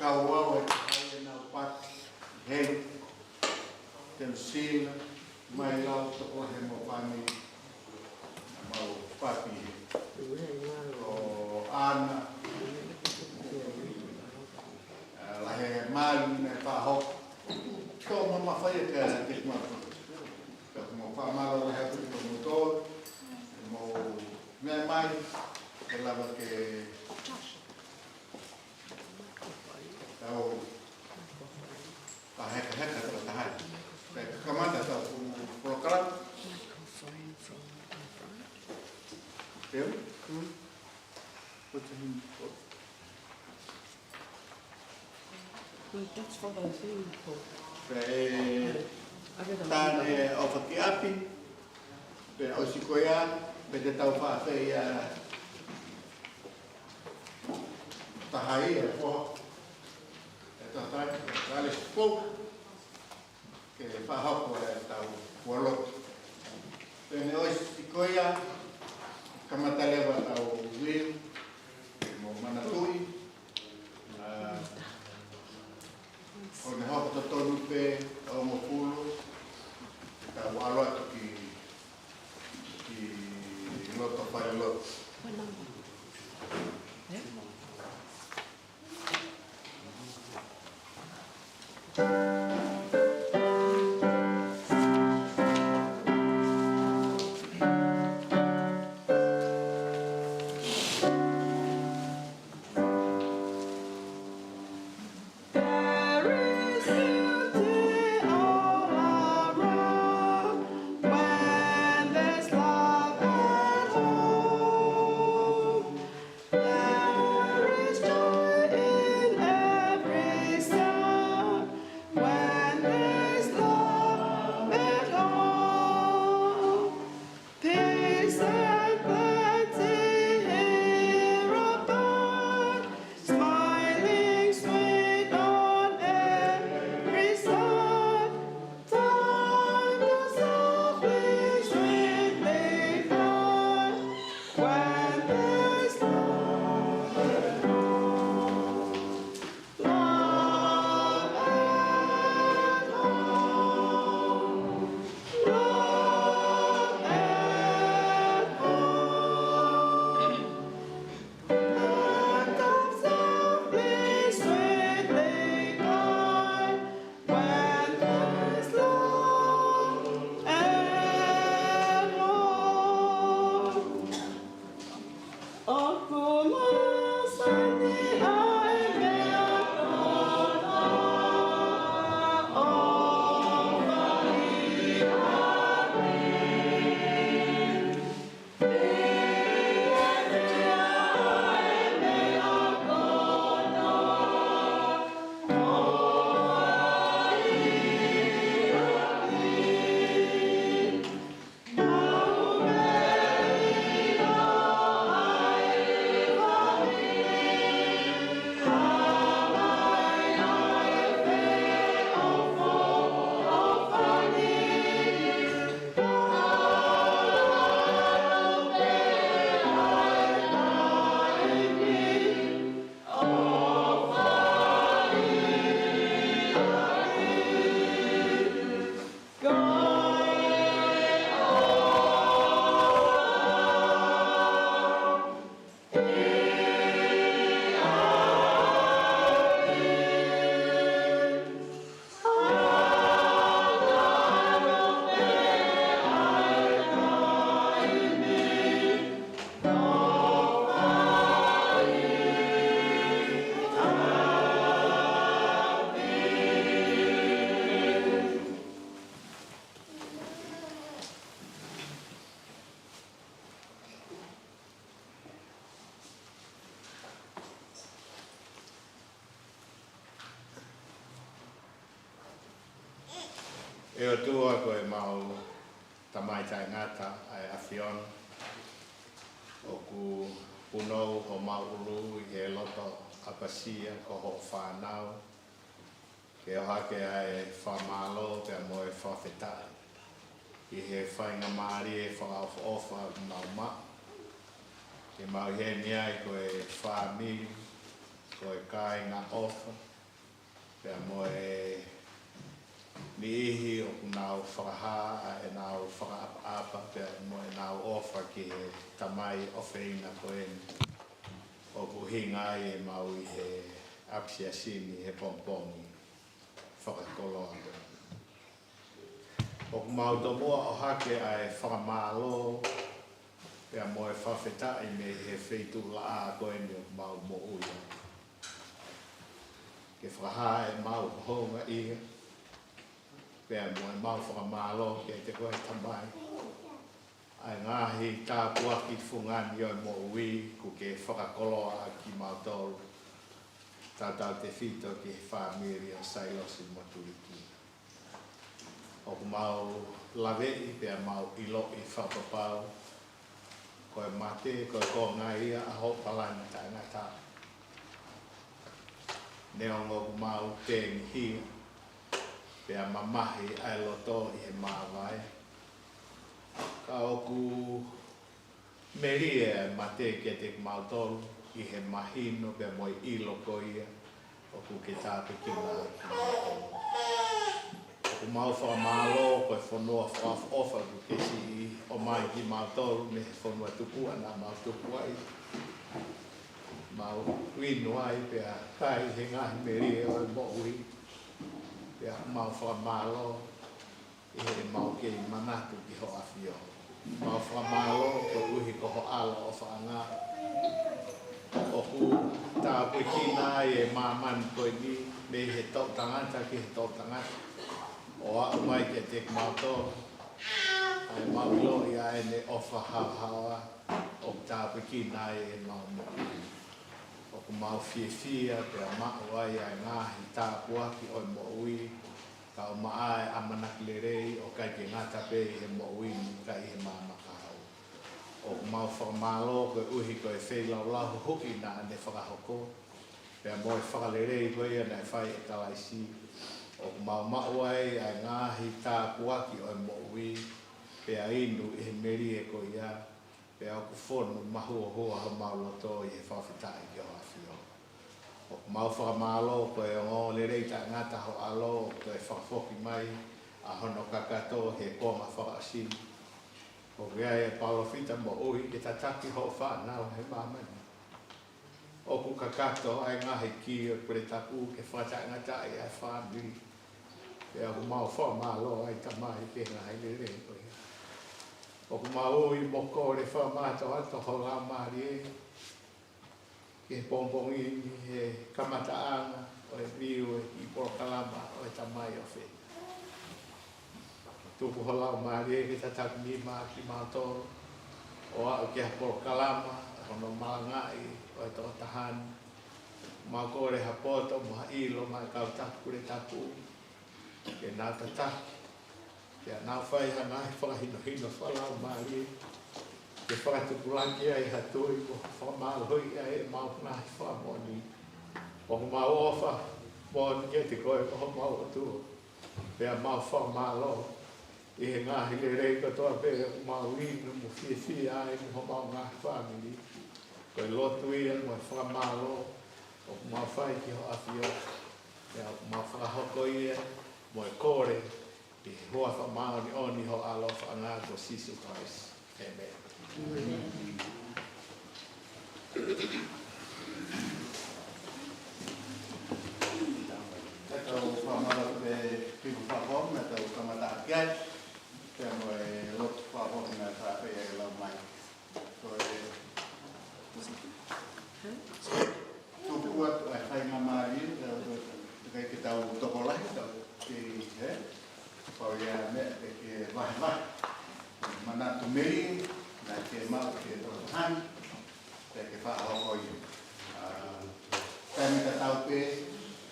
Kawawa kaya na pat hei tem sila mai lau to o he mo pani mau papi o ana la he mal me pa ho to mama fai ka te ma ka mo pa malo la he to motor mo me mai ke lava ke tau heka terus tahan. Kemana tahu program? Film? That's for the thing. Dan over die api, ben osikoya, ben de tau fa ya tahai po. Dale spoke que fa hoku tau wolo. Pene osikoya kamataleva tau wil mo manatui. Ona hoku tonu pe o mo pulu. Tau alo ki loto pa loto. E o tua koe mau tamai tai ngata ai awhion o ku punou o mau uru i he loto apasia ko ho whanau ke o hake ai whamalo te mo e whawhetai i he whainga maari e whaofa mau ma Ke mau he niai ko e whāmi, ko e kai ngā ofa. Pea mo e ni ihi o nāu whakaha e nāu whakaapa pea mo e nāu ofa ki he tamai ofeina ko e o kuhingai e mau i he apsiasini he pompongi whakakoloa. O mau to mua o hake ai whakamālo pea mo e whawhetai me he wheitu laa ko e ni o mau mo uia. Ke whakaha e mau honga ia pea mo e mau whakamālo ke te koe tamai. Ai ngahi tā puaki whungani o mo ui ku ke whakakoloa ki mau tolu. Tātau te whito ki he whāmiri o Sailosi Motuliki. O mau lawei pea mau ilo i whapapau. Koe mate, koe konga ia a hopalani ta ngata. Neongo mau tengi hia. Pea mamahi ai loto i he mawai. Ka oku meria mate ke te mau tolu i he mahino pea moi ilo ko ia. Oku ke tāpe ki ngā ki mau tolu. Oku mau whakamālo koe whanua whaofa ku ke si o mai ki mau tolu me he whanua tupua nā mau tupua i. Mau winu ai pea kai he ngahi meria o mo ui. Pea mau whakamālo i he mau ke i manatu ki ho awhio. Mau whakamālo ko uhi ko ho ala o whaanga. Oku tāpui ki nā e māman koe ni me he tau tangata ki he tau tangata. O a mai ke te mato. Ai mau ilo i ae ne ofa hawa o tāpui ki nā e mau mo. Oku mau fia pea mau ai ai ngahi tāpuaki o mo ui. Ka o maae amanak lerei o kai ke ngata pe he mo ui ni kai he māmakau. O mau whakamālo koe uhi koe wheilau lahu huki nā ane whakahoko. Pea mo e whakalerei koe ia nei whai e talaisi. O mau mauai ai ngahi tāpuaki o mo ui. Pea inu i he meri e koe ia. Pea o ku whonu mahu o hoa ho mau loto i he whawhitai ki o awhio. O mau whakamālo koe o ngō lerei ta ngata ho alo koe whakafoki mai a hono kakato he konga whakasini. O rea e Paula whita mo ui ke tataki ho whanau he mamani. O ku kakato ai ngahi ki o kure taku ke whata ngata i a whanui. Pea o mau whakamālo ai tamai ke ngahi lerei koe. O ku mau ui moko re whamato ato ho la maari e. Ke pompongi he kamataanga o e viu i porokalama o e tamai o whi. Tuku ho lau maari e ke tataku ni maa ki mātoro. O a o ke ha porokalama, hono malangai o e tō tahani. Mau kore ha poto mo ha ilo mai kautaku kure tapu. Ke nā tataki. Ke nā whai hana he whakahino hino whalau maari e. Ke whakatukulaki ai hatui ko whakamāloi ai mau nahi whakamoni. O mau ofa moni ke te koe ko mau atua. Pea mau whakamālo. I he ngahi lerei katoa pea mau inu mo fie ai mo mau ngahi whamiri. Koe lotu ia mo e whakamālo. O mau whai ki ho awhio. Pea mau whakahoko ia mo e kore. I hoa whamao ni oni ho alofa ngā ko Jesus Christ. Amen. Tau whamara pe piku whahom, tau kamata akiai. Pea mo e lotu whahom na tāpe e lau mai. Ko e tuku atu e whai mamari, kai ki tau tokolahi, tau ki he. Pau ia me e ke wahi. Manatu meri, na ke mau ke tohan, te ke whaahoko i. Taimi ka tau pe,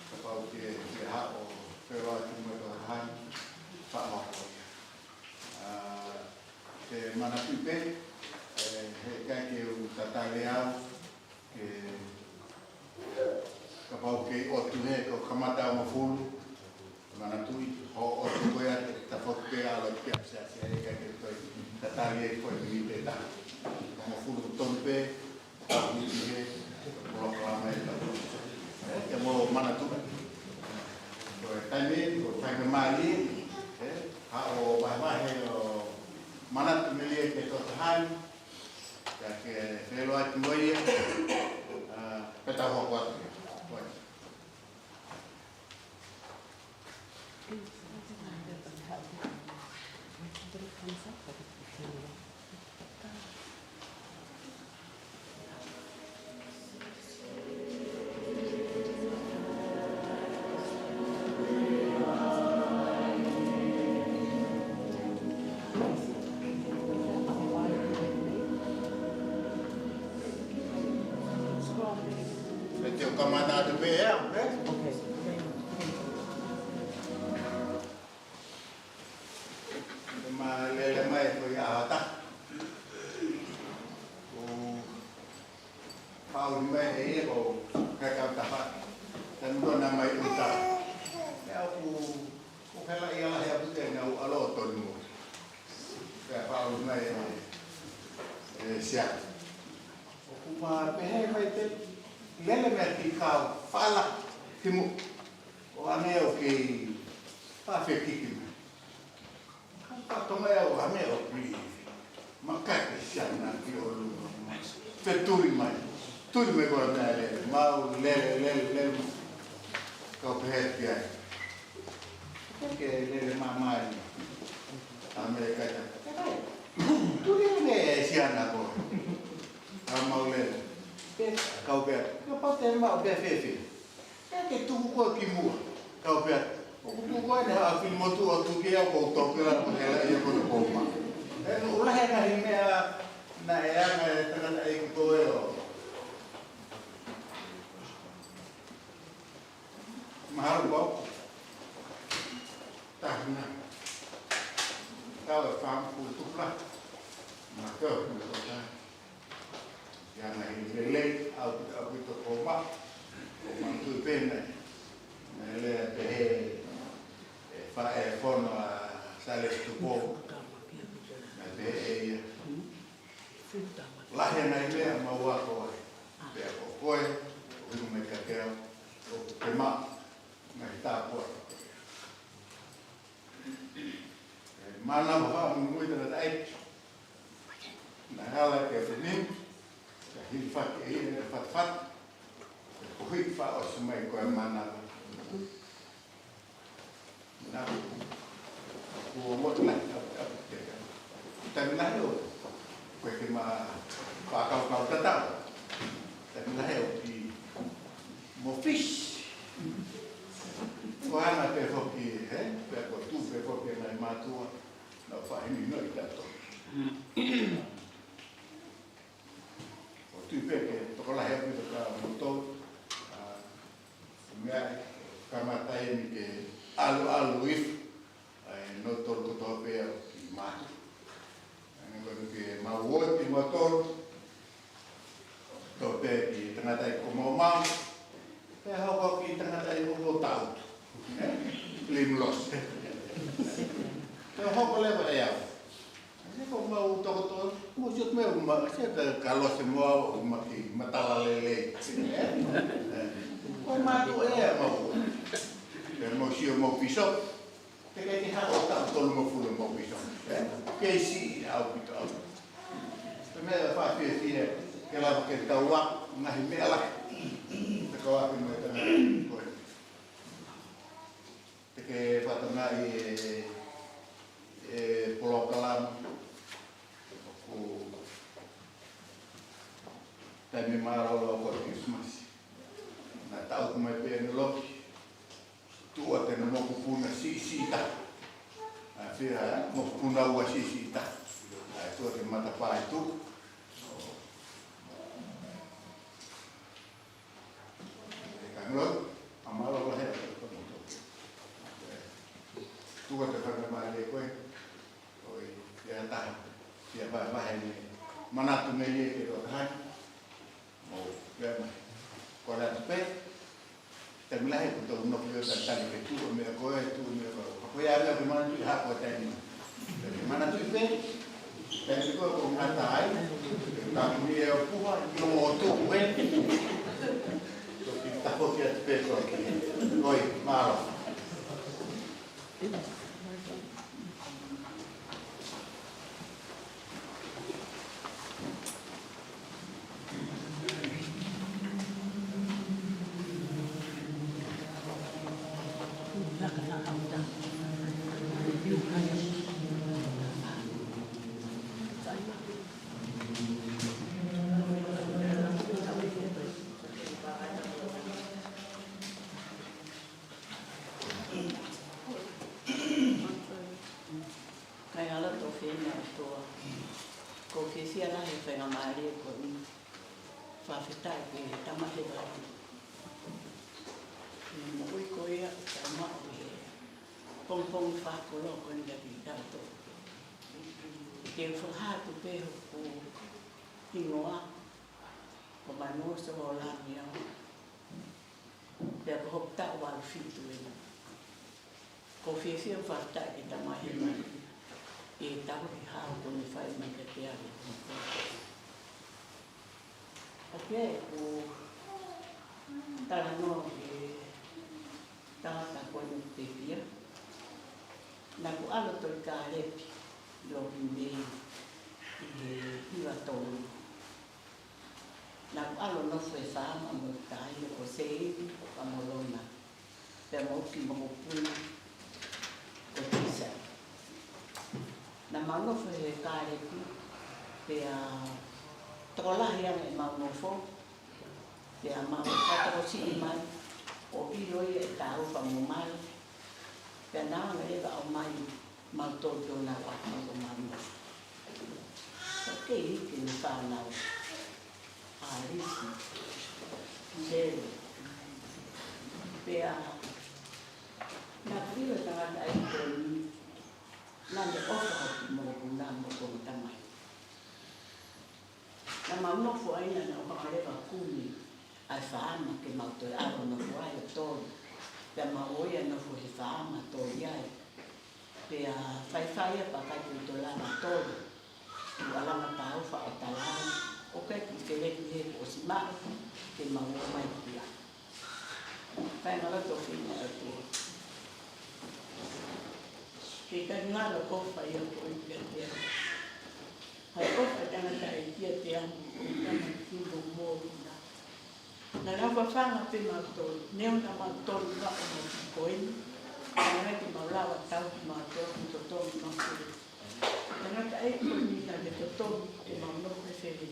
ka pau ke hao, whewa ki mo tohan, whaahoko i. Te manatu pe, he kai ke u tatale au, ke ka pau ke otu he, ko kamata o mafulu, manatui, ho otu koea ta whoke ala ki apsia e kai ke toi tatari e koe ni pe ta. Mo fulu tonu pe, Moimoi, petau hoku atu. Kamata de BR, ma le mai ko ya ta. O Paula mai ko ka ta fa. Dan ko na mai uta. Ya ko kala ia la ya pute na alo to mo. Ka Paula mai sia. O ma pe mai te lele me ki ka fala timu o aneo ki pa fe kiki ka to me o aneo ki makaka siana ki o lu fe turi mai turi me ko na le ma lele ka pe ya ke lele mama ni Amerika ta turi me siana ko ma lele kau bet, kau pakai mak bet fefe. Kita tu buku kimu kau bet. Buku ni hak film tu waktu dia kau tahu kalau mengelak ia kau koma. Dan ulah yang hari ni nak yang tengah ikut kau. Mahal kau. Tak nak. Kau faham kultur lah. Maka kita yang lain lele aku itu koma tu pena lele fa fono sales tu po lah yang lain mau aku dia koi aku mereka kau kema mereka koi mana bahawa mungkin ada aib nah hal ini hilfat ini fat kuhit fa osmai ko mana na ku mo la tan la yo ko ke ma pa ka tata tan la yo di mo fish ko ana pe fo ki pe ko tu pe fo ke na ma tu no fa ni no itato tu peke to la hebu to ka moto me kamata ni ke alu if no to ko to pe ma ani ko ke ma woti motor to pe ki tanga tai ko ma pe ha ko ki tanga tai ko tau lim los te ho ko le ba ya kau mau tahu maksud meu saya kalau semua umat matala lele, kau matu mau sih mau pisau, kayak ni harus tak tol mau full mau pisau, kesi au pisau, tapi apa sih kalau kita tahu nak himelah, kalau apa mereka nak, tapi patutnya pulau Kelam tapi marah lo Christmas, na tahu kemana pergi lo, tu ada nama kupuna sisita, akhirnya mau kupuna uang sisita, itu ada mata apa itu, kan lo, amal lo lah ya, tu ada kerana balik kau, ya tahu. Siapa ini mana tu media kita kan mau berapa kalau ada tapi lah itu tu nak beli tentang itu mereka itu mereka apa ya ada mana tu hak kita ini dari mana tu dan juga orang ngatai tak dia puas lo tu so kita pakai peso oi marah tai ke tamahewa. Mo ui koea ta mao he pong whakolo ko ni ki tato. Ke whahatu peho ko hingoa ko manosa o langi au. Pea ko hop tau walu fitu e. Ko whiawhia whakata ki tamahewa. E tau ki hao ko ni whai mai ka te ari. Ake ko tala no ke tangata koe no te pia. Nā ku alo toi ka repi lo ki mei i he hiwa tonu. Nā ku alo no fwe whaama mo tai o seivi o morona. Pea mo ki mo pui o tisa. Nā maunofo he ka repi pea tokolahi anga e maunofo. Pea maunofo si i mai o iroi e ta ufa mo mai. Pea nāna ewa o mai mautoto nā waka o maunofo. Sa ke hiki ni whanau a risi. Zero. Pea nā whiwa tangata e koni nāne ofa haki mo kuna mo kong tamai. Nā maunofo aina na o hakarewa kuni ai whaama ke mauto e aro na fuai o tōru. Pea maoia na fu he whaama tōri ai. Pea whaiwhaia pa kai kuto lana tōru. Ua lana tāu wha o talani. O kai ki whereki he o si maa ke maua mai kia. Whai ngala tō whina e tō. Ke kai ngala kofa i a ko i kia te amu. Hai kofa tangata i kia te amu o i tama kindo mōru na. Nā rawa whanga pe mātoro, neo na mātoro nga o mo ki koeni. Nā reki maulawa tau ki mātoro ki totomi mātoro. Nā raka e koeni na te totomi e maunoko e where.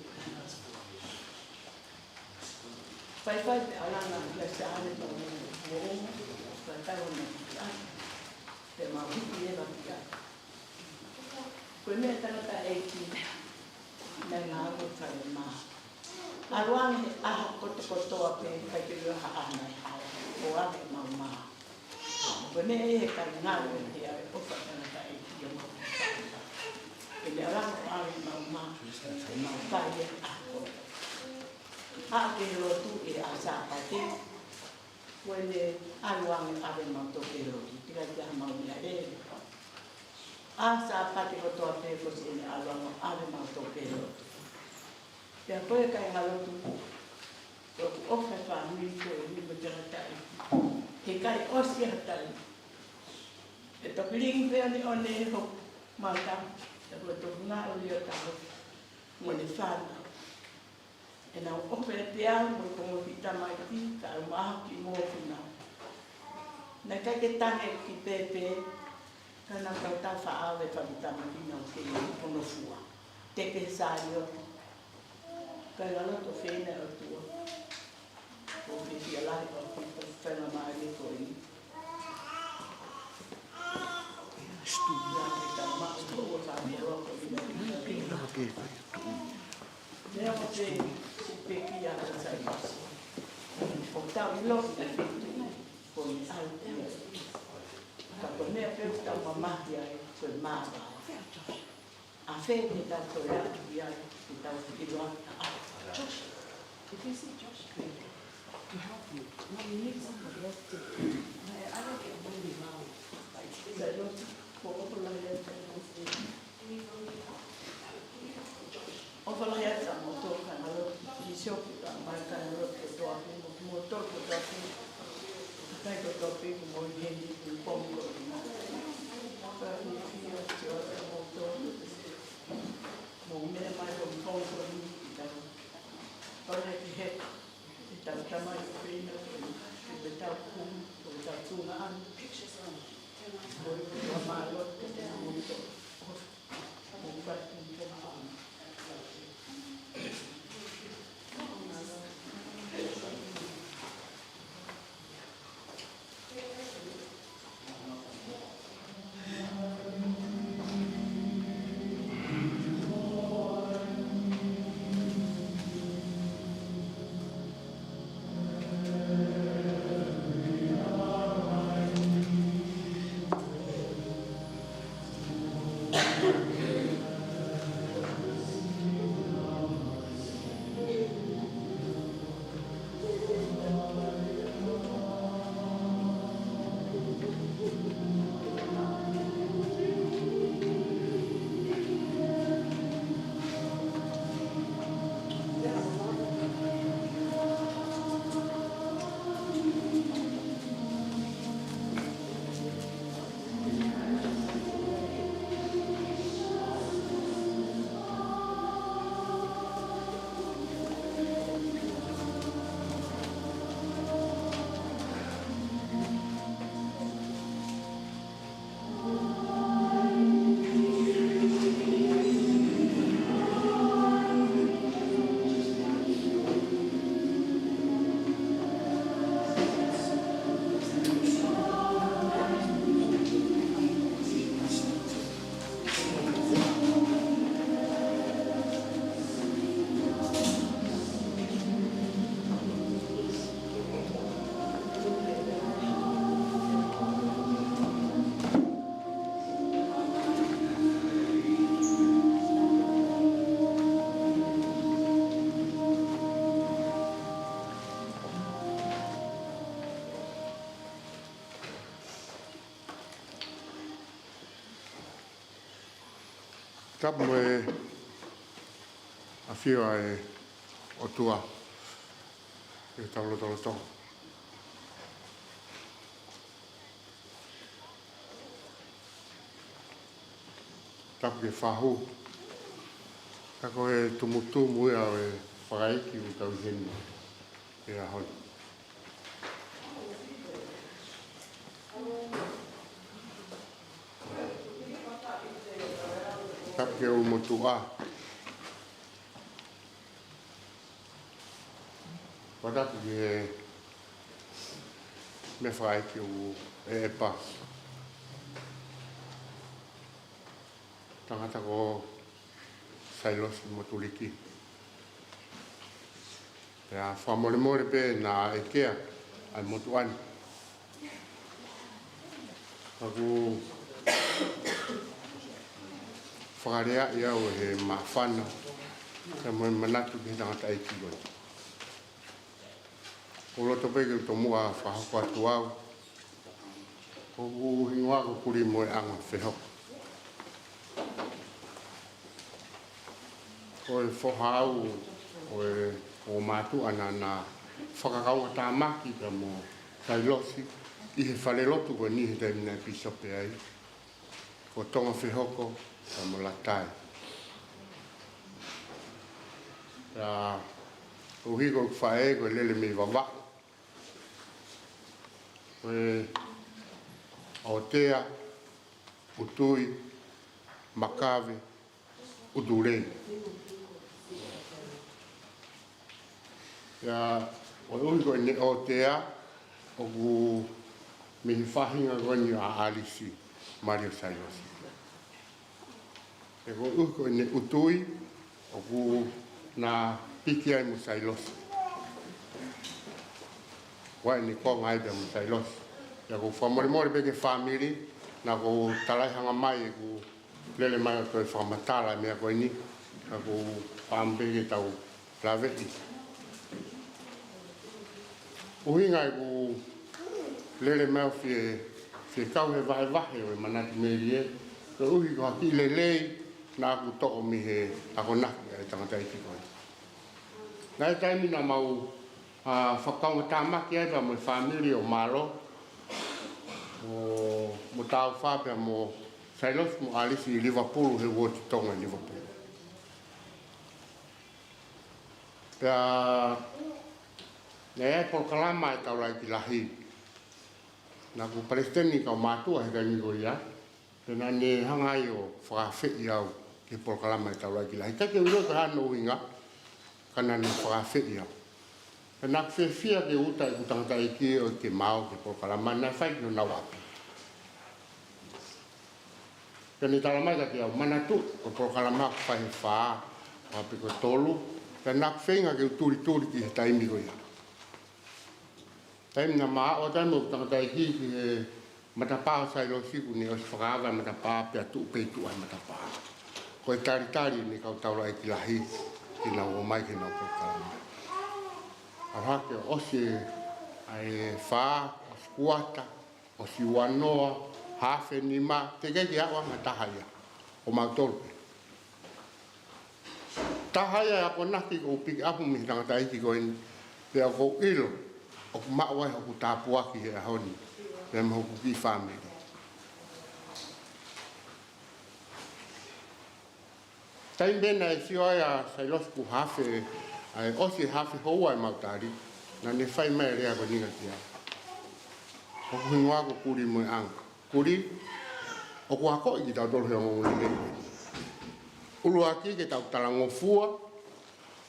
Whaiwhai pe alanga kia se ane pa o omo, whaiwhai o na ki ane. Pe mauhiki e waki ane. Koe mea tangata e ki nai ngā ago whare maa. Aruang he aha kotoa pe kai te rua haana e hao, o ane mau maa. Koe ne e he kai ngāru e te ae ofa tangata e ki o mau whaka. E le arang o ae mau maa, e mau kai e aha koto. Haa ke rotu e a sāpa te, koe le aruang e ae mau toke rotu, tira te aha mau mea rere. A sāpa te kotoa pe kosi e le aruang o ae mau toke rotu. Pea koe kai halotu, o ofa whanui koe ni mo teratai. He kai osi hatai. E toki ringi pea ni o ne ho mauta, e koe toki ngā uri o tau, mo ne whana. E nau ofa e te au, mo kongo ki tamaiti, ka au maha ki mōwhina. Nā kai ke tange ki pepe, ka nā kau tau whaau e whamitama ki nau ke pono fua. Teke sāri o. Kai ala to whena o tua. O whiwhia lahi o whena mai le koi. Studia e tā maa o tō o tā mea o koi ina. Nea o te peki a o Sailosi. O tau I loki a whitu ko I au ia. Ka ko mea peu tau mamahi ai koe maa wā. A whene tau koe atu I ai ki tau whiroa a au. Josh, if you see Josh to help you, no, you need somebody else to. I don't get really loud. Sailosi, ko opala ia Sailosi. Opala ia sa moto kanalo, I sioki ka mai kanalo ke toa pingo, motor ko toa pingo. Kai ko toa pingo mo hendi ki pongo. Ka ni fia tio sa motor. Mo mea mai ko pongo ni ki tau. Ora ki he, I tau tamai o whina, I tau kum, o tau tūna anu. Ko I kua mālot, ko te mūto, o whatu I tō anu. Tapu e a whia e o tua e taulo tolo tolo. Tapu ke whahu. Kako e tumutumu ea o e whakaiki o tau heni e a hoi. Tapu ke o motu a. Watapu ke me whakaiki o e pas. Tangata ko Sailosi Motuliki. Pea whamore pe na e kea ai motuani. Aku whakarea ia o he mawhana ka moe manatu ki tangata e kigoi. O loto peke to mua whahako atu au. O hingoa ko kuri moe anga whehoko. O e whahau o mātu ana na whakakaunga tā maki ka mo Sailosi i he whale lotu ko ni he taimina e pisope ai. Ko tonga whehoko ka mo latai. Ka uhiko whae ko lele me wawa. Ko e Aotea, Utui, Makave, Udurei. Ya o uiko ne o tea o ku me whahinga goni a alisi Mario Sailosi. E ko uiko ne Utui o ku na piki ai mo Sailosi. Wai ni ko ngai be mo Sailosi. Ya ko whamore peke family na ko talaihanga mai e ku lele mai o toi whamatala mea koe ni. Na ko whampeke tau laveti. Uhinga e ku lele mea fie kau he vahe o e manati meri e. Ka uhi ko haki lelei na aku toko mi he ako naki e tangata iki koe. Nā e taimi na mau whakaunga tāmaki ai pa mo family o malo. Mo tau whapea mo Sailosi mo alisi i Liverpool he woti tonga i Liverpool. Pea Nea e polkalama e tau lai ki lahi. Nā ku Palestini kau mātua he kai niko ia. Pena ne hangai o whakawhi au ke polkalama e tau lai ki lahi. Take uro ka hano uhinga, kana ne whakawhi au. Pena ku whia ke uta e kutangata e ki o ke mau ke polkalama, nā whai no nau api. Pena talamai ka ke au manatu, ko polkalama ku whai he whaa, wapi ko tolu. Pena ku whinga ke uturi ki he taimi ko ia. Taim na maa o taim o tangata e ki he matapaa Sailosi ku ni o si whakaawa matapaa pia tu peitu ai matapaa. Ko e tari ni kau taura e ki lahi ki na o mai ki na o pokalama. Au hake o si ai whaa, o si kuata, o si wanoa, hafe ni ma, te kei ki awa ma tahaya o mautolpe. Tahaya ako naki ko upiki apu mi tangata e ki koe te ako ilo. O ku mawai hoku tāpuaki he ahoni, me ma hoku ki family. Taim bena e sio ai a Sailosi ku hafe, ai osi hafe houa e mautari, na ne whai mai rea ko ninga kia. O ku hingoa ko kuri moe anga. Kuri, o ku hako i ki tau tolu hea ngongoli lewe. Ulu aki ke tau talangofua,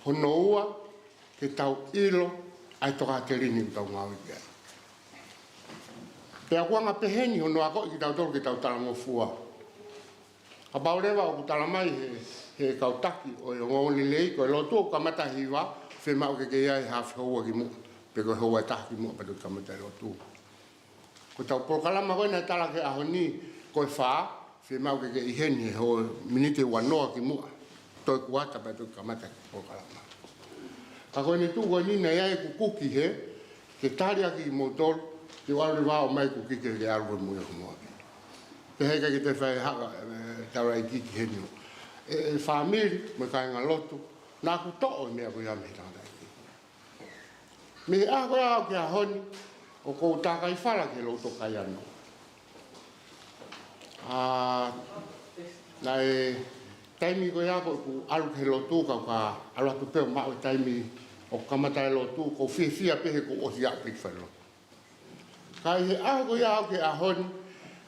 honoua, ke tau ilo, ai toka te rini u tau ngau i kia. Pea kuanga peheni hono ako i ki tau tolu ki tau talangofua. A baurewa o ku talamai he kautaki o i ngongoli lei ko e lotu o kamata hiwa whe mau ke iai hafi houa ki mua. Pe koe houa e taha ki mua patu kamata i lotu. Ko tau prokalama koe na tala ke ahoni koe whaa whe mau ke iheni he hoa minite wanoa ki mua. Toi kuata patu kamata ki prokalama. Ka koe ni tu koe nina iai ku kuki he, ke tari aki i motol, te waru wao mai ku kike ke aru e muia kumua. Te heka ki te whai haka, taura i kiki he niu. e family me kai nga lotu na ku to me ko ya me tanga me a ko a ke honi o ko ta kai fala ke lo to kai ano na e taimi ko ya ko alu ke lo tu ka alu tu pe ma o taimi o kamata lo tu ko fi pe ko o ya pe falo kai he a ko ya ke a honi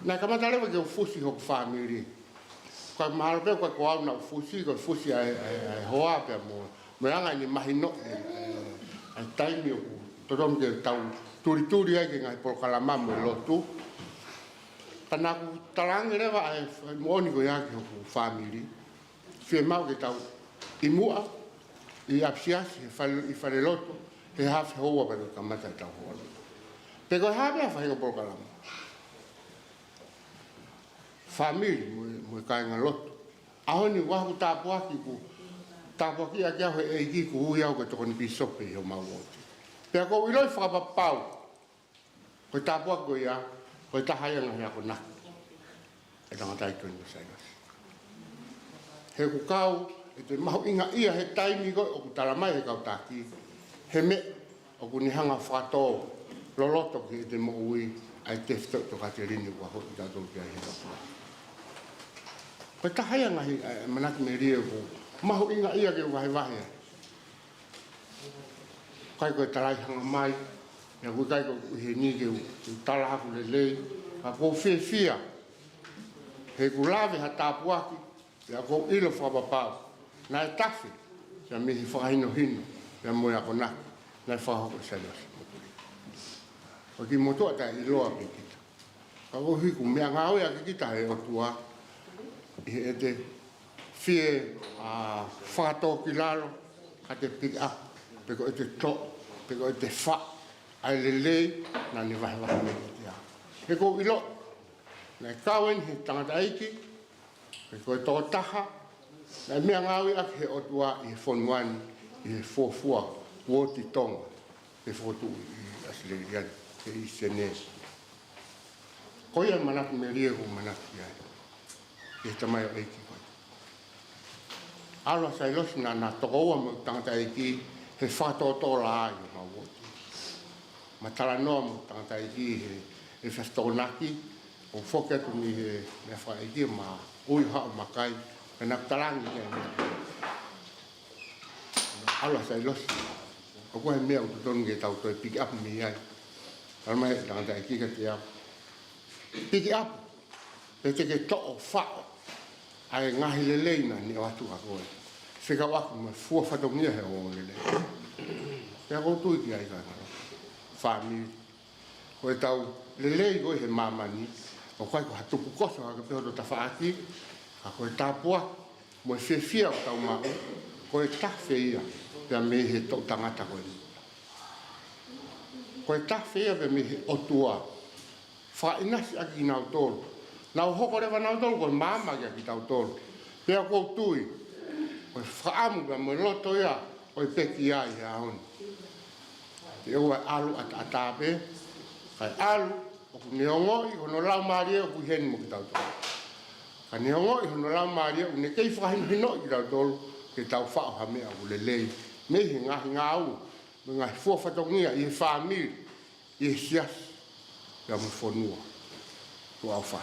na kamata le ko fusi ho family ko mal pe ko na fusi ai hoa pe mo me anga ni mahino ai taimi o to dom ke tau turi ai ke ngai por kala mamo lo tu pana ku talang le va mo ni ko ya ke family fe mau ke tau imua i apsia i fa le loto he half hoa pe ka mata tau hoa pe ko ha be fa por kala family mo ka nga loto ahoni wa ku ta po ki ku ta po ki a ke e ki ku ya ko to ni bisope yo mau pe ko i loi fa pa pau ko ta po ko ya ko ta ha ya na ko na e ta ta ko ni sai he ku kau e te mahu inga ia he taimi ko o ku tala mai he kau ta ki he me o ku ni hanga fa to loloto ki te mo ui ai te fto to ka te rini ko ho ta to ki ai he ko ta ha ya na manak me rie ko mahu inga ia ke wa he kai ko talai hanga mai ya ko kai ko he ni ke tala ha ku le ka ko fia he ku lave ha tapuaki ya ko ilo fa papa na tafi ya mi fa hino ya mo ya kona na fa ho Sailosi o ki moto ta i lo api kita ka ko hi ku me nga o ya ki kita e o tua e te fie a fa to ki lalo ka te pick up pe ko te to pe ko te fa ai le na ni va me ya e ko ilo na kawen he tangata aiki e ko to taha na me ngawi ak he otua i fonwan i fofua woti tong e fotu i asilian e i sene ko ya manak me rie ko manak ya e tamai aiki ko ala Sailosi na to o mo tangata aiki he fato to la yo ma woti matala no tangata aiki e festonaki o foka tu ni me fa e ma ui ha makai na talangi ke ala Sailosi o ko me o ton ge tau to pick up mi ai alma da da ki ke ya pick up pe te ke to fa ai ngahi le leina ni o atu ko se ka wa me fu fa to ni he o le ya ko tu ki ai ka family ko tau le lei ko he mama ni o kai ko hatu ko so ka pe do ta fa aki a ko ta po mo fia o tau ma ko ta feia pe me he to tangata ko ko ta feia pe me o tua fa ina aki na to na ho ko le va na to ko mama ki ta to pe ko tui ko fa amu ga mo lo to ya o pe ki ai ya on te o alu atape kai alu o neongo i no la maria o hen mo ta to ka neongo i no la maria o ne kei fa hin no i ta to ke ta fa ha me o le le me hinga u nga fo fa to ngia i family i sia ya mo fo no to a fa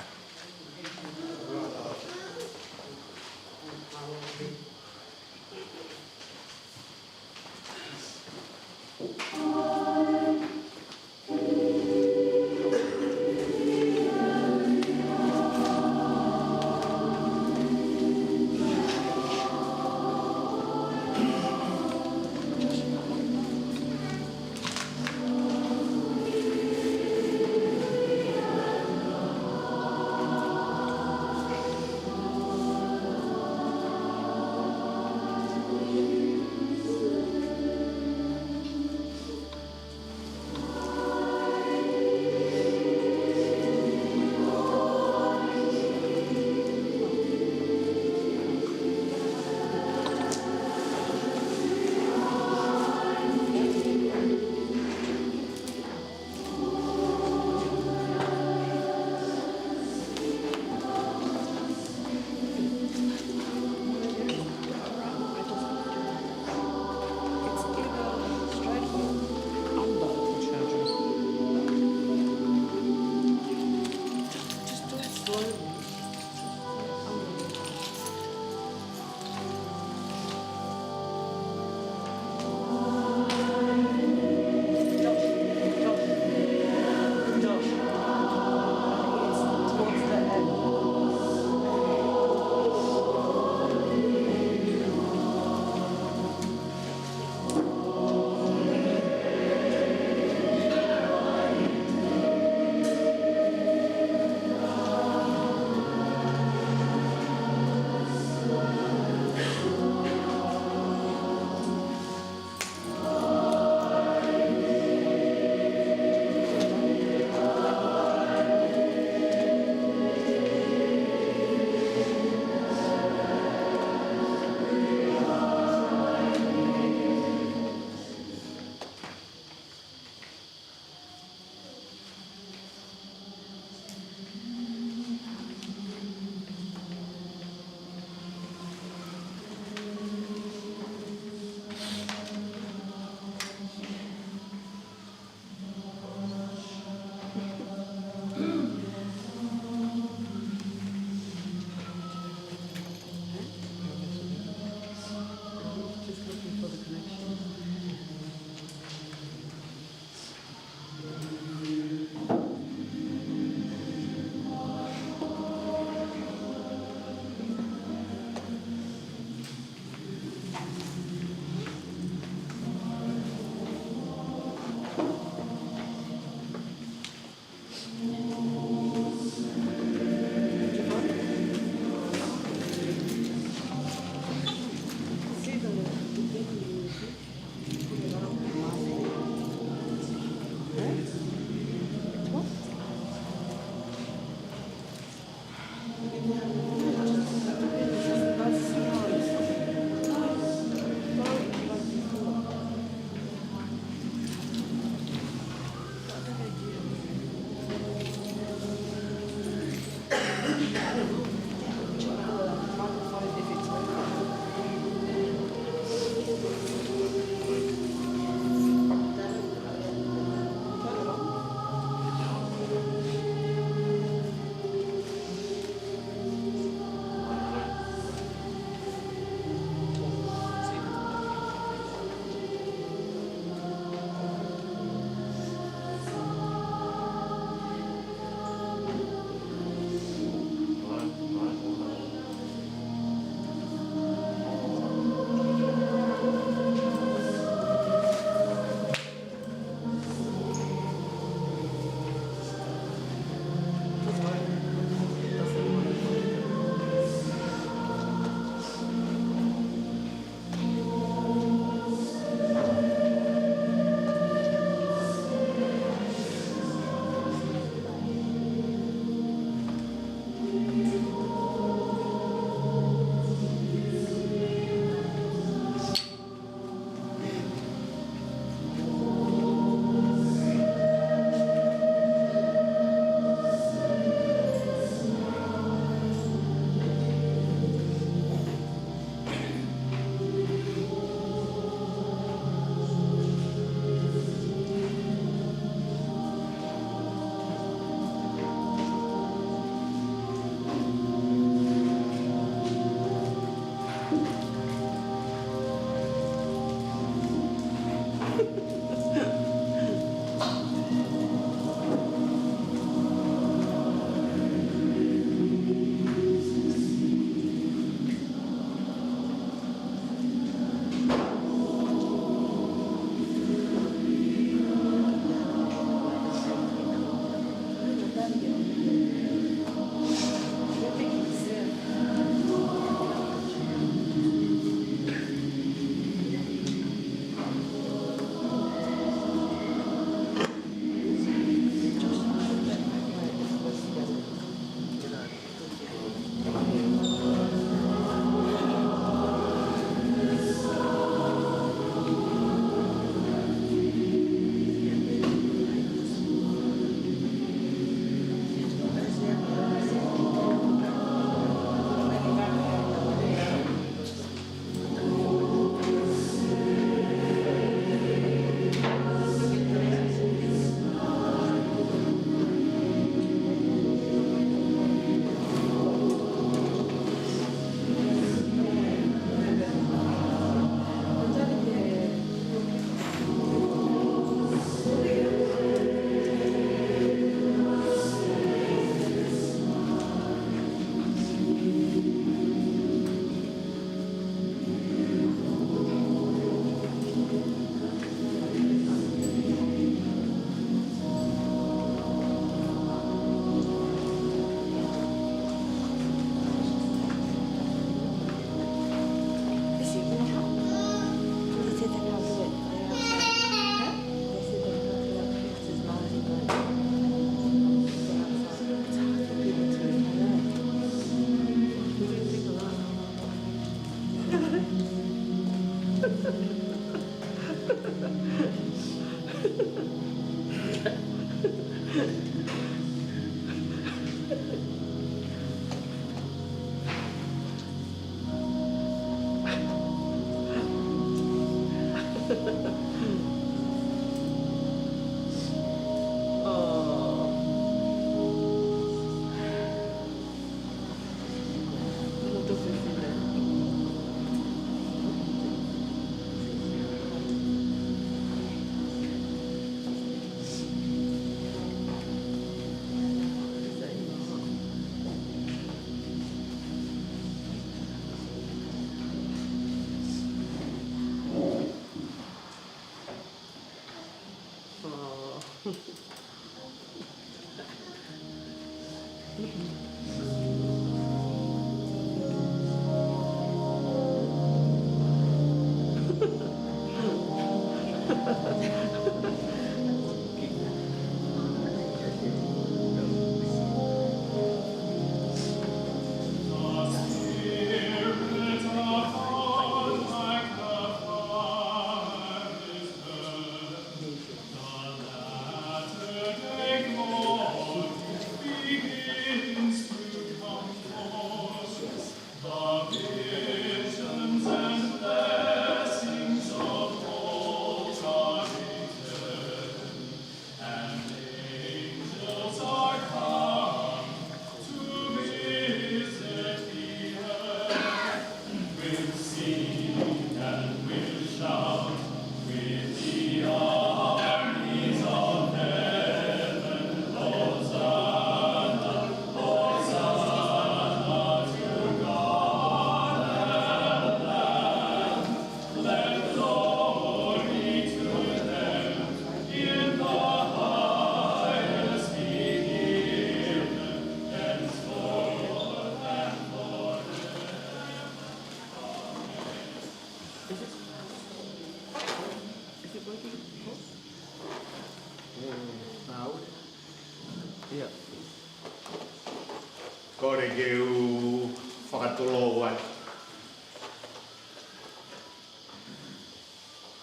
Kore ke u whakatolo wai.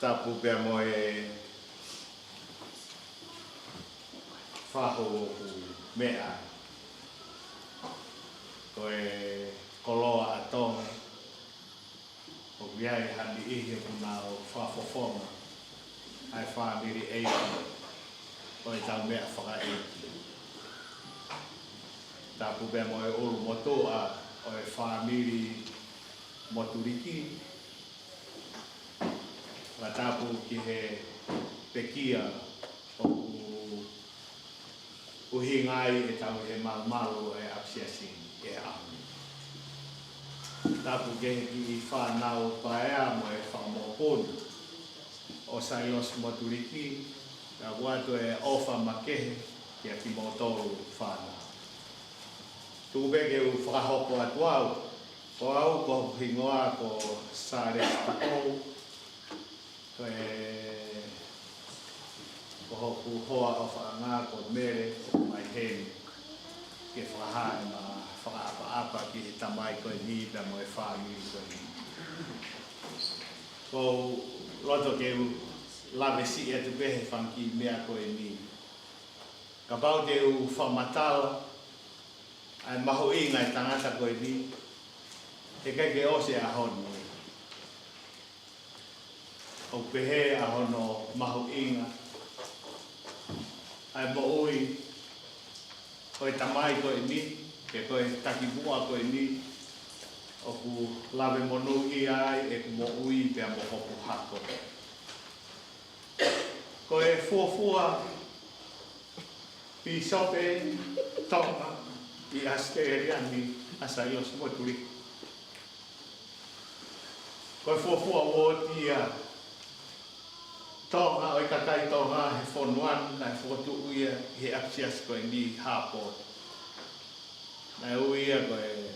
Tapu pia mo e whaho mea. Ko e koloa atonga. O viai handi ihe kuna o whawhawhonga. Ai whamiri eira. O e tau mea whakaeiki. Tapu pia mo e olu motoa o e whamiri Motuliki. Wa tapu ki he pekia o uhingai e tau he malu e apsiasi e ahu. Tapu ke ki whanau paea mo e whamoponu o Sailosi Motuliki. Ka watu e ofa makehe ki a ki motoru whanau. Tūpeke u whakahoko atu au, ko au ko hingoa ko sare tako, ko e ko hoku hoa o whaanga ko mere o mai heni, ke whakahae ma whakaapa ki he tamai ko e ni pia mo e whaamiri ko e ni. Ko loto ke u lawe si e tu pehe whanki mea ko e ni. Ka pau te u whamatala, ai maho inga e tangata koe ni, he kai ke ose a hono. O pehe a hono maho inga, ai mo ui, koe tamai koe ni, ke koe takibua koe ni, o ku lawe monuhi ai e ku mo ui pia mo hoku hako. Koe fuafua, pi sope, tonga, i asteriani a Sailosi Motuliki. Koe fuafua o tia tonga o i kakai tonga he whonuan na he whotu uia he apsias koe ni Harport. Na uia koe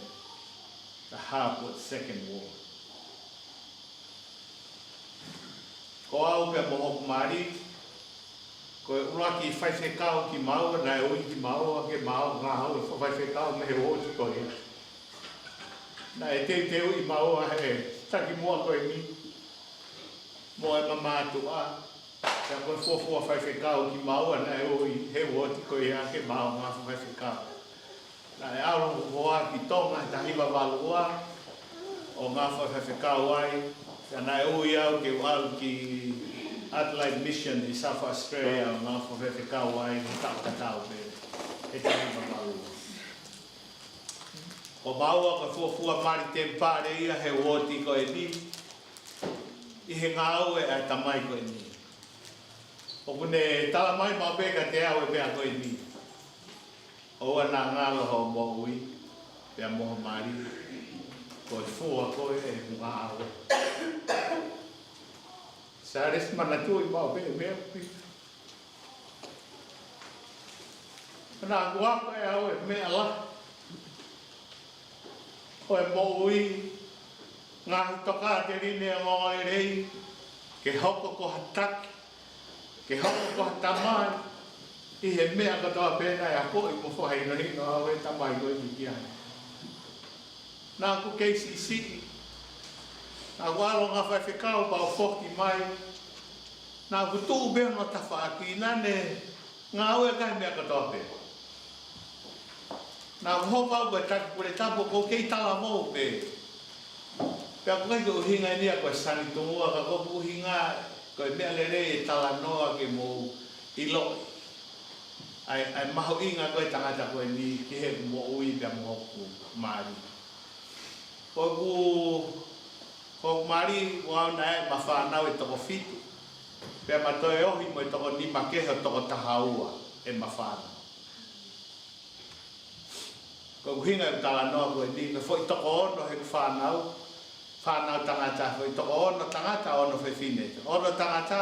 the Harport Second War. Ko au pia mohoku mari, koe uraki whaiwhekau ki maua, nai oi ki maua, ke maua ngā hau e whaiwhekau me he otu koe. Nai te ui maua he taki mua koe ni, mo e mamātu a, Ka koe fuafua whaiwhekau ki maua na e oi he woti koe a ke mau ngā whaiwhekau. Na e aro hoa ki tonga ta hiwa walua o ngā whaiwhekau ai. Ka na e oi au ke wau ki Adelaide Mission i South Australia o ngā whaiwhekau ai ki Fakatava he ta hiwa walua. O maua koe fuafua mari te mpare ia he woti koe ni. I he ngā au e a tamai koe ni. O kune tala mai mau peka te au e pea koe ni. O ana ngalo ho moui, pea moho mari, koe fua koe e ngā au. Sa resi mana tui mau peka mea pi. Kana anguako e au e mea la. O e moui, ngā hitoka te rine o ngā rei, ke hoko ko hataki. Ke hoko ko tamai, i he mea katoa pēnā e ako i mo whahino hino au e tamai koe ni ki ai. Nā ku keisi siki, nā ku alo ngā whaiwhekau pa o whoki mai, nā ku tuu beo no ta whaaki, nane ngā au e kai mea katoa pēnā. Nā ku hoka au koe taki kure tapo ko kei tala mou pē. Pea ku kai ko uhinga ni a koe sani tungua ka kopu uhinga koe mea lere e tala noa ke mō ilo. Ai maho inga koe tangata koe ni ki he mō ui pia mō hoku maari. Koe maari wau na e ma whanau e toko fitu. Pea ma toe ohi mo e toko ni makeho toko tahaua e ma whanau. Koe uhinga e tala noa koe ni, koe fo i toko ono he whanau. Whanau tangata, hoi toko ono tangata ono whewhine. Ono tangata,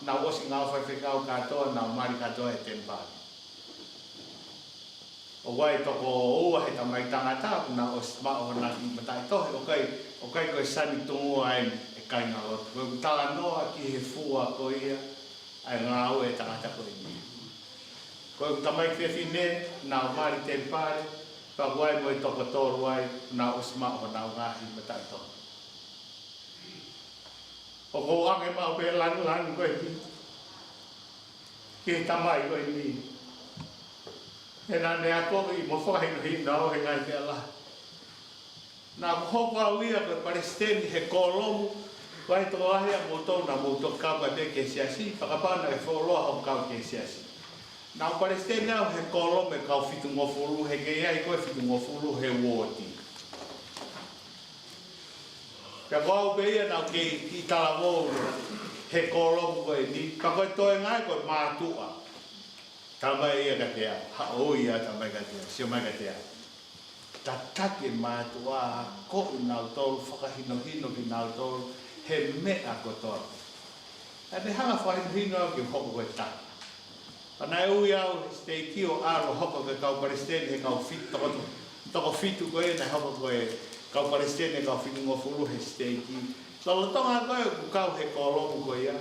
na wosi ngau whaiwhekau katoa, na umari katoa e tempari. O wai toko ua he tamai tangata, na o smao hona ki matai tohe, o kai koe sani tungua ai e kai ngā lotu. Koe tala noa ki he fua ko ia, ai ngā ue e tangata koe ni. Koe tamai whewhine, na umari tempari, pa wai mo e toko toru ai, na o smao hona ngahi matai tohe. O ko ange mau pe lanu koe ni. Ki tamai koe ni. E nā nea koe i mo whahino hina o he ngai te ala. Nā hoko au ia koe Palestini he kolomu. Koe tō ahia mō tōna mō tō kau pe ke siasi. Whakapana e wholoa hau kau ke siasi. Nā Palestini au he kolomu e kau fitu ngofuru. He kei ai koe fitu ngofuru he wōti. Pea wau pe ia nau ke i tala wōru he kolomu koe ni. Ka koe toe ngai koe mātua. Tamai ia ka tea. Hao ia tamai ka tea. Sio mai ka tea. Ta take mātua ko i nau tolu. Whakahino hino ki nau tolu. He mea ko tolu. E ne hanga whahino hino au ki hoko koe take. Pana e ui au stei kio aro hoko ke kau Palestini he kau fitu. Toko fitu koe na hoko koe. Kau Palestini kau whinu ngofuru he steiki. Lalo tonga koe ku kau he kolomu koe ia.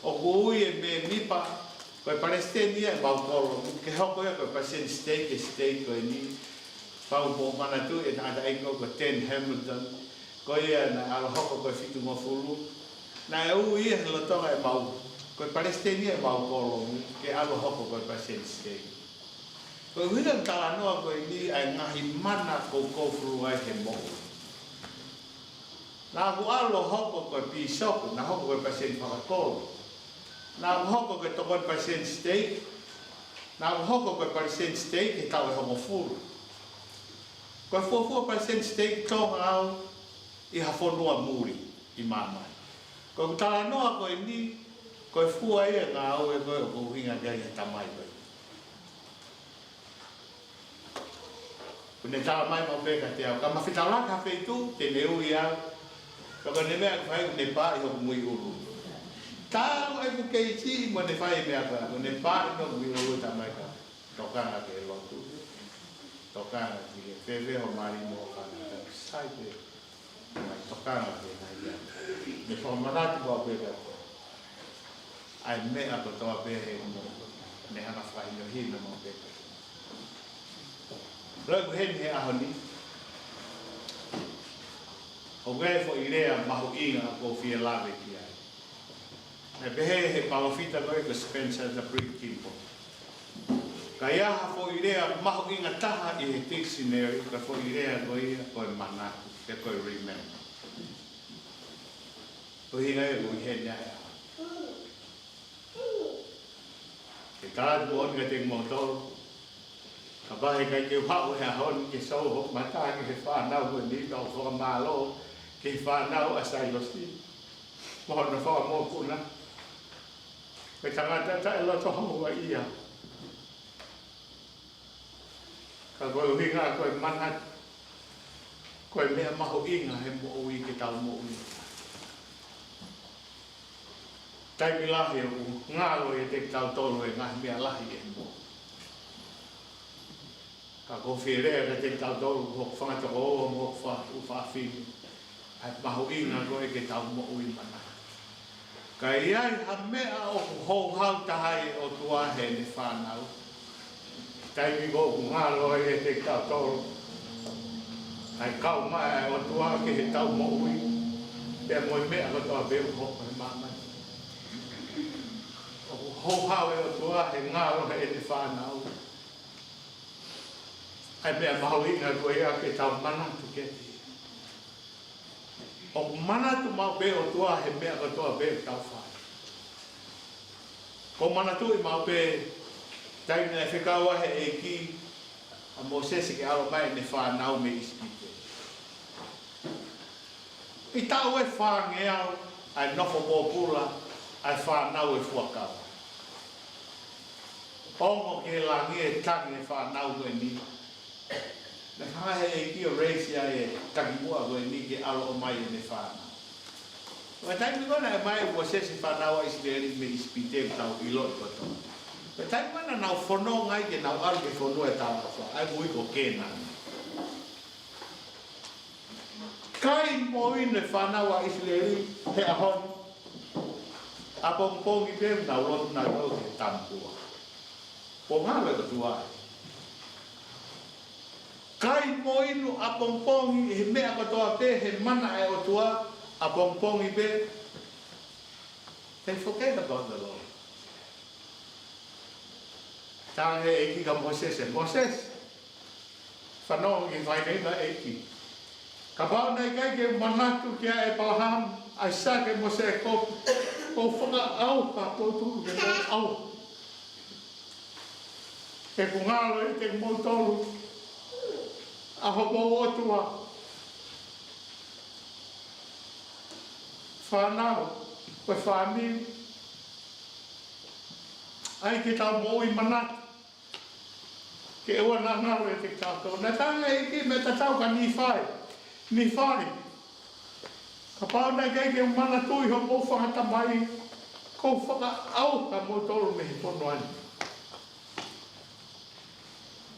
O ku ui e me mipa. Koe Palestini e mau kolomu. Ke hoko ia koe Palestini steiki koe ni. Pau po mana tu e tangata eiko koe Ten Hamilton. Koe ia na alo hoko koe whinu ngofuru. Na e ui e lalo tonga e mau. Koe Palestini e mau kolomu. Ke alo hoko koe Palestini steiki. Koe huina tala noa koe ni ai ngahi mana kou furu ai he moku. Nā ku alo hoko koe pisoku, nā hoko koe pasien whakakolu. Nā ku hoko koe tokon pasien steak, nā ku hoko koe pasien steak e tau e hongo furu. Koe fuafua pasien steak tonga au i hawhonua muri i mamai. Koe tala noa koe ni, koe fua ia ngā au e koe o kuhinga gai e tamai koe. Kune tala mai mau peka te au, ka mawhitalaka wheitu, te neu i au, Kaka ne mea ku hai ne pā i hoku mui uru. Tāu e ku kei ti mo ne whai mea ka. Ko ne pā i hoku mui uru ta mai ka. Tokanga ke lotu. Tokanga ki ke whewe ho mari mo whana. Sai ke. Mai tokanga ke nai ia. Ne whamanatu kua peka ko. Ai mea ko toa pēhe he mo. Ne hana whai no hina mo peka. Roi ku heni he aho ni. O gai fo i rea mahu inga ko fia lawe ki ai. Me behe he palofita koe ko Spencer the Brig Kimpo. Ka ia hafo i rea mahu inga taha i he dictionary ka fo i rea koe ia koe manatu, ke koe remember. Ko hinga e ko i he nea ea. Ke tātu on ka te motoro. Ka pahe kai ke whau hea hon ke sau hok mata ke he whanau ko ni tau whakamalo ke he whanau a Sailosi. Moho na whaka mō puna. Ke tangata ta e loto haua ia. Ka koe uhinga koe manat. Koe mea maho inga he mo ui ke tau mo ui. Taimi lahi o ngalo e te tau tolo e ngahi mea lahi e mo. Ka ko whirea ka te tau tolo hok whangata o mo whawhimu. Hai maho inga koe ke tau mo ui mana. Ka iai ha mea o hou hau tahai o tuahe ne whanau. Taimi ko ngalo e te tau tolo. Hai kau mai o tuahe ke he tau mo ui. Pea moi mea ko toa beu hoko he mamai. Hou hau e o tuahe ngalo e te whanau. Ai mea maho inga koe ea ke tau manatu ke te. O manatu mau be o tua he mea ka toa be tau whai. Ko manatu i mau be taina e whikaua he e ki a Mosese ke alo mai ne whanau me ispite. I tau e whangeau ai nofo pōpula ai whanau e fuakau. Ongo ke langi e tangi e whanau koe ni. Na hae e ki o reisia e takimua koe ni ke alo o mai e ne whanau. Wa taimi kona e mai ua sesi whanau a Israeli me ispite tau ilo i koto. Wa taimi kona nau whono ngai ke nau aru ke whono e tau kawha. Ai mui ko kena. Kai mo ino e whanau a Israeli he ahon. A pongpongi pe nau lotu nau tau ke tampua. Po ngalo e ko tuai. Kai mo inu a pongpongi he mea katoa pe he mana e o tua a pongpongi pe. They forget about the Lord. Tāng he eki ka Moses e Moses. Whanau ki whainei na eki. Ka pao nei kai ke manatu kia e palaham. Ai sa ke Moses ko whanga au ka tōturu ke au. Ke kungalo e te motoru. A hopo otua. Whanau, koe whamiu. Ai ke tau mo i manat. Ke ua na ngau e te tātou. Na tanga e ki me ta tau ka ni whai. Ni whai. Ka pao nei kei ke manatui hopo whangata mai. Ko whaka au ka motoru me he pono ani.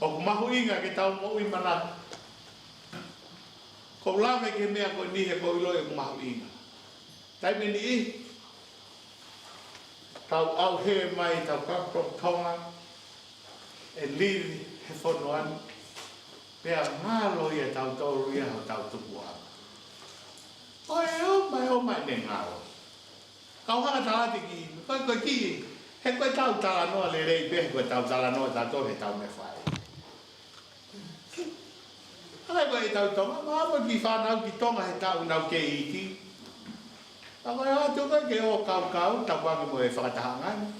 O mahu inga ke tau mo i manat. Ko lawe ke mea ko ni he ko ilo e mahu inga. Tai me ni i. Tau au he mai tau kapro tonga. E liwi he whonoan. Pea ngalo ia tau toru ia ho tau tupu ana. Oe o mai ne ngalo. Kau hanga talati ki. Koe ki. He koe tau tala noa le rei pe. Koe tau tala noa tato he tau me whai. Ai koe tau tonga, ma ki whanau ki tonga he tau nau ke iti. A koe atu koe ke o kau, tau wangi mo e whakatahangan.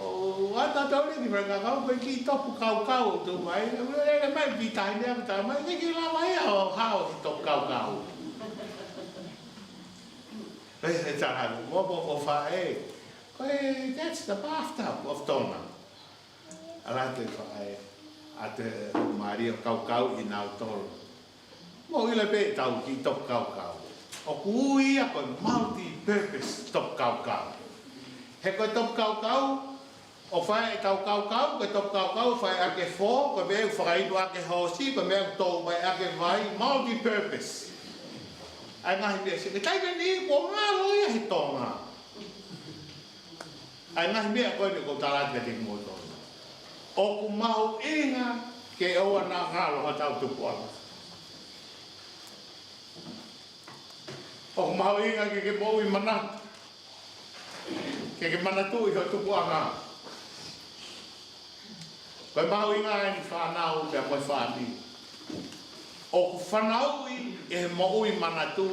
O ata tau le ki whakakau, koe ki topu kau tu mai. E mai ki tahine aku tau mai, ki lawa ea o hao ki topu kau. E taharu, mo whae. Koe, that's the bathtub of tonga. Alate whae. A te maria kau i nau tolu. Mo ile pe tau ki top kau. O kui a koe multi-purpose top kau. He koe top kau, o whae tau kau, koe top kau, whae ake fō, koe meu whakaidu ake hosi, koe meu tō mai ake vai, multi-purpose. Ai ngahi mea se, taime ni, ko ngā loia he tonga. Ai ngahi mea koe ni ko talati ka te mōtō. O ku mahu inga ke oa nā ngalo ha tau tupu ana. O ku mahu inga ke mau i manatu. ke mana tu i ho tu anga ko mau inga ni whanau pe mo whani o ku whanau e mo ui mana tu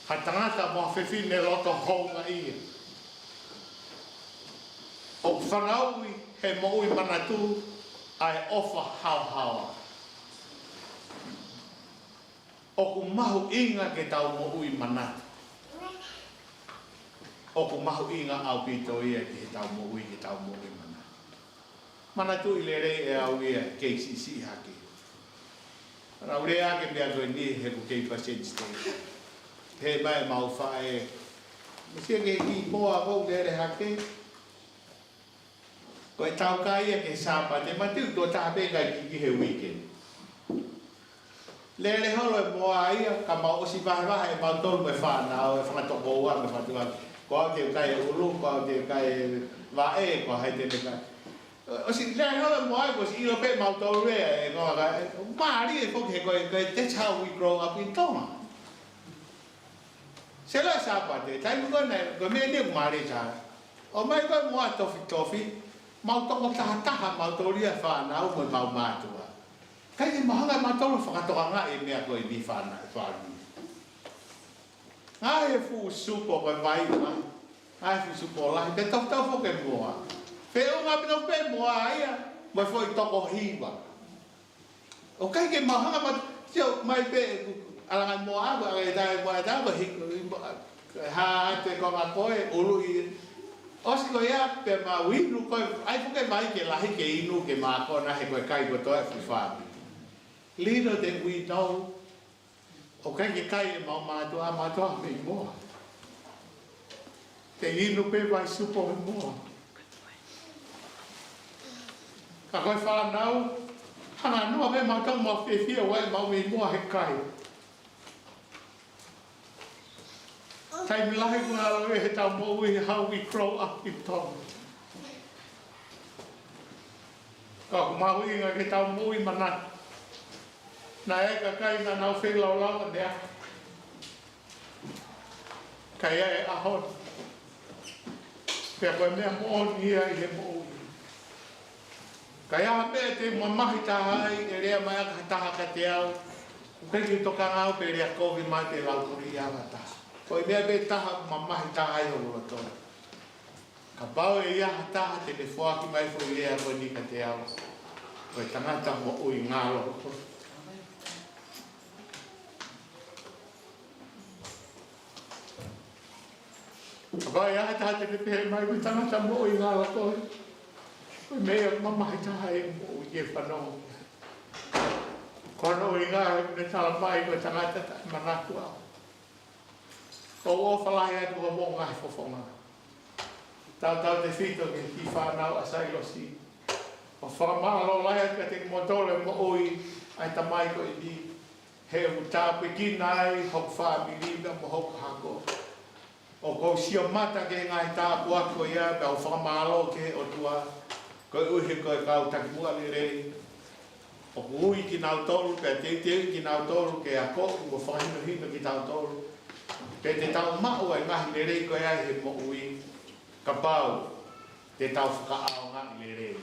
ha tangata mo whewhine loto honga ia o ku whanau he mo ui mana tu ai ofa hau o ku mahu inga ke tau mo ui mana o ku mahu inga au pito ia ke tau mo ui mana mana tu i le rei e au ia KCC hake rau rea ke mea koe ni he ku kei percent state he mai mau whae sia ke ki poa kou le re hake koe tau ka ia ke sapa te matiu tō tāpe kai ki he weekend le le holo e moa ia ka mau osi vahe e mau tolu me whanau e whangatoko ua me whatua ko te kai ulu ko te kai vae ko hai te kai osi le holo e moa ko si ilo pe mau tolu e ko ka mari e foke ko that's how we grow up in Tonga se la sapa te tai ko na ko me ne mari cha o mai ko moa tofi mau toko taha mau tolu ia whanau mo mau matua kai te mahanga matolo whakatoanga e mea koe ni whani. Ngā e fu supo koe mai ma. Ngā e fu supo lahi. Pe tau whoke mua. Wheo ngā pino pe mua aia. Moi fwoi toko hiwa. O kai ke mahanga matolo. Tio mai pe alangai mua agu. Agai tae mua tago hiko. Ha te konga koe ulu i. Osi koe ia pe ma winu koe. Ai fuke mai ke lahi ke inu ke maa kona he koe kai koe toe whiwhami. Little that we know, okay, you can't mau matua me more. Te inu pe vai supo more. Ka koe whanau, hanga noa me mau tau mau whiwhia wai mau me more he kai. Tai milahi kuna alawe he tau mo ui how we grow up in Tonga. Ka kumau inga ke tau mo ui manat. Na e ka kai na nau whi lau nea. Kai e ahon. Pea koe mea moon ia i he moon. Kai aha mea te mamahi taha ai e rea mai aka taha ka te au. Kai ki toka ngau pe rea kovi mai te lau kuri i awa taha. Koe mea be taha mamahi taha ai o ura tona. Ka pau e iaha taha te le fuaki mai fu i rea koe ni ka te au. Koe tangata mo ui ngalo. Vai ai taha te pehe mai koe tangata mo i ngā koe. Koe mea mamahi taha e mo i e whanau. Kono i ngā ne tala mai koe tangata manaku au. Ko o whalahi atu o mo ngai whawhonga. Tau te whito ke ki whanau a Sailosi. O whamalo lai atu te motole mo ui ai tamai koe ni. He u tāpe kina ai hok whamilina mo hok hako. O ko sio mata ke ngai ta pua ko ia pe o whamalo ke o tua ko uhi ko kau takua le rei o ui ki nau tolu pe te ki nau tolu ke a ko mo whahino hino ki tau tolu pe te tau mau ai ngahi le rei ko ia he mo ui ka pau te tau whakaao ngahi le rei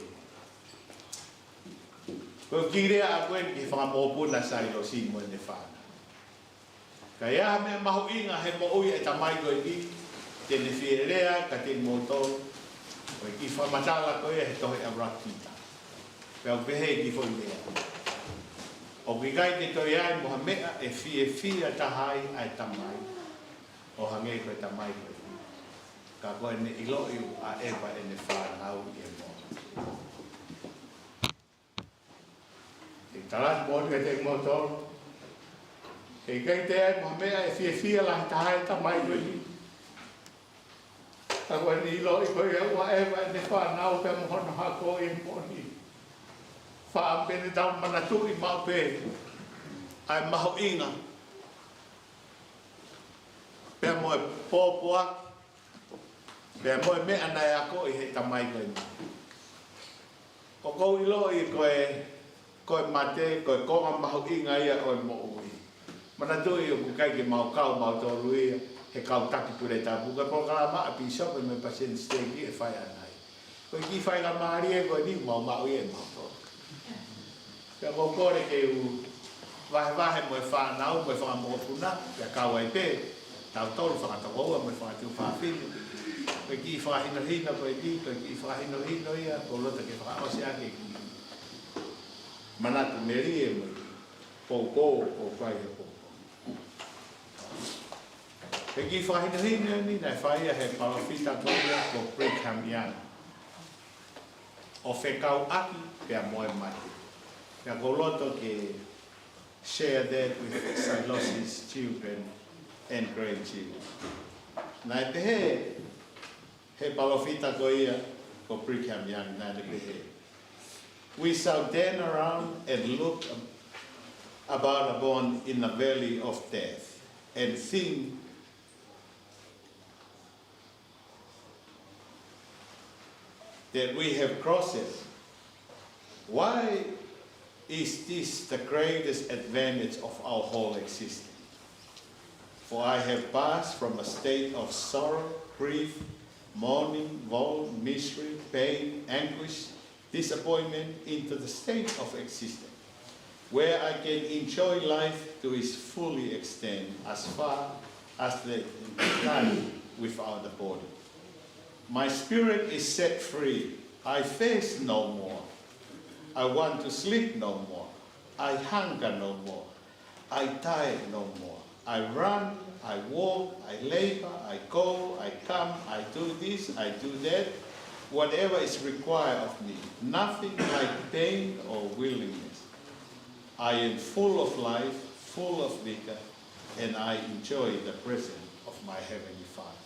ko kirea a koen ki whakamopuna Sailosi mo ne whana. Ka ia me mahu inga he mo ui e tamai koe i tene whierea ka tene motolu koe ki whamatala koe he tohe a rakita. Pea pehe ki whoi lea. O ki kai te toi ai moha mea e whia tahai ai tamai. O hange koe tamai koe i. Ka koe ne ilo iu a ewa e ne whanau i e mo. Te talas mōtu e te motolu. Kei kai te ai moha mea e whia la tahai tamai koe i. Ka koe ni ilo i koe ua ewa e ne whanau pe mohono hako i moni. Whaambene tau manatu i mau pe. Ai maho inga. Pea moe pōpua. Pea moe mea nai ako i he tamai koe ni. O kou ilo i koe mate, koe konga maho inga ia o mo ui. Manatu i o kukai ki mau kau mau tōru ia. he kautaki pure tapu ka programa a pisop me pasien stegi e fai anai ko ki fai la mari e ko ni mau mau e mau ka ko kore ke u vai mo fa nau mo fa mo puna ka kawai pe tau tolu fa ta ko mo fa tu fa fin ko ki fa hino ko di ko ki fa hino ia ko lo ke fa o sia ke mana tu meri e mo ko fai ko Peki whahina ni nei whaia he palawhita toia ko Brigham o whekau aki pia Moimoi. Pia ko loto ke share that with Sailosi's children and grandchildren. Nai te he palawhita toia ko Brigham nai te he. We shall turn around and look about upon in the valley of death and think that we have crossed it. Why is this the greatest advantage of our whole existence? For I have passed from a state of sorrow, grief, mourning, woe, misery, pain, anguish, disappointment into the state of existence, where I can enjoy life to its fully extent as far as the life without the body. My spirit is set free. I face no more. I want to sleep no more. I hunger no more. I tire no more. I run, I walk, I labor, I go, I come, I do this, I do that. Whatever is required of me. Nothing like pain or willingness. I am full of life, full of vigor, and I enjoy the presence of my Heavenly Father.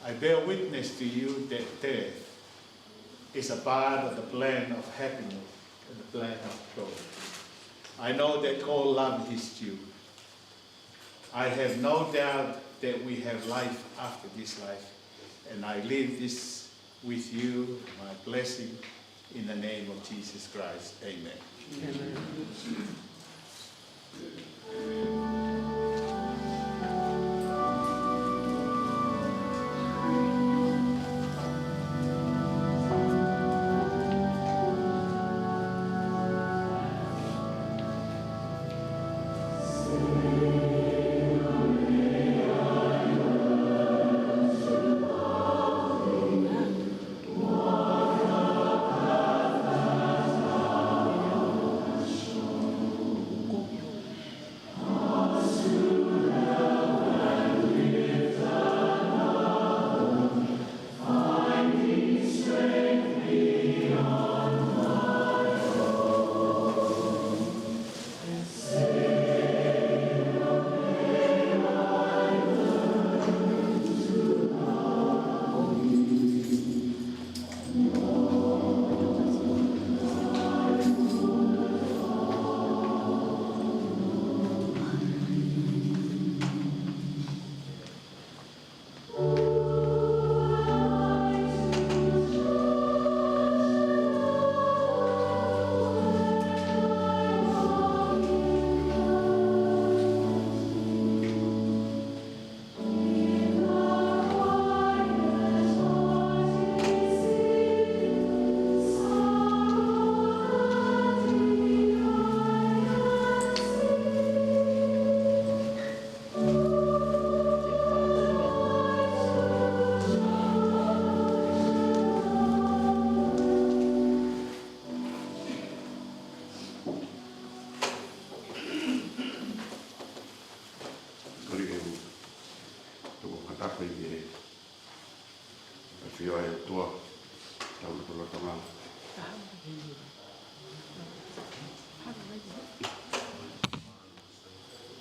I bear witness to you that death is a part of the plan of happiness and the plan of joy. I know that God loves His children. I have no doubt that we have life after this life, and I leave this with you, my blessing, in the name of Jesus Christ. Amen. Amen.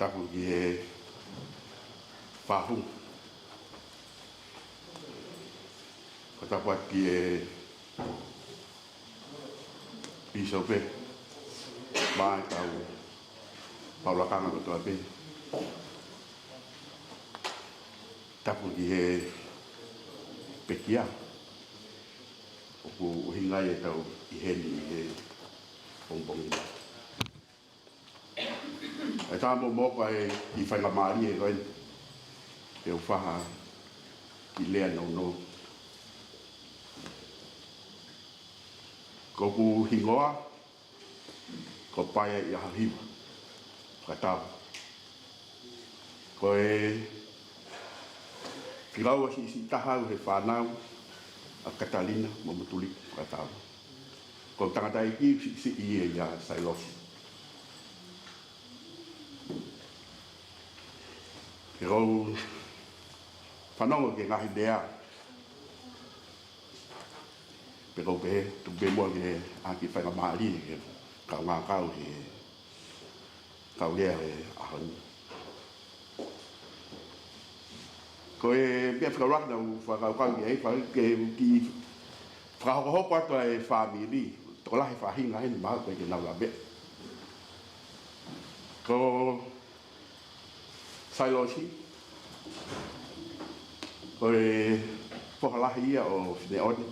Taku ki he whahung. Ko tapu at ki he piso pe. Mai tau Paula kanga ko toa pe. Tapu ki he pekia. Oku hingai e tau I heni I he bongbongi. E tāmo mōko e I whainga maari e koe. e o whaha ki lea no. Ko ku hingoa, ko paia i aha hiwa, Fakatava. Ko e whiraua si tahau he whanau a Catalina mo Motuliki, Fakatava. Ko tangata i ki si i e ia Sailosi. Whirau whanonga ke ngahi dea. Pero pe tu be mo ke aki fa ka mali ke ka nga ka o he ka o le a han ko e be fa rak na fa ka ke fa ke ki fa ho pa to e family to la fa hinga hin ma ko ke na la be ko Sailosi ko e po la hia o de odi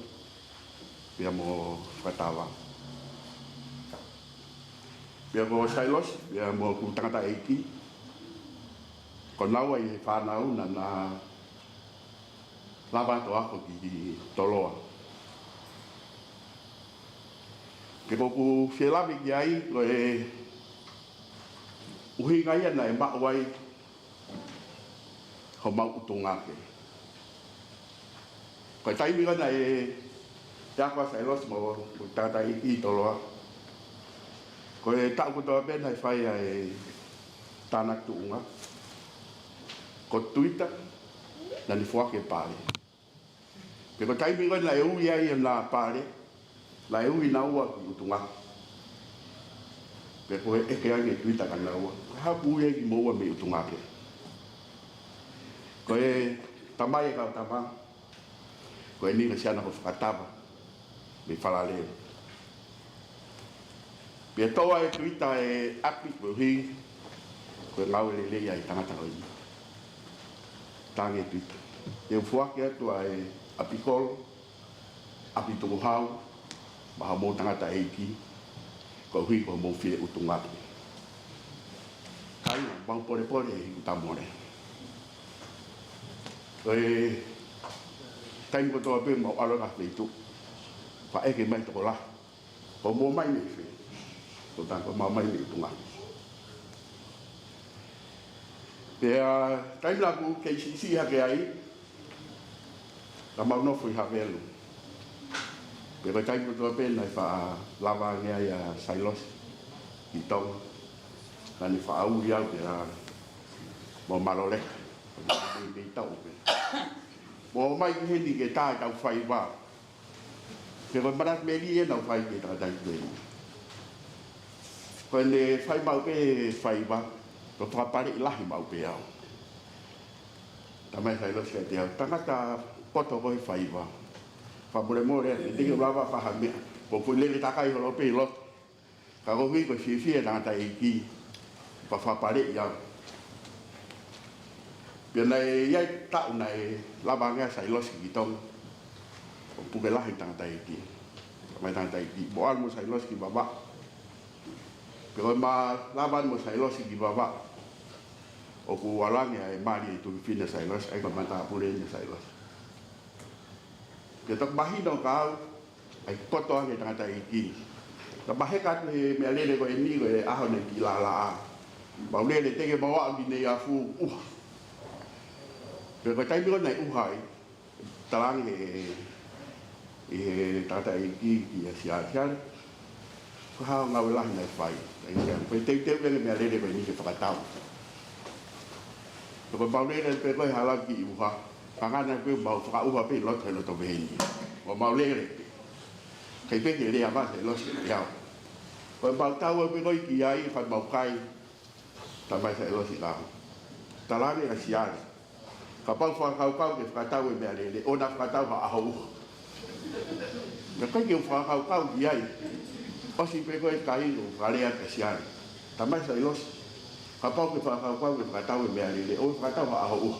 Pia mo Fakatava. Pia mo Sailosi, pia mo ku tangata eiki. Ko naua i whanau na lava to ako ki toloa. Ke ko ku whielawi ki ai, ko e uhi ngai ana e mauai ho mau utungake. Ko taimi ana e Yaqua Sailosi mo tata i toloa. Ko e tau kutoa ben hai whai e tānak tuunga. Ko tuita na ni fuake pāre. Pe ko taimi ngoi na e ui ai na pāre, na e ui na ua ki utunga. Pe ko e eke ai e tuita ka na ua. Hapu ui e ki moua me utunga ke. Ko e tamai e kau tamang. Ko e ni ka siana ko Fakatava. Me whalaleo. Pia toa e tuita e api ko hi, ko e ngau e lea i tangata o i. Tange tuita. E ufuake atua e api kolo, api tuku hau, maha mō tangata e iki, ko hui ko mō while utungaki. Kai na, bang pore pore e hiku tamore. Ko e taimi ko toa pe mau aloga fleitu. Fa eke mai toko la. Ko mo mai me fe. Ko tanko mau mai me tunga. Pea taimi la ku ke si ha ke ai. La mau no fui ha velu. Pea taimi ko pe na fa lava nge ai a Sailosi. I tau. Na ni fa au ia pea mo malole. Ni tau pe. Mo mai ke ni ke ta tau fai ba. Pero marat meli e nau fai ke tādai kueni. Koe ne fai mau pe fai ba, ko whakapare i lahi mau pe au. Tamai Sailosi ka te au, tangata poto koe fai ba. Whamure more, e tiki ulawa whahamea. Ko pui lele takai holo pe i loto. Ka kohi koe whiwhia tangata e ki, pa whakapare i au. Pia nei iai tau nei lava ngea Sailosi ki tonga. Puke lahi tangata iki. Mai tangata iki. Boal mo Sailosi ki baba. Pero ma laban mo Sailosi ki baba. O ku walangi ai mari tu fina Sailosi ai ko mata pule ni Sailosi. Ke tak bahino kau ai koto ke tangata iki. Ta baheka te me alele ko ni ko aho ne ki la la. Ba lele te ke bawa ni ne afu. Pero ko tai mi nei uhai. Talang e tata e ki sia ko ha nga wala na fai e ko te le me ale le ni ke Fakatava ko ba le pe ko hala ki u ha ka na pe ba fa u ha pe lo te lo to be ni o ma le ke pe ke le ava se lo se ya ko ba ta wo pe ko ki ai fa ba kai ta ba se lo si la ta la ni sia ka pa fa ka ke Fakatava me ale le o na Fakatava a ho me kai ke fa ka ki ai o si pe ko e kai no vale a kesian tamai Sailosi ka pa ke fa ke Fakatava me ale le o Fakatava a ho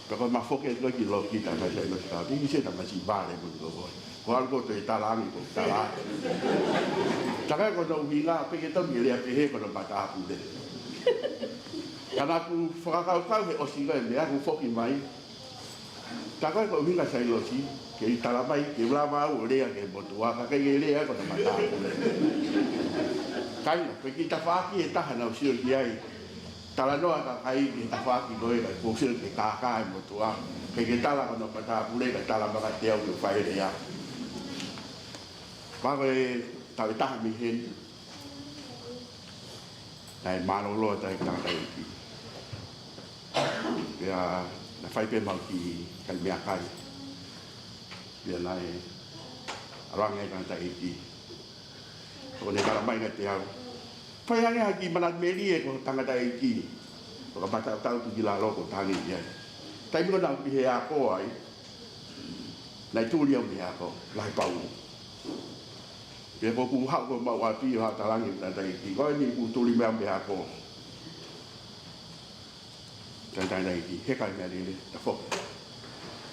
pero ma foke lo ki lo ki tamai Sailosi ka ni se tamai si vale mo lo ko algo te talangi ko tala taka ko no vila pe ke to mi le pe he ko no pata pu de Kana ku whakakaukau he osi ngai mea ku whoki mai. Tā koe ko winga Sailosi, ke i tala mai, ke ula mau o lea ke motua, ka kei e lea ko na matāku. Kaina, koe ki ta whaaki e taha nau sio ki ai. Tala noa ka kai ki ta whaaki koe kai ko sio ke kāka e motua. Kei ke tala ko na matāku le, ka tala maka te au ke whae lea. Pako e tau e taha mi hen. Nai mano loa tai tāka e ki. Kea na whai pe mau ki kai mea kai. Ia nai arangai kanta iti. Ko ne kala mai te au. Whai ange haki manat meri e ko tangata iti. Ko ka pata tau tu gila loko tangi ia. Tai miko nau ki he ako ai. Nai tūri au mi ako. Lai pau. Pia ko ku hau ko mau api o hata langi kanta iti. Ko ni ku tūri mea mi ako. Kanta iti. He kai mea lele. Ta fok.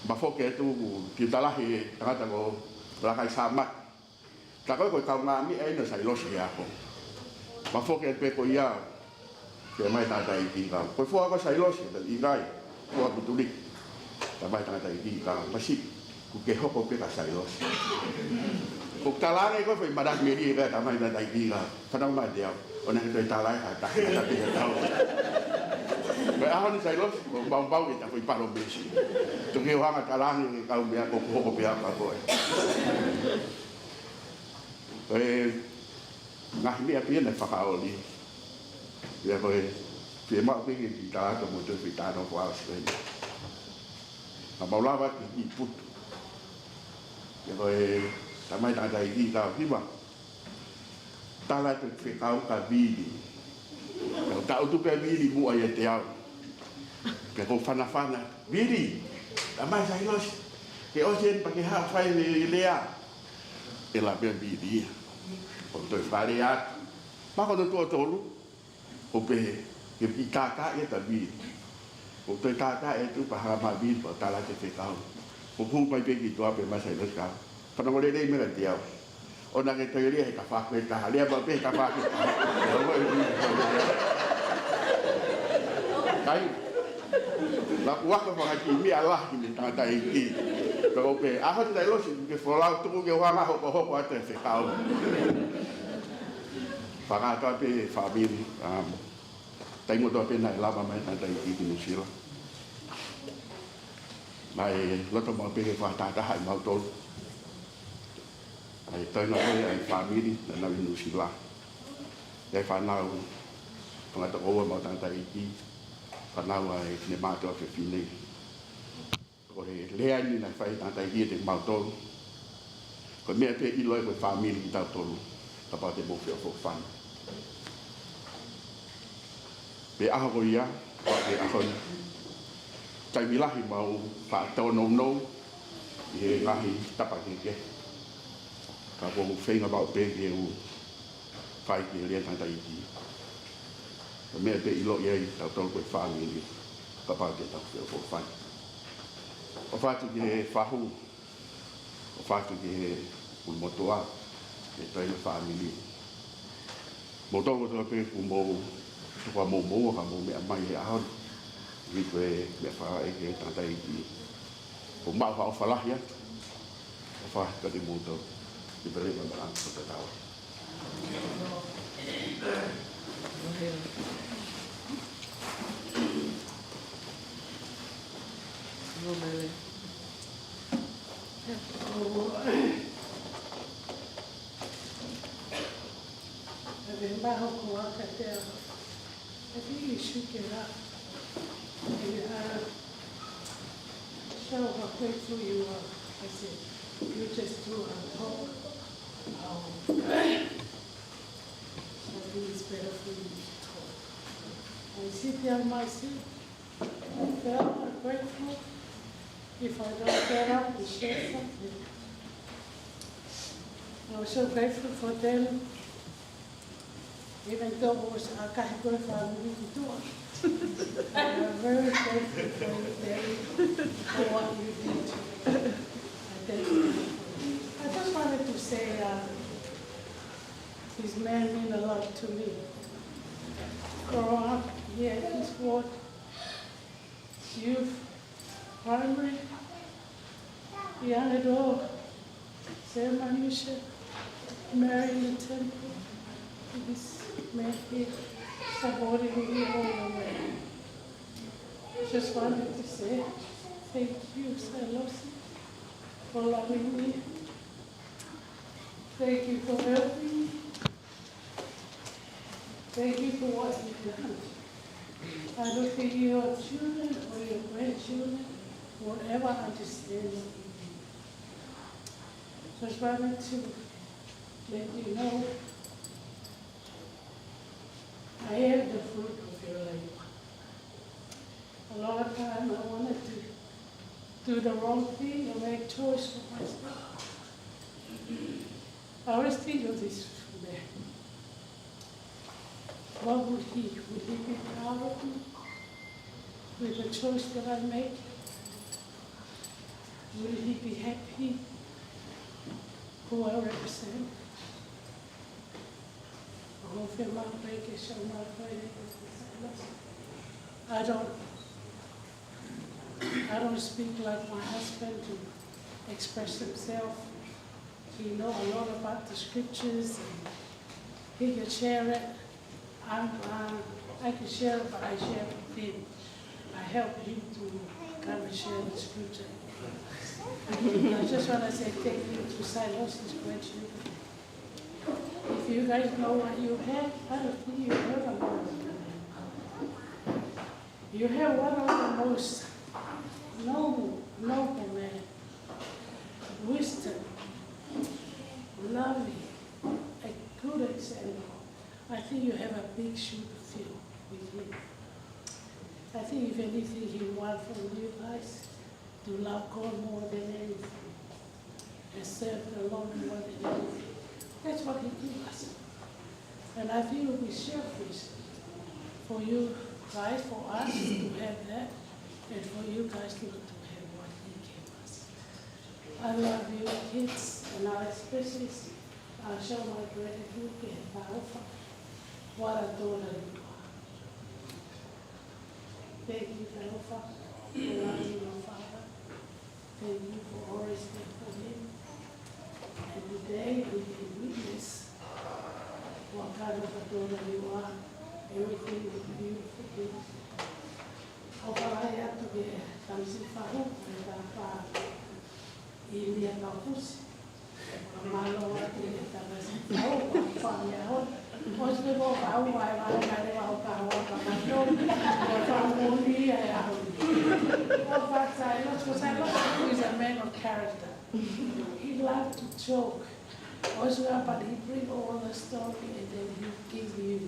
Bafo ke tu kita lahi tangata ko lakai Saame. Ta ko kau ngami ai na Sailosi ako. Bafo ke pe ko ia ke mai tata iki ka. Ko fo ko Sailosi da ikai. Ko Motuliki. Ta mai tata iki ka masi ku ke hoko pe ka Sailosi. Ko talare ko foi madak meri ka ta mai tata iki ka. Kana ma dia ona ke talai ha ta ta pe ta. Kaya ahon Sailosi, bau-bau kita ko iparo besi. Tungi hanga kalangi ni kau biar ko ko biar apa ko. Ngah mi api na whakaoli. Ia ko e mau pingi kita to mo to kita no ko asle. A maulawa ki putu. Ia ko tamai tata iki ka hiba. Tala te whekau ka vidi. Ta utu pe vidi mu ai te au. Pe ko fana vidi. Ta mai Sailosi. Ke osen pa ke ha fai le lea. E la pe vidi. O to fare at. Ma ko to tolu. O pe ke itaka e ta vidi. O to itaka e tu pa ha ma vidi pa tala te whekau. O pu mai pe ki to pe ma Sailosi ka. Pa no le le me ka te au. Ona ke te ria ka fa pe ta le ba pe ka fa. Kai. La waka fa ki mi ala ki ni tata iki. Pero pe a hot Sailosi ke fola tu ke wa ma ho ho ate se kau. Fakatava pe family tai mo do pe na lava mai tata iki ni sila. Mai loto mo pe ke fa tata hai mau to. Ai tai na ai family na ni sila. Dai fa na tangata o mo tata iki. Panau ai ne mato fe fine. Ko he lea ni na fai tata iki te mautolu. Ko me pe i loi ko family ki tau tolu. Ka pa te mo fe fo fan. Pe aha ko ia, pe ahon. Tai milahi mau fa tau no. I ngahi tapa ke. Ka ko feinga ba pe ke u fai ki le tata iki. Me pe ilo ye tau tolu ko family ka pa te tau fo fan. O fatu ke fahu. O fatu ke un motoa e tai le family. Moto ko pe mo ko mo ka mo me mai e ahon. Vi ko me fa e ke tata iki. O ma fa la ya. O fa ka di moto. Di bere ma ba ko tau. Romele. Remember how to walk at there. I think you should get up. And show how grateful you are. I said, you just do a talk. So I think it's better for you to talk. I sit there on my seat. I'm grateful. If I don't get up to share something. I was so grateful for them. Even though it was a kind of family to do it. I'm very grateful for you, Daddy, for what you did. I just wanted to say these men mean a lot to me. Growing up here at this ward, youth, primary, young adult, ceremony, Mary in the temple, this man here supporting me all the way. Just wanted to say thank you, Sailosi, for loving me. Thank you for helping me. Thank you for what you've done. I don't think your children or your grandchildren will ever understand what you did. Just wanted to let you know I am the fruit of your labor. A lot of times I wanted to do the wrong thing or make choice for myself. I always think of this man. What would he? Would he be proud of me with the choice that I make? Would he be happy who I represent? I don't speak like my husband to express himself. He knows a lot about the scriptures and he can share it. I can share it, but I share it with him. I help him to come and share the scripture. I just want to say thank you to Sailosi's grandchildren. If you guys know what you have, I don't think you have a lot of them. You have one of the most noble men, wisdom, loving, a good example. I think you have a big shoe to fill with him. I think if anything he wants from you guys, to love God more than anything, and serve the Lord more than anything. That's what he gives us. And I feel it would be selfish for you guys, for us to have that, and for you guys to have what he gave us. I love you kids, and I especially show my gratitude and Paula. What a daughter you are. Thank you, Paula, for loving your father. Thank you for always there for him. And today we can witness what kind of a daughter you are. Everything is beautiful things. Okalaya to be masiva hoku and India Kapusi. Malo at the Masiva hoku. Was the book out by Sailosi is a man of character. He loved to joke. But he brings all the story and then he gives you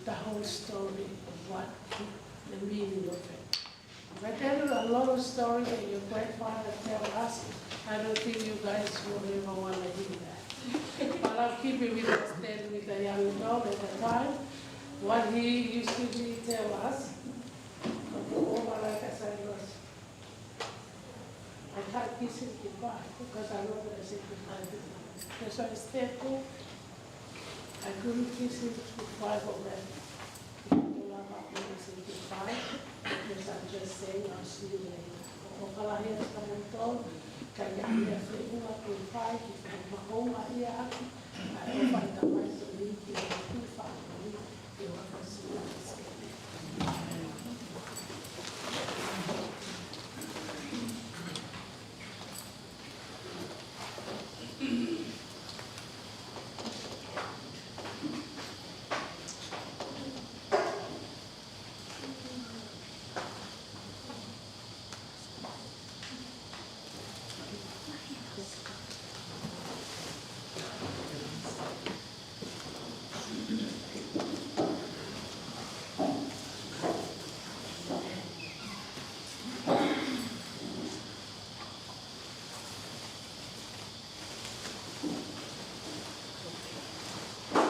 the whole story of what the meaning of it. If I tell you a lot of stories that your grandfather tells us, I don't think you guys will ever want to hear that. But I'll keep it with us then with the young dog at the time. What he used to tell us, like I said, was, I can't kiss him goodbye because I know that I said goodbye to him. That's why I stayed there. I couldn't kiss him goodbye already. People love how I say goodbye because I'm just saying I'll see you later. Okalaya is coming down. Kaya niya flipping up in five. If I'm home, I don't find the rest of the week. You have to find the week. You have to see what it's getting.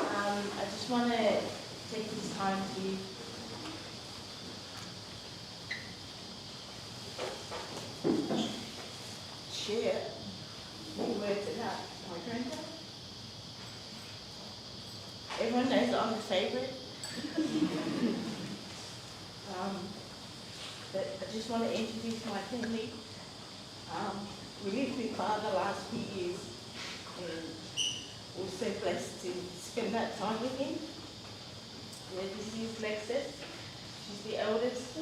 I just want to take this time to share the words about my granddad. Everyone knows I'm the favorite. but I just want to introduce my family. We lived with Father last few years, and we're so blessed to spend that time with him. Yeah, this is Lexus. She's the eldest.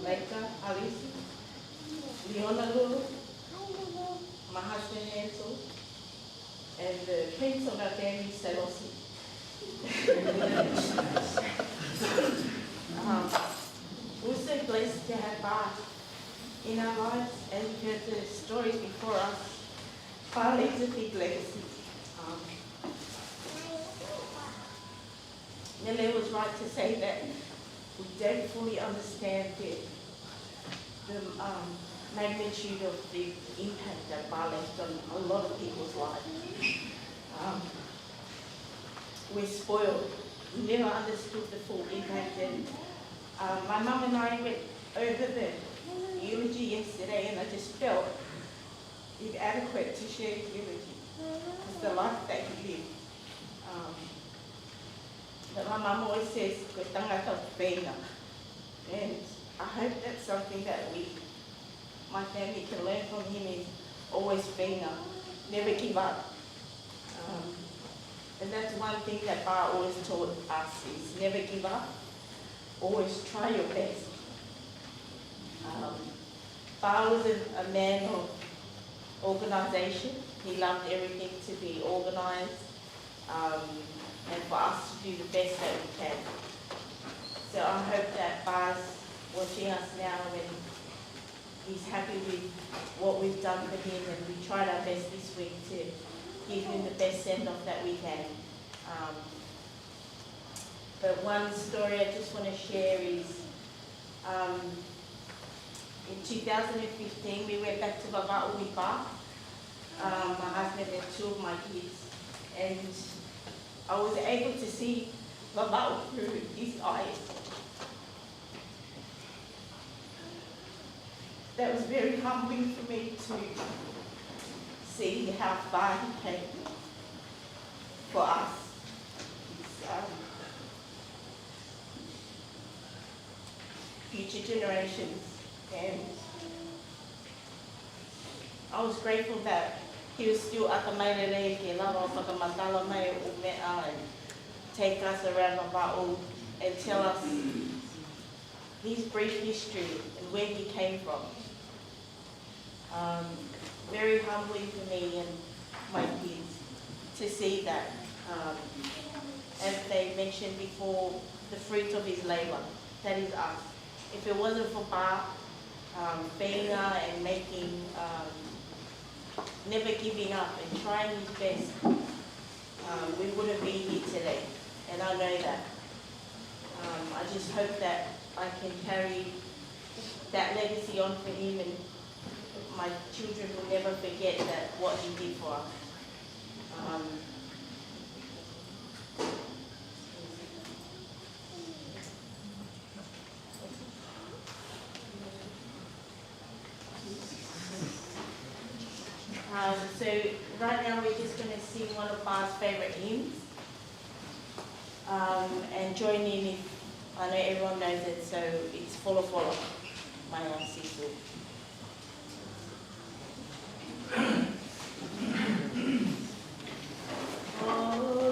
Leica, Alisi, Leona Lulu, my husband Hansel, and the prince of our family, Sailosi. We're so blessed to have Ba in our lives, and you heard the stories before us. Ba leaves a big legacy. Nele was right to say that we don't fully understand the magnitude of the impact that Ba left on a lot of people's lives. We're spoiled. We never understood the full impact. And my mum and I went over the eulogy yesterday, and I just felt inadequate to share his eulogy. It's the life that he lived. But my mum always says, "Ko tangata whenua." And I hope that's something that my family can learn from him, is always whenua, never give up. And that's one thing that Ba always taught us, is never give up, always try your best. Ba was a man of organisation. He loved everything to be organised, and for us to do the best that we can. So I hope that Ba's watching us now, and he's happy with what we've done for him, and we tried our best this week to give him the best send-off that we can. But one story I just want to share is, in 2015 we went back to Vava'u with Ba, my husband and two of my kids, and I was able to see Vava'u through his eyes. That was very humbling for me to see how far he came for us. Future generations, and I was grateful that he was still at the Mairere ke lava whakamatala mai o mea, and take us around Vava'u and tell us his brief history and where he came from. Very humbling for me and my kids to see that. As they mentioned before, the fruit of his labour, that is us. If it wasn't for Ba being and making, never giving up and trying his best, we wouldn't be here today, and I know that. I just hope that I can carry that legacy on for him, and my children will never forget that what he did for us. So right now we're just going to sing one of Ba's favourite hymns, and join in if, I know everyone knows it, so it's Folo Folo, my sister. Moimoi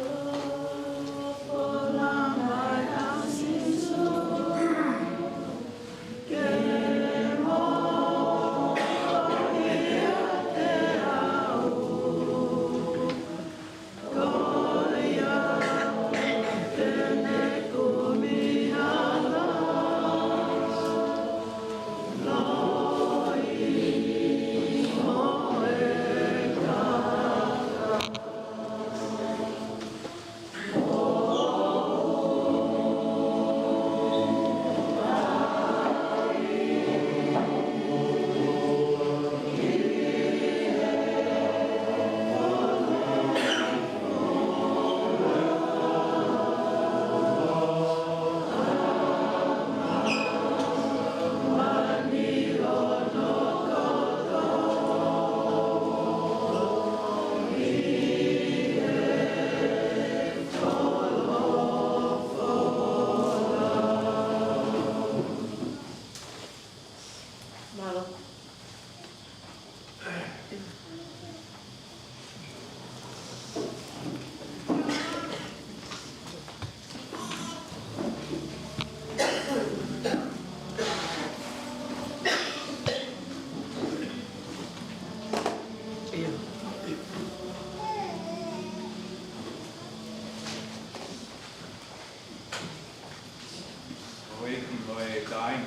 no e kai.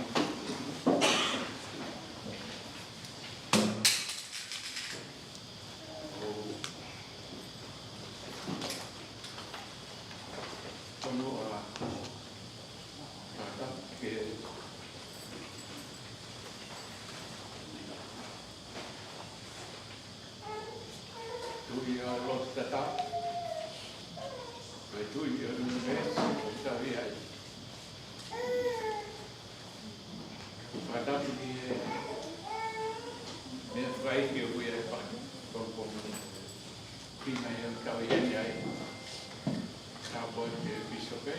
Tono ora. Kata ke tui o los tata. Tui o l'universo, savi ai. Kata ki me fai ke ui ai pa. Ko prima e kau ia ai. Kau ke piso ke.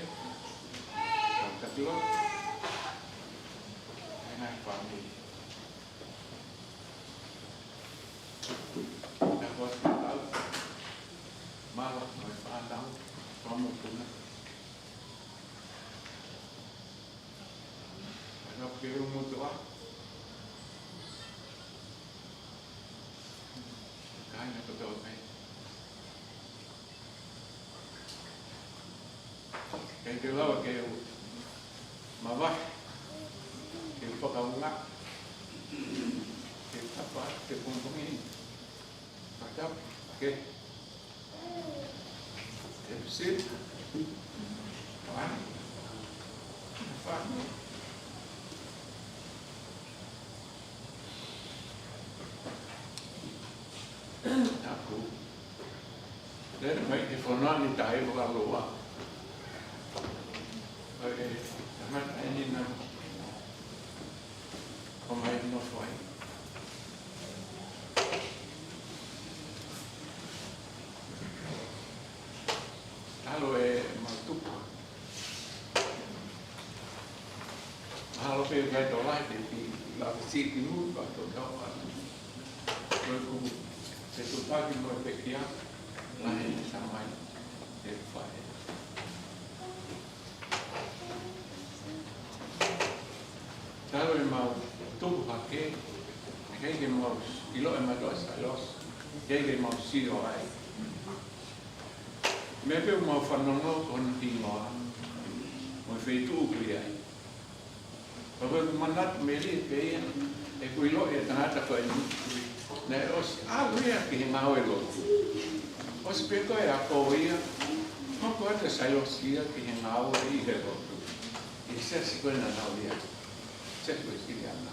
Kau enak pagi. Dah buat tahu. Malah noi pandang kamu pun. Ada perlu mutua. Kaya betul kan. Cái thứ đó là kêu mà vắt kêu có đầu ngắt kêu thấp quá kêu không có nghĩ phải chấp kêu xếp phán phán đáp cụ đấy là mấy cái phần nó đi chạy vào lúa Teman ini nam pemain Moimoi. Halo Motuliki. Halo pe vai dolar di la siti nu ba to ka. Ko se tu pagi mo pekia la ini samai e fai. Talo e mau tuha ke mau ilo e matua Sailosi, ke mau Sihova. Me pe mau whanongo on ingoa, mo whaitu ukri ai. Papa manat meli pe e ku ilo e tangata ko e ne os ria ki ngau e lotu. Os pe ko e ako ia, mo ko e Sailosi ki ngau e i he lotu. I se si ko na nau ia. Certo siriana.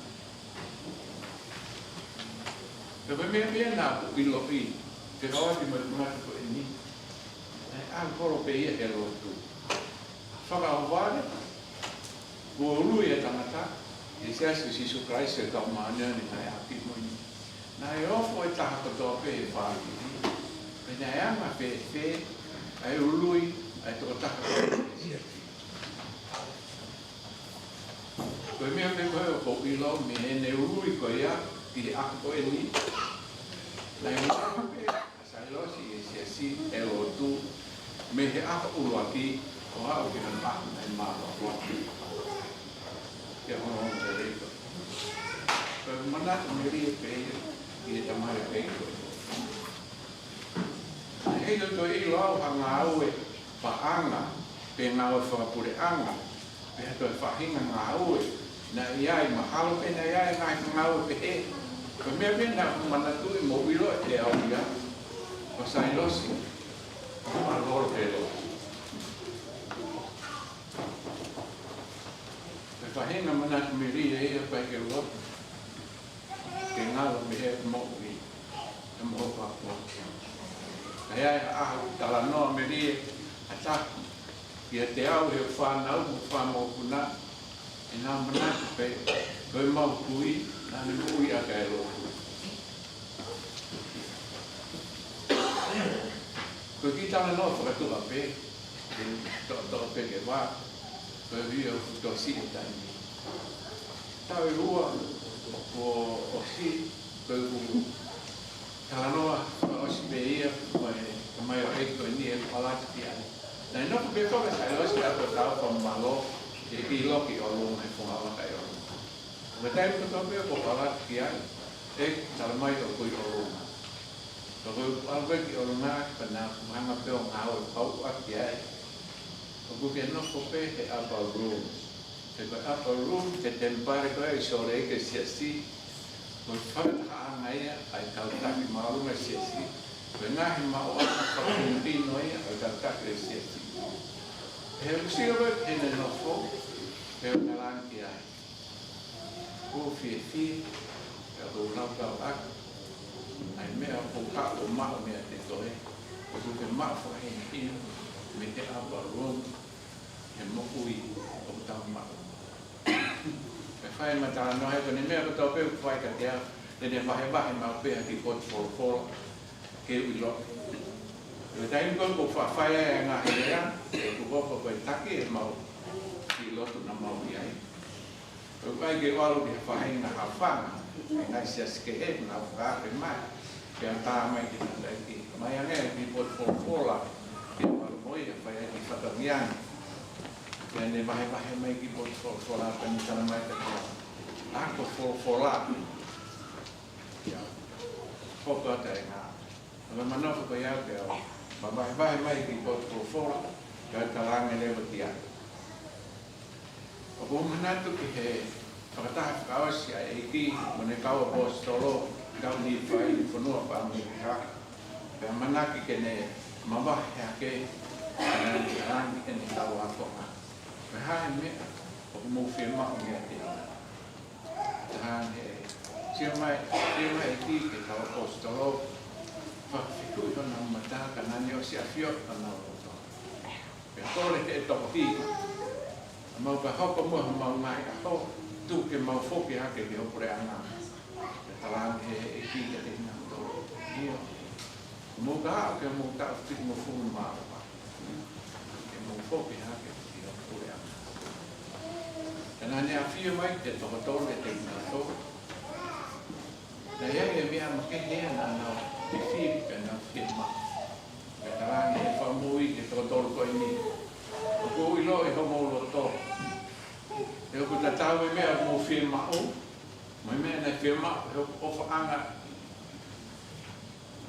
Tapi memang nak bilogi, kalau di mana tu ini, angkor peye helo tu. Fakatava vale, bolu ya tangata, Yesus Yesus Kristus kau mana ni saya hati mui. Na yo foi tak ketua peye vale. Penyayang apa peye, ayo lui, ayo tak ketua. Koe mea me koe o ilo me ne ului koe ia ki ako koe ni. Nai mea me Sailosi e siasi e o tu me he ako ulu aki o hao ki han aku nai maa o aki. Ke hono hono te reiko. Koe manata me rie pei ki e tamare pei koe. Hei to toi ilo au hanga au e paanga pe ngau e whakapure anga pe hato e whahinga ngā au e na iai mahalo pe na iai ngai ngau pe e ko me pe na manatu i mo ilo e au ia ko Sailosi ma lor pe lo pe whahinga manatu me ri e ia pai ke lo ke ngalo me he mo i e mo pa po na iai ahu tala noa me ri e ataki ia te au he whanau mo whanau kuna e nā manatu pe koe mau kui nā ne kui a kai loku. Koe ki tāna no whakatua pe, toa pe ke wā, koe via to si e tani. Tau e rua o si, koe ku tāna noa o si pe ia, koe mai o eiko ni e palati ki ani. Nai nopo pe toka Sailosi ato tau pa malo, e ki loki o lunga e whungawa kai o lunga. Me tai ko tope o palati ki ai, e tala mai o kui o lunga. Ko kui alwe ki o lunga, ka nā mahanga peo ngāo e pau aki ai. Ko kui ke noko pe he apa rooms. Te koe upper room, te tempare koe i sore ke siasi. Koe whakataanga ia, ai tautaki marunga siasi. Koe ngahi mao ana whakapino ia, ai tautaki siasi. He usiore hene nofo, he ukalanki ai. Ko fie, ka rūnau kau aku. Ai mea puka o mao mea te toe. Ko te mao whahene me te upper room, he mokui o tau mao. Me whae matara noe, ko ne mea kato peu whae ka tea, te ne wahe mao pēha ki koti whora, ke ui loke. Ko taim ko whae e ngā herea, e kukopa koe taki e mau ki lotu na mau i ai. Ko kai ke walu ki whae ngā hawhanga, e ngai siaske he, ngā whakape mai, ke a tā mai ki nā ki. Mai ange ki koti whora, ke walu moi e whae ki whakawiani. Ke ne wahe mai ki koti whora, ka ni tana mai ka tea. Ako whora, whokata e ngā. Aga manofa ko iau ke au. Ma wahe mai ki koti whora, ka tarange lewa ki ai. O ko manatu ki he whakataha whakaosi a eiki, mo ne kaua pōstolo, kau ni whai, whanua pa amu ki haka. Pea manaki ke ne mawahe hake, ana ni rangi ke ne tau akoha. Pea hae mea, o ko mōwhia mao mea te ana. Tahan he, tia mai eiki ke kaua pōstolo, whakawhiku i hona mata, ka nani o si a whio, ana o roto. Pea kore te e toko hiki. Mau ka hoko mua mau ngai a ho, tu ke mau foki hake ki hopore ana. Ke talang he e ki ke te hina toro. Io. Mau ka hao ke mau tau tiki mo funu maa pa. Ke mau foki hake ki hopore ana. E nani a whio mai te toko toro e te hina toro. Na iai e mea ma ke hea na nao te whio ke nao whio maa. Ke talang he whamui ke toko toro koe ni. O ko ilo e homo loto. E o kuta tau e mea mo whia mao. Mo mea na whia mao. E o ofa anga.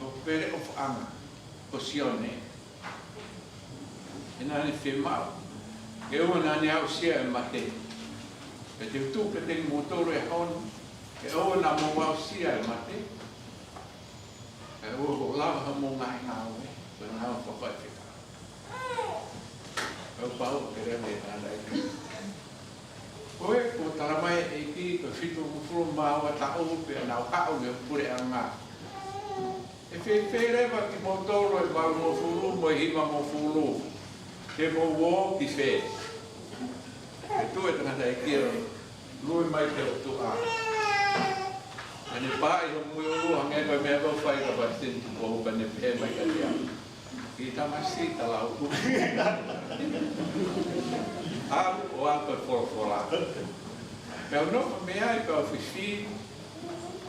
O pere ofa anga. O sione. E nani whia mao. E ua nani au sia e mate. E te utu ke te motoro e hon. E ua na mo au sia e mate. E ua ko lava ha mo ngai ngau e. Ko ngau whawhai o pau ke reme nana e. Koe, ko taramai e ki, ko whitu mufuru maua tau pe nau hao me pure a ngā. E wherewa ki motoro e wau mofuru, mo hiwa mofuru. Ke mo wō ki whe. E tu e tangata e kia, lui mai te o tu a. E ne pā i ho mui uru, hange koe mea kau whai ka patin, ko huka ne pē mai ka tia. Ki tamasi talau ku. Alu o ako whora. Pea unofa mea i pao whiwhi,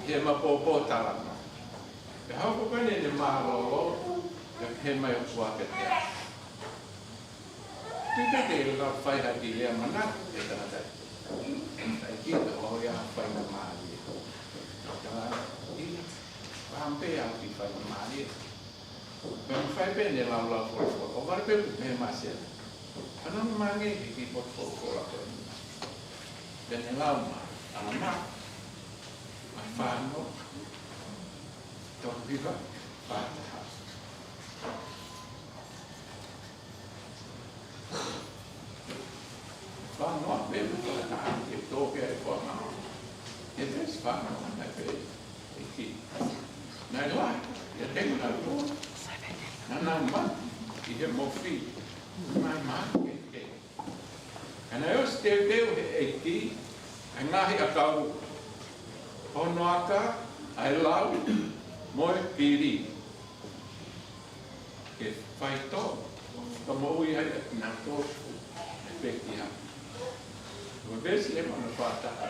he mapopo talama. Pea hauko kone ne maroro, he mai o kuake tea. Tupe te ila whai hati lea mana, e tangata. Tai kita o ia whai na maari. Tangata, whampe au ki whai na maari. Pea whai pene lau whora. O wari pe kupe masia. Ana mange ki pot whora koe. Pene lau ma, ana ma. Mai whāno. Tō viva, whātaha. Whāno a pepe whātaha ke tōpia e whāma. E pēs whāno ana pe e ki. Nai lai, e tengu nā rō. Nana ma, i he mowhi. Mai ma, ke te. Ana eos teo he e ki, ai ngahi a kau. Hono aka, ai lau, moe piri. Ke whai tō, ka moui ai nā tōku, e peki ha. Ua vesi e mana whātaha.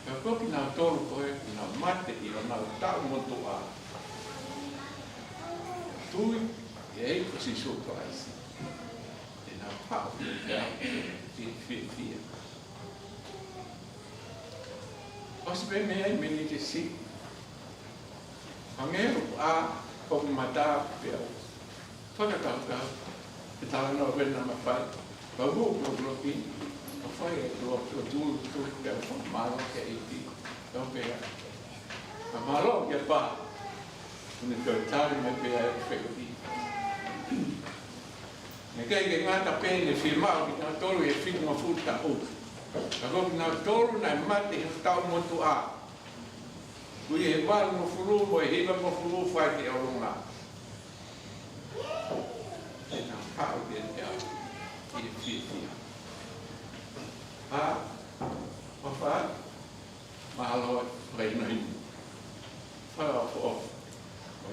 Ka koki nā tōru koe, nā mate i o nā tau motu a. Tui, e eiko si soto aisi. E nā pao, e whia. Osi pe mea i meni te si. Hangeru a koku mata pia. Whakatau kau. E tala no wena mawhai. Ka huu kukloki. Ka foi tu que foi malo que iti. Então pega. A malo que pa. Ni que tari me pega fekti. Ne que ngata pene filmar que na tolu e filma futa o. Agora na tolu na mate tau motu a. Kui e wal mo fulu mo e hiva mo fulu fai te aurunga. E na pao ke te au. I fia. A fa mahalo reino hin. Fa o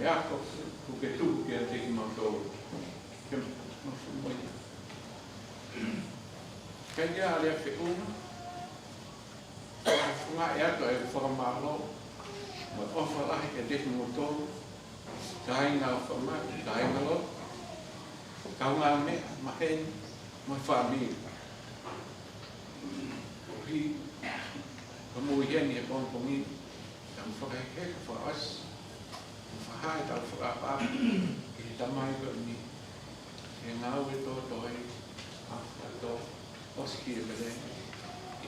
ja ko ku ke tu ke te mo to. Ke mo fu mo. Ke ja ale fe nga ya to e fa mahalo. Maar overal ik dit motor, kaya na forma, kaya na lo, kau ngame, makin my family. He, kemudian dia pun pungin, dan forhek for us, forhai dan for apa, kita mai berni, yang ngau itu toy, atau oski berde,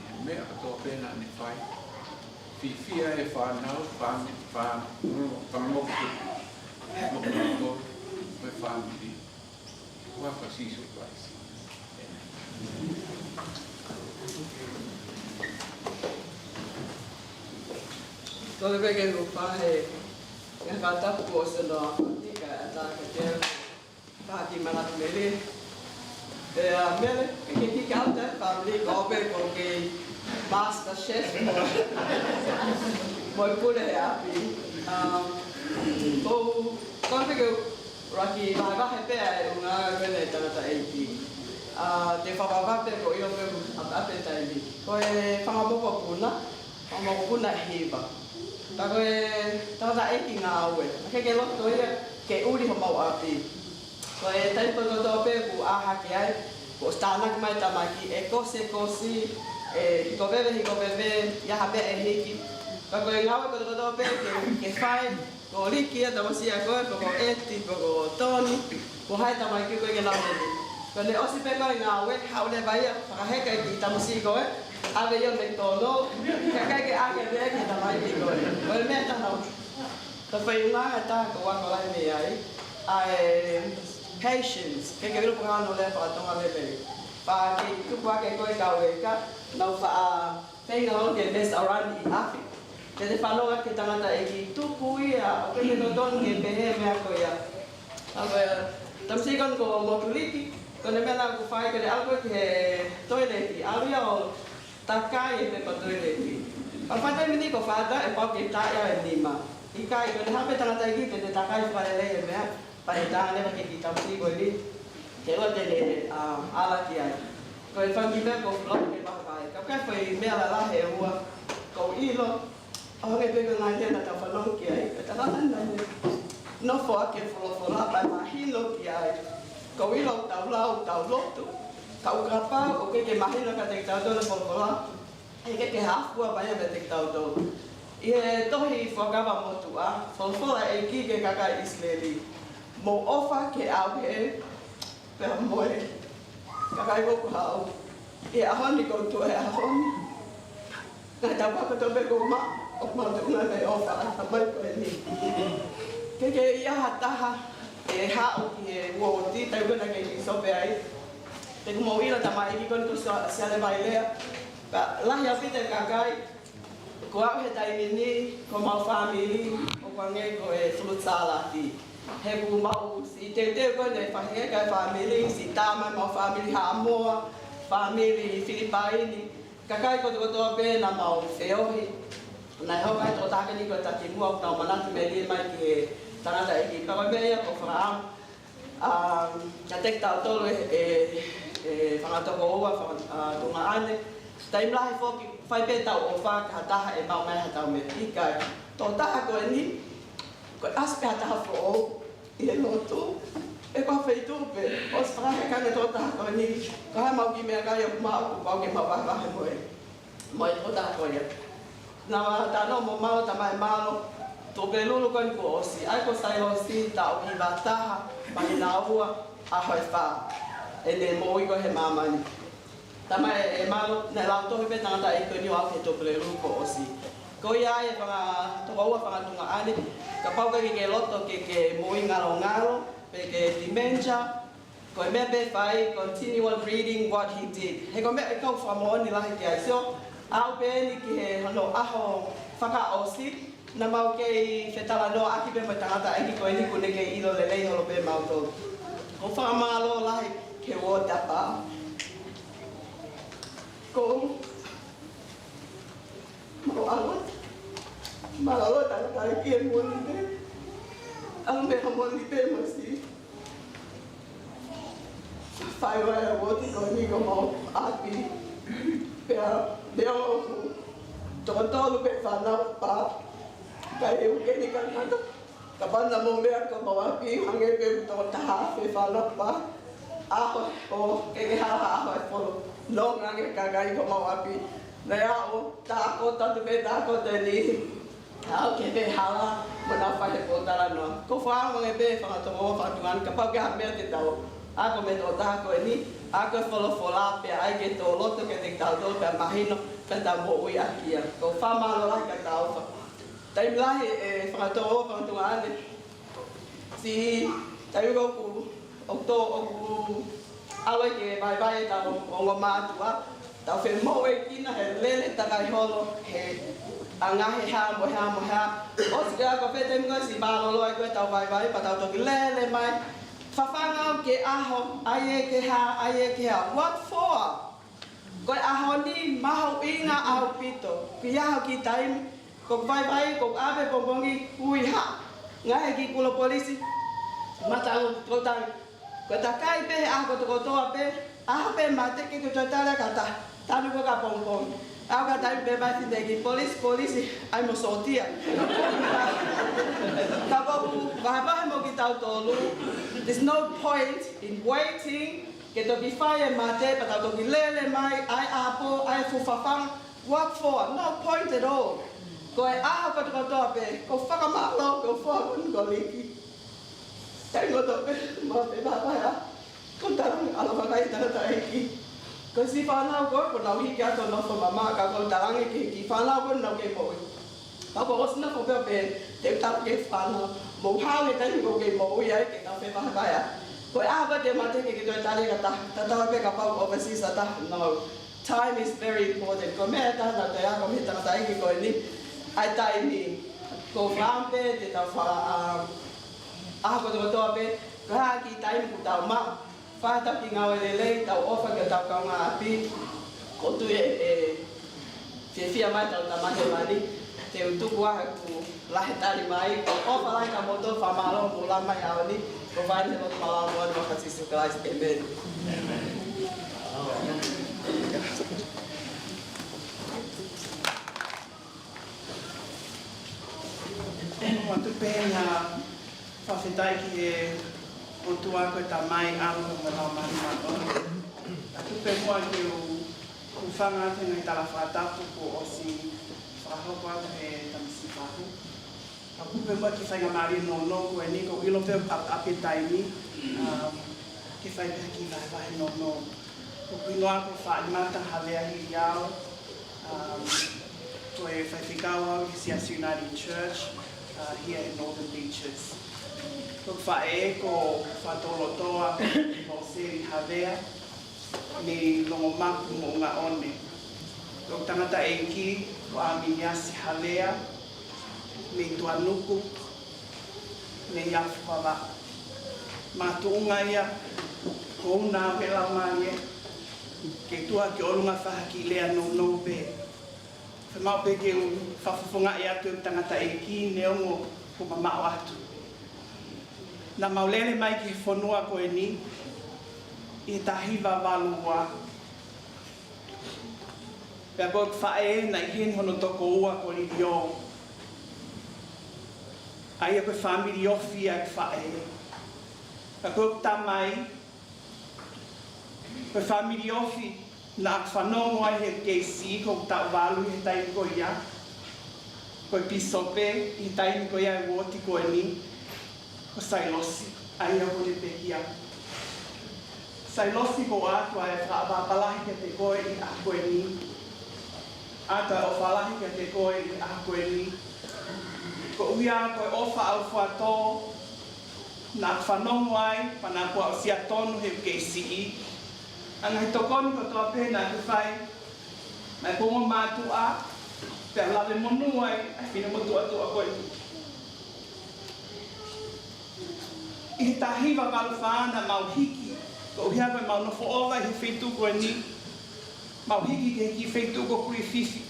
ini me atau pena ni fai. Fia e whanau, whamoku, mokumoku, me whamiri. Waka sisu kwaisi. Tole peke rupahe, e whatapu o se noa, tika e tāka teo, pāki manatu mele. E a mele, ke tika au te whamiri kope ko ke Master Chef moi pule he api ko peke raki vahe pea e unga vene tanata eiti te whakawhape ko io pe ape taimi ko e whangamoko puna hiva ta ko e tanata eiti ngā aue ke loto ia ke uri ho mau api ko e taipo no pe ku aha ke ai ko stanak mai tamaki e kosi hiko bebe, ya habe e hiki. Kako e ngawe ko to pe ke fai, ko liki ta masia ko eti ko toni, ko hai ta mai ki ko ke nawe. Ko le osi pe ko ngawe haule vai fa he ka ki ta masia ko ave yo me tono, ka ke age be ki ta mai ki ko. Ko me ta no. Ka fai nga ta ko wa ko lai me ai. Ai patience, ke vero ko no le fa tonga bebe. Pa ki ku kwa ke ko ka we ka nau wha whenga hon ke mess around I afi. Te te whanonga ke tangata e ki tupu ia, o ke no don ke pehe mea ko ia. Awa, tamsikon ko Motuliki, ko ne mena ku whai kare alko ke toileti, aluia o takai e pepa toileti. Pa whatai mini ko whata e pau ke taia e nima. Ikai, ko ne hape tangata e ki te takai whalele e mea, pa e tāne wa ke ki tamsiko e li, te o te le alaki ai. Ko e whangi mea ko vlog ke makai. Ka kai whai mea la lahe e ua. Ko ilo. Ahonge peka ngā tēnā ta whanong ki ai. E ta rana nai. No fo ake wholofora pai mahilo ki ai. Ko ilo tau lau tau lotu. Ka ukapa o ke mahilo ka te tau tōna wholofora. E ke hafua pai me te tau tō. I e tohi whakawa motu a. Wholofora e ki ke kaka Isleli. Mo ofa ke au he. Pea moe. Kakai woku hau. E ahoni ko tu e ahoni. Ngai tau paka tope ko ma. O ma te una me ofa. Apai ko e ni. Ke ia taha. E hao ki e ua o ti. Tai wana ke ki sope ai. Te kumo ila tama e ki koni tu siale vai lea. Lahi apite kakai. Ko au he taimini. Ko mau family. O kwa nge ko e fruit salad ti. He ku mau si te kone whahenge kai family, si tāmai mau family Hamoa, family Filipaini. Kakai ko toa pēna mau whiohi. Nai hau kai tō tākani ko taki mua o tau manatu me li mai ki he tangata e ki kawa mea ko whakaam. Ka tek tau tolu e whangatoko ua, tunga ane. Tai mlahi whoki whai pē tau o whaka taha e mau mai hatau me ikai. Tō taha ko e ni. Ko aspe hata hafo i e lotu, e kua whaitupe, o se whakahe kane tō tāko ni, ko hai mau ki mea kai o mau, ko ke mau wahe moe, moe tō tāko ia. Nā tāno mo mau tamai malo, tō ke lulu koni ko osi, ai ko Sailosi, tauhi wataha, mahi nā ua, a hoi wha, e ne mo iko he mamani. Tama e malo na la to pe tanga e ko ni wa ke to plelu ko osi. Ko ia e panga to wa panga tunga ale ka pau ke loto ke moi ngalo pe ke dementia ko me be fai continual reading what he did. He ko me ko fa mo ni la ke aso au pe ni ke no aho faka osi na mau ke fetala no aki pe tanga e ko ni ko ne ke ilo le le ho pe mau to. Ko fa malo la ke wo tapa. Ko malo tanga ke mo ni ang me mo ni pe mo si fai wa wo ti ko ni ko mo api pero deo to lu pe fa na pa ka e u ke ni ka na ka pa na mo me ko mo api hange pe to ta fe fa na pa o ke ha po no ngange kagai ko mau api na ya o ta ko ta te ni ha ke be hala mo na fa ko ta no ko fa mo be fa to mo fa tuan ka pa ga me te tau ako me to ta ko ni ako fola pe ai ke to loto ke te tau to pe mahino pe ta mo ui aki ko fa ma lo la ka tau fa tai la e fa to tuan si tai ko ku o to o awe ke vai ta o matua ta fe mo e kina he lele ta kai holo he anga he ha mo o siga ko fe tem ko si ba lo ko ta vai pa ta to lele mai fa nga ke aho aye ke ha what for ko aho ni ma ho inga au pito ki ya ki time ko vai ko ave bongi ui ha nga he ki kulo polisi mata ko ta ko ta kai pe a ko to pe a pe mate ke to ta la kata ta lu ko ka pong a ka ta pe ba ti de ki police ai mo sotia ta ko ba mo ki ta to lu there's no point in waiting ke to bi fire mate pa ta to ki lele mai ai apo ai fu fa fang what for no point at all ko a ko to pe ko fa ka ma lo ko fa ko liki tengo to mo pe ba ya con tarang ala bagai tara taiki ko si fana ko na hi ka to no fo mama ka ko tarang ki fana ko na ke mo ba ko osna ko pe te ta ke fana mo ha le tan ko ke mo ya ke ka pe ba ya ko a ba te mate ke to ta le ka ta pe ka pa overseas ta no time is very important ko me ta na ta ya ko mi ta taiki ko ni ai tai ni ko rampe te ta fa ko to pe ga ki time ku ta ma fa ta ki nga le ta ofa ke ta ka nga api ko tu e fia mai ta ma he mani te tu wa ku la ta li mai ko ofa la ka mo to fa ma lo mo la mai a ni ko va ni mo ma mo no ka si su ka is amen mo tu pe na whawhetai ki e o tua koe ta mai au ko ngā marima o. A tupe mua ki u whanga tēnei tala whātapu ko o si whahoko atu he tamisipahu. A tupe mua ki whainga mari no koe ni ko ilo peo apetai ni ki whainga ki vai no. Ko kuinoa ko whaimata hawea hi iau. Ko e whaifikawa ki Sias United Church here in Northern Beaches. Ko whae ko whatolotoa mo seri hawea ni longo maku mo ngā one. Ko tangata e ki ko a miniasi hawea ni tuanuku ni yafuawa. Mātuunga ia ko una wela mai ke tua ki orunga whaha ki lea no pe. Whamau pe ke whawhawhunga e atu tangata e ki ne ongo ko mamao atu. Na maulele mai ki whanua koe ni, i tahiwa walua. Pea koe whae na i hen hono toko ua ko li dio. Ai a koe whamiri ofi a whae. Pea koe tamai, koe whamiri ofi na ak whanongo ai he keisi ko tau walu he taimi koe ia. Koe pisope i taimi koe ia e woti koe ni. Ko Sailosi, ai a hone pekia. Sailosi ko atua e whaapapalahi ke te koe I a koe ni. Ata o whalahi ke te koe I a koe ni. Ko uia koe ofa au whaatō, nā whanongo ai, pana kua o sia tonu he ke sii. Anga he tokoni ko toa pēna te whai, mai kongo mātu a, te lawe monu ai, ai whina motu atua koe. I he tahiwa kalu whaana mau hiki, ko uhia koe mau nofo ova I he whetu koe ni, mau hiki ke hiki whetu ko kuri whiwhi.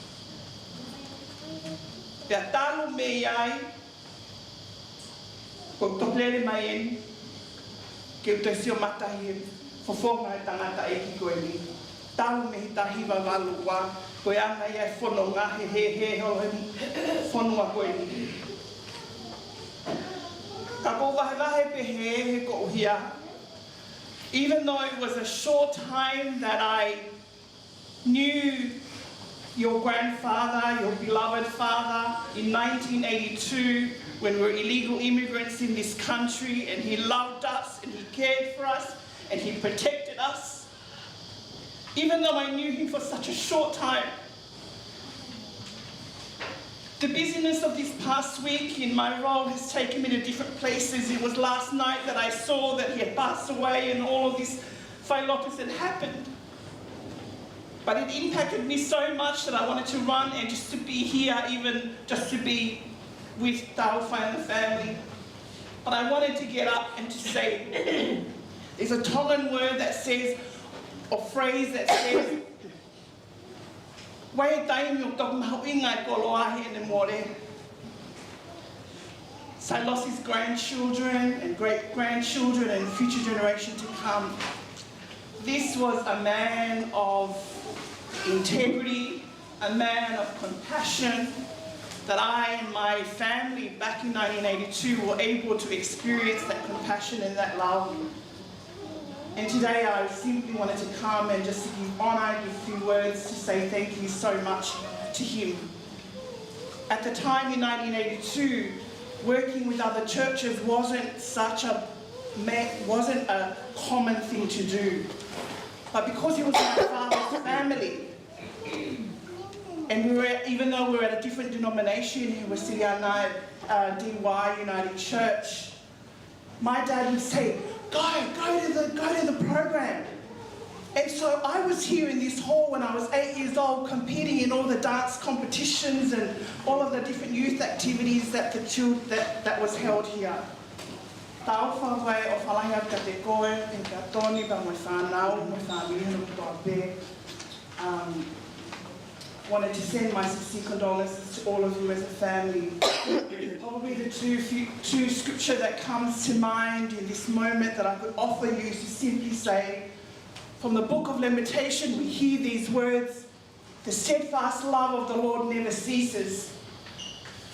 Pea talo me ai, ko toplere mai eni, ke utesio matahi e fofonga e tangata e ki koe ni. Talo me he tahiwa walu wa, koe anga ia e whono ngahe he ho he whonua koe ni. Ka ko wahe pehe he ko uhia. Even though it was a short time that I knew your grandfather, your beloved father, in 1982, when we were illegal immigrants in this country, and he loved us, and he cared for us, and he protected us. Even though I knew him for such a short time, the busyness of this past week in my role has taken me to different places. It was last night that I saw that he had passed away and all of this whailotus had happened. But it impacted me so much that I wanted to run and just to be here, even just to be with Tauhi and the family. But I wanted to get up and to say, there's a Tongan word that says, or phrase that says, Wai taimi o toku mahu ingai ko loahi ene more. Sailosi's grandchildren and great-grandchildren and future generation to come. This was a man of integrity, a man of compassion, that I and my family back in 1982 were able to experience that compassion and that love. And today I simply wanted to come and just to give honour, give a few words to say thank you so much to him. At the time in 1982, working with other churches wasn't a common thing to do. But because he was my father's family, and even though we were at a different denomination, he was still at DY United Church, my dad would say, go to the program. And so I was here in this hall when I was 8 years old, competing in all the dance competitions and all of the different youth activities that was held here. Tauhi wai o whalahi ka te koe, e ka toni pa moi whanau, moi whanau no toa pe. Wanted to send my sincere condolences to all of you as a family. Probably the two scripture that comes to mind in this moment that I could offer you is to simply say, from the book of Lamentation, we hear these words, the steadfast love of the Lord never ceases.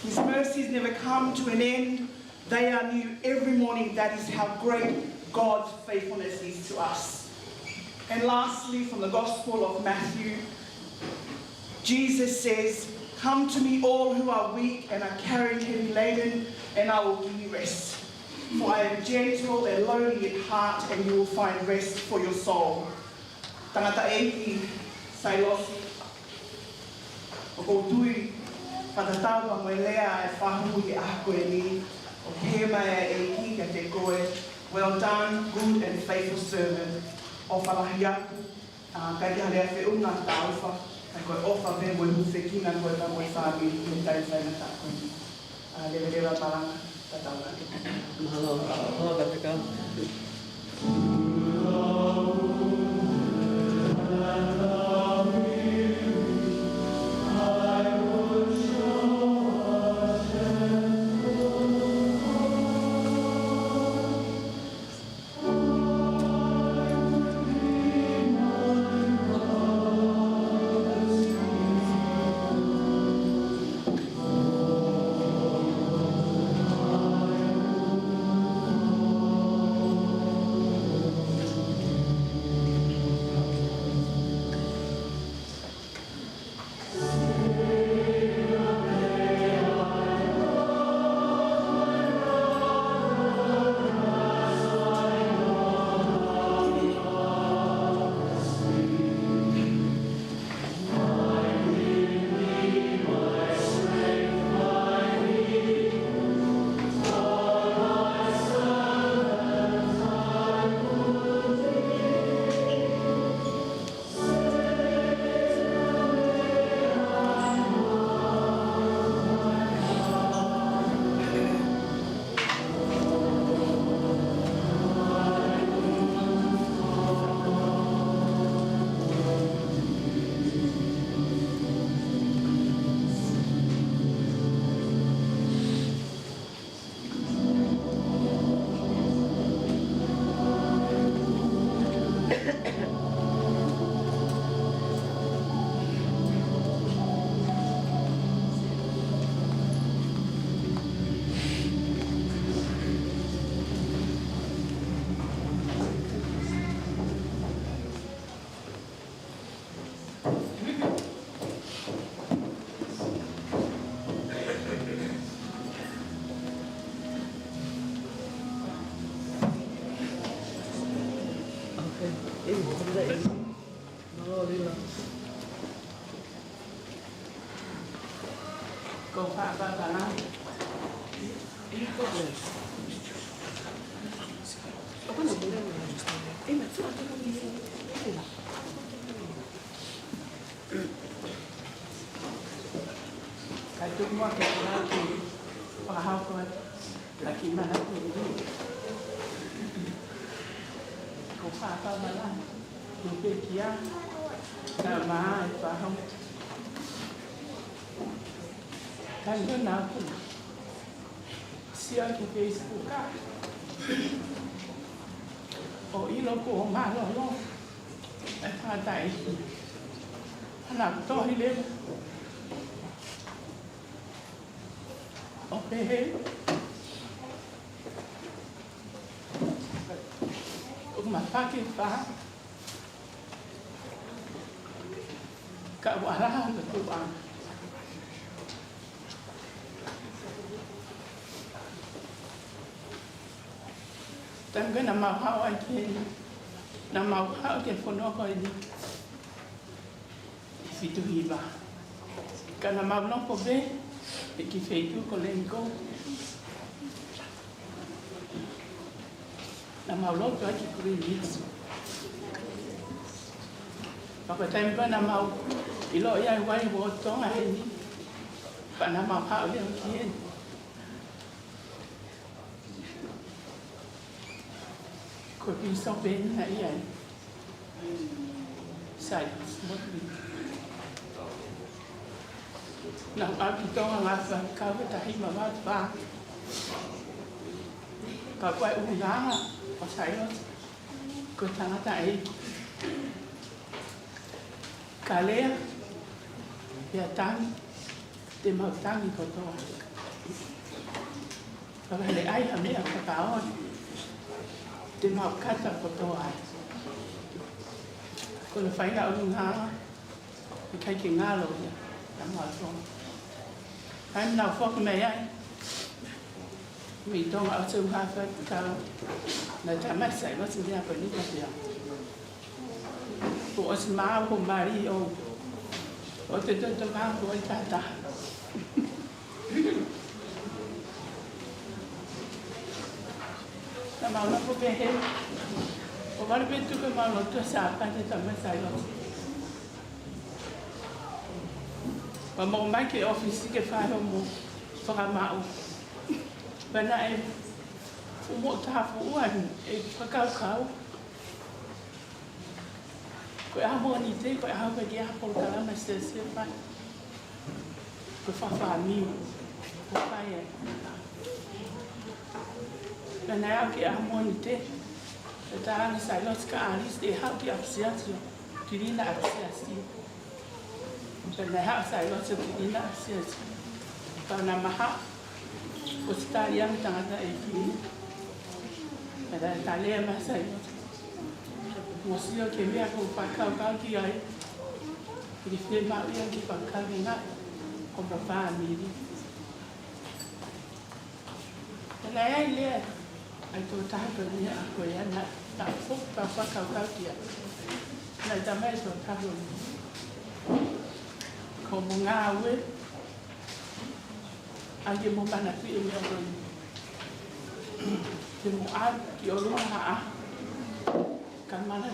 His mercies never come to an end. They are new every morning. That is how great God's faithfulness is to us. And lastly, from the Gospel of Matthew, Jesus says, come to me all who are weak and are carrying heavy laden, and I will give you rest. For I am gentle and lowly in heart, and you will find rest for your soul. Tangata eki, Sailosi, o koutui, whakatau pa moe lea e whahu I a koe ni, o ke mai eki ka te koe, well done, good and faithful servant, o whalahi aku, kai te harea whiunga tauwha, kai koe ofa me moe muwhekina koe pa moe whāmi, me tai whaina tā koe. Lewa paranga, tatauna. Mahalo, Patrick. Go back, back, back. Cái chút mua cái đó thì vào học rồi là khi mà nó cũng đi cũng phá vào mà là những cái kia là mà và không thành cái nào cũng share cái Facebook cả ở ý nó cũng mà nó phải tại làm to đi lên ok cũng mà phá cái phá cả quả ra được tụi bạn tâm cái nằm màu hao anh kia nằm màu hao tiền phun nó coi đi vì tụi hi bà cái nằm màu nó có bé thì cái phê chú có lên cô nằm màu lót cho chị có đi biết và cái time có nằm màu ý lỗi ai quay vô cho ngày đi và nằm màu hao lên kia có đi sau bên này vậy sai mất đi nằm ở cái chỗ ngã và cao cái tay mà bắt ba cả quay uống đá có sai đó cứ thằng tại cả lẽ giờ tăng tìm hợp tăng gì của tôi và cái này ai làm đấy là phải bảo tìm hợp khác tập của tôi còn phải là ông ha cái chuyện nga rồi cảm ơn không anh nào phật mẹ anh mình trong ở sông ha phải cao là chả mất sảy nó sinh ra phải đi tập việc của má của Mario ở từ từ mang của anh ta là màu nó có vẻ hết có bao nhiêu thứ cái màu nó cho sạch anh thì tầm mất sảy rồi và một mấy cái office cái file một phần mạo và này phụ một thà phụ anh phải cao khảo cái áo môn như thế cái áo cái gì áo còn cả mà sẽ phải cái pha mi cái phải và này áo cái áo môn như thế ta ăn sai lót cả alis để học cái absiatio thì đi là absiatio và này học sai lót thì đi là absiatio còn nằm học Australia tengah tak ini, ada Italia masai. Mesti kami aku pakai kau kiai, di film mak yang kita pakai dengan komporan ini. Dan ayah lihat, aku tahu kerana aku yang nak fuk pakai kau dia. Nak jamai so tahu. Kau mengawe. Anh mua bàn là chuyện nhiều rồi thì một ai kiểu luôn hả căn mà là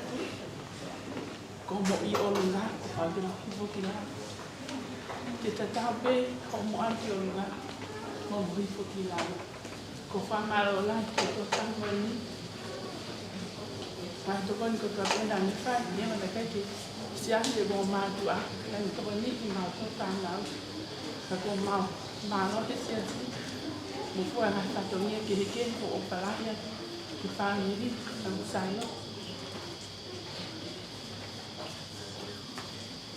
có một yêu luôn á ở cái đó vô kia thì ta tao bé không một ăn kiểu luôn á một vị phụ kỳ là có pha mà rồi là kiểu tôi tăng hơn mà tôi còn có cái đàn như phát nhưng mà là cái gì sáng để bỏ mà tụi ăn là tôi còn nghĩ thì màu tôi tăng lắm và còn màu mà nó hết tiền một fois là phải trồng như cái của phải lại nha cái pha này đi làm sai nó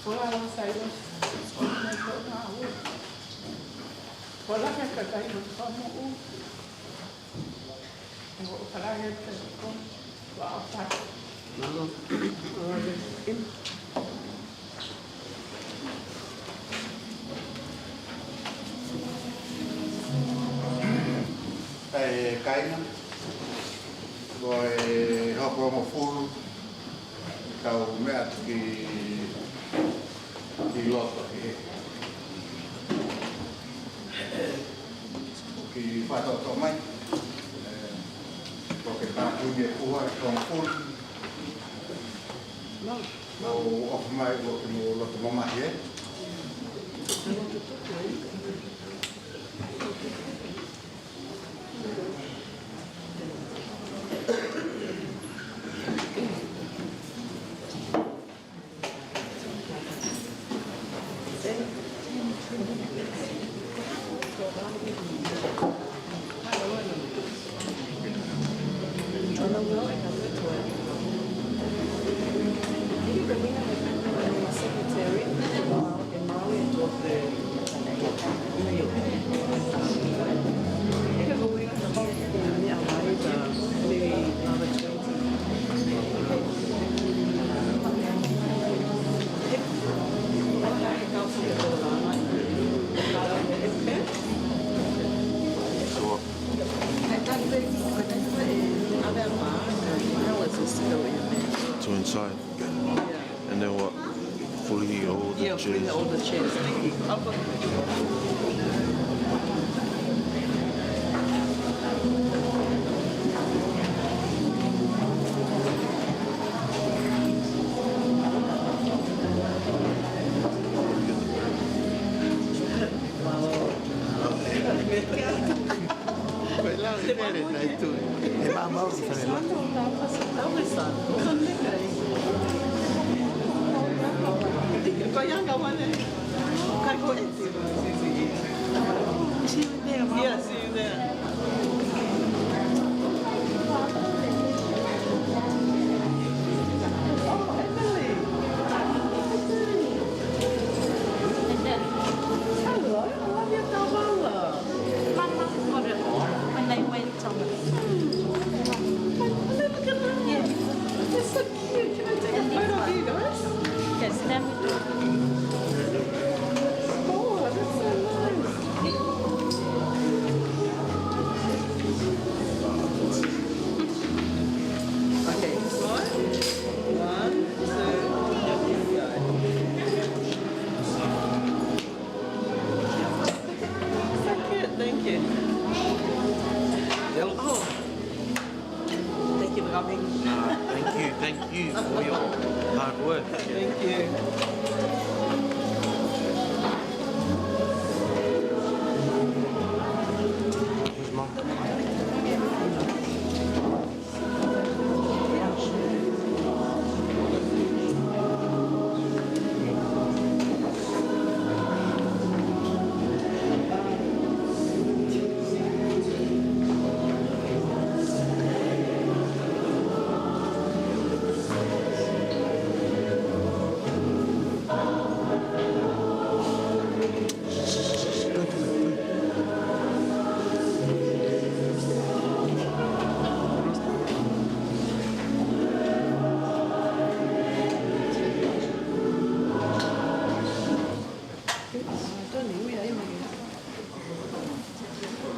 Hola, Sailosi. Hola, que está ahí, como para gente con Cái rồi họ có một phút tàu mẹ thì lọt thì phải tàu mạnh có cái ta quy định của họ trong phút mau ở mai bộ cái lọt mà mày hết To inside. And then what? Fully all the chairs? Yeah, all the chairs. Thank you. I'll go. Yeah, see you there. Hello, I love your Paula. Mama got it when they went on it. Look at that. Yeah. It's so cute. Can I take a photo of you guys? Yes, now we do. Oh, that's so nice. Okay, one, two, go. Thank you. Oh, thank you for coming. Thank you for your hard work. Thank you. Where's Mum?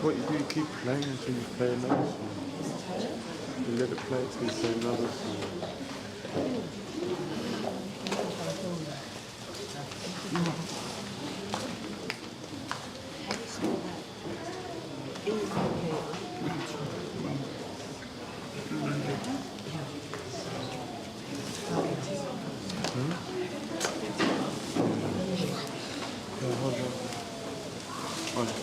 What you do, you keep playing until you play another song. You let it play till you play another song. Hold on.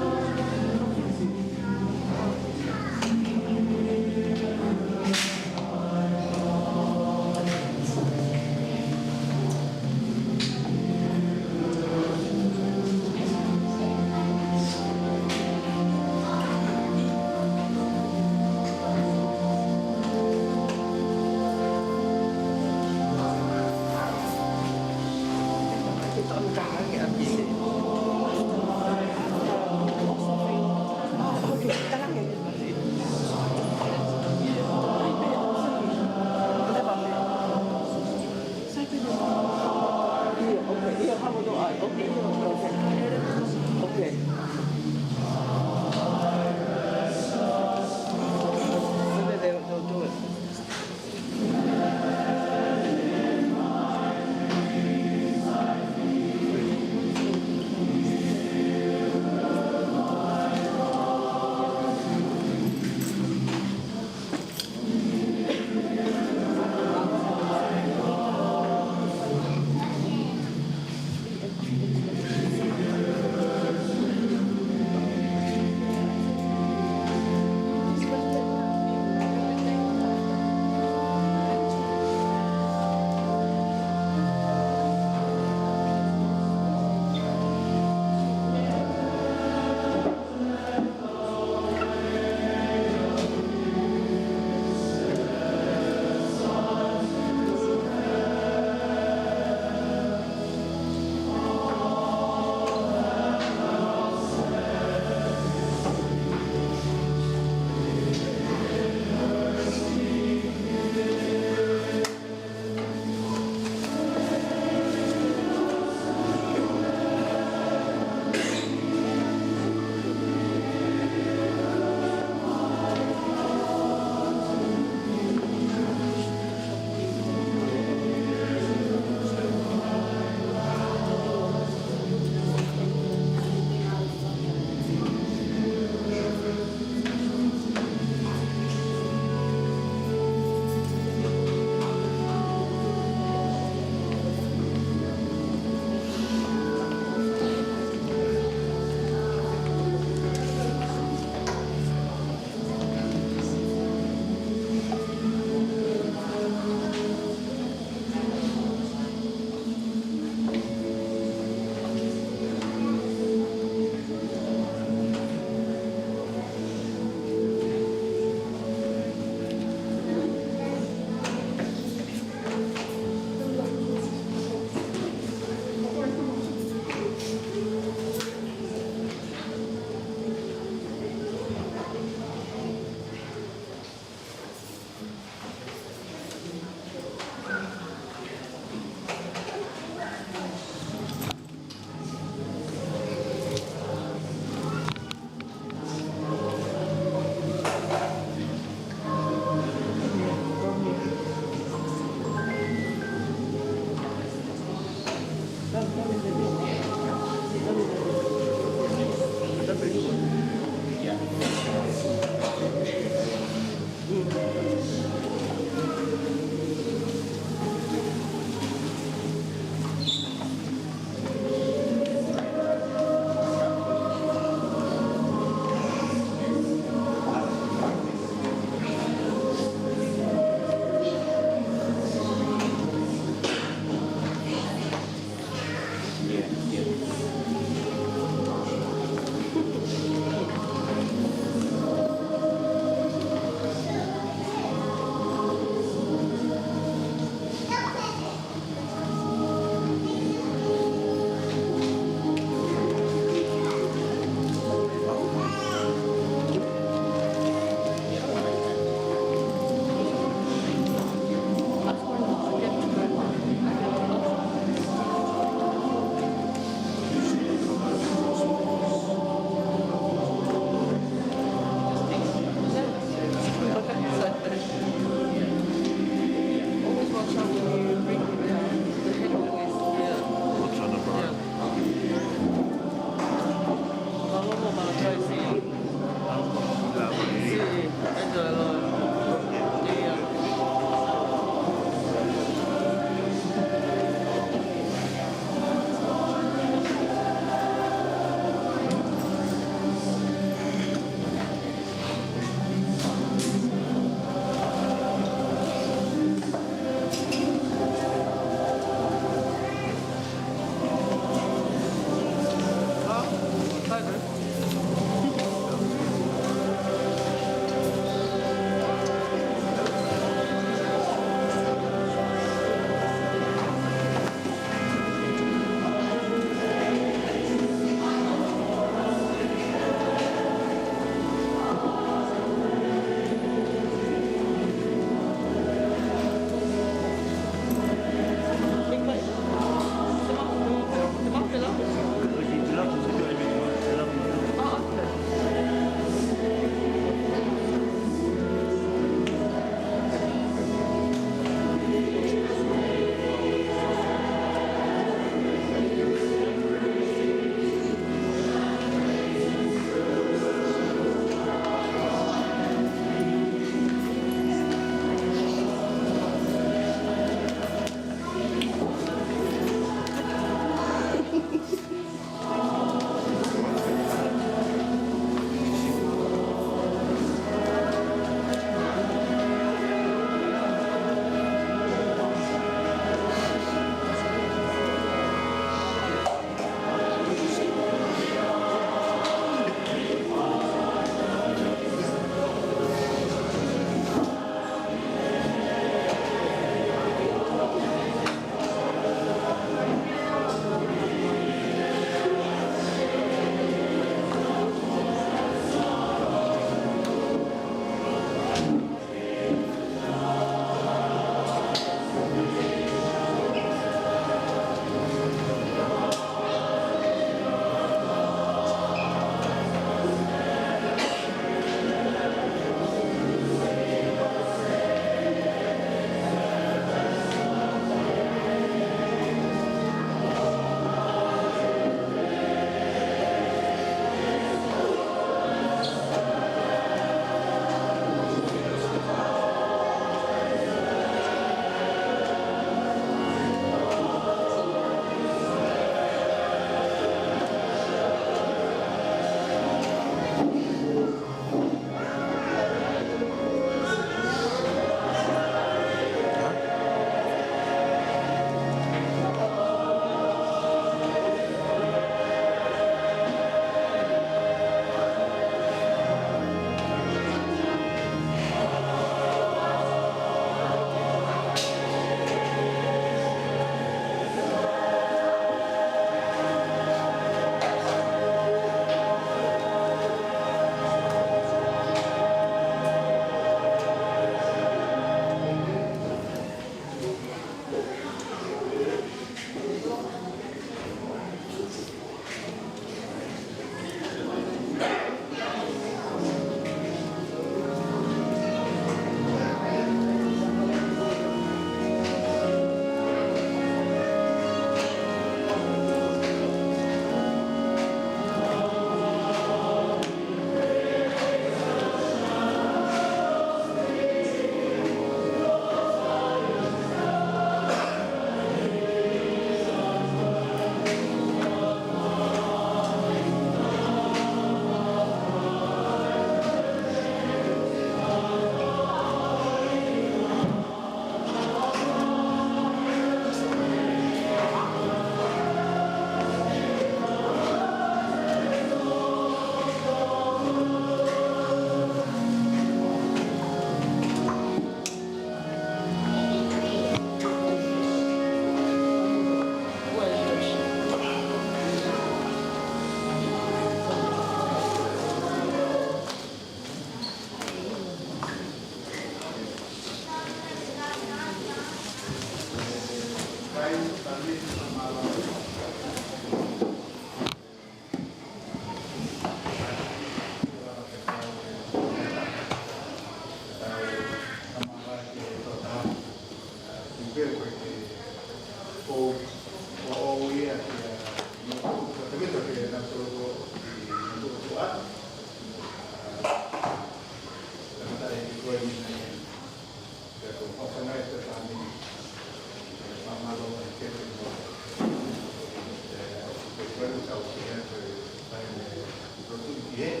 yeah.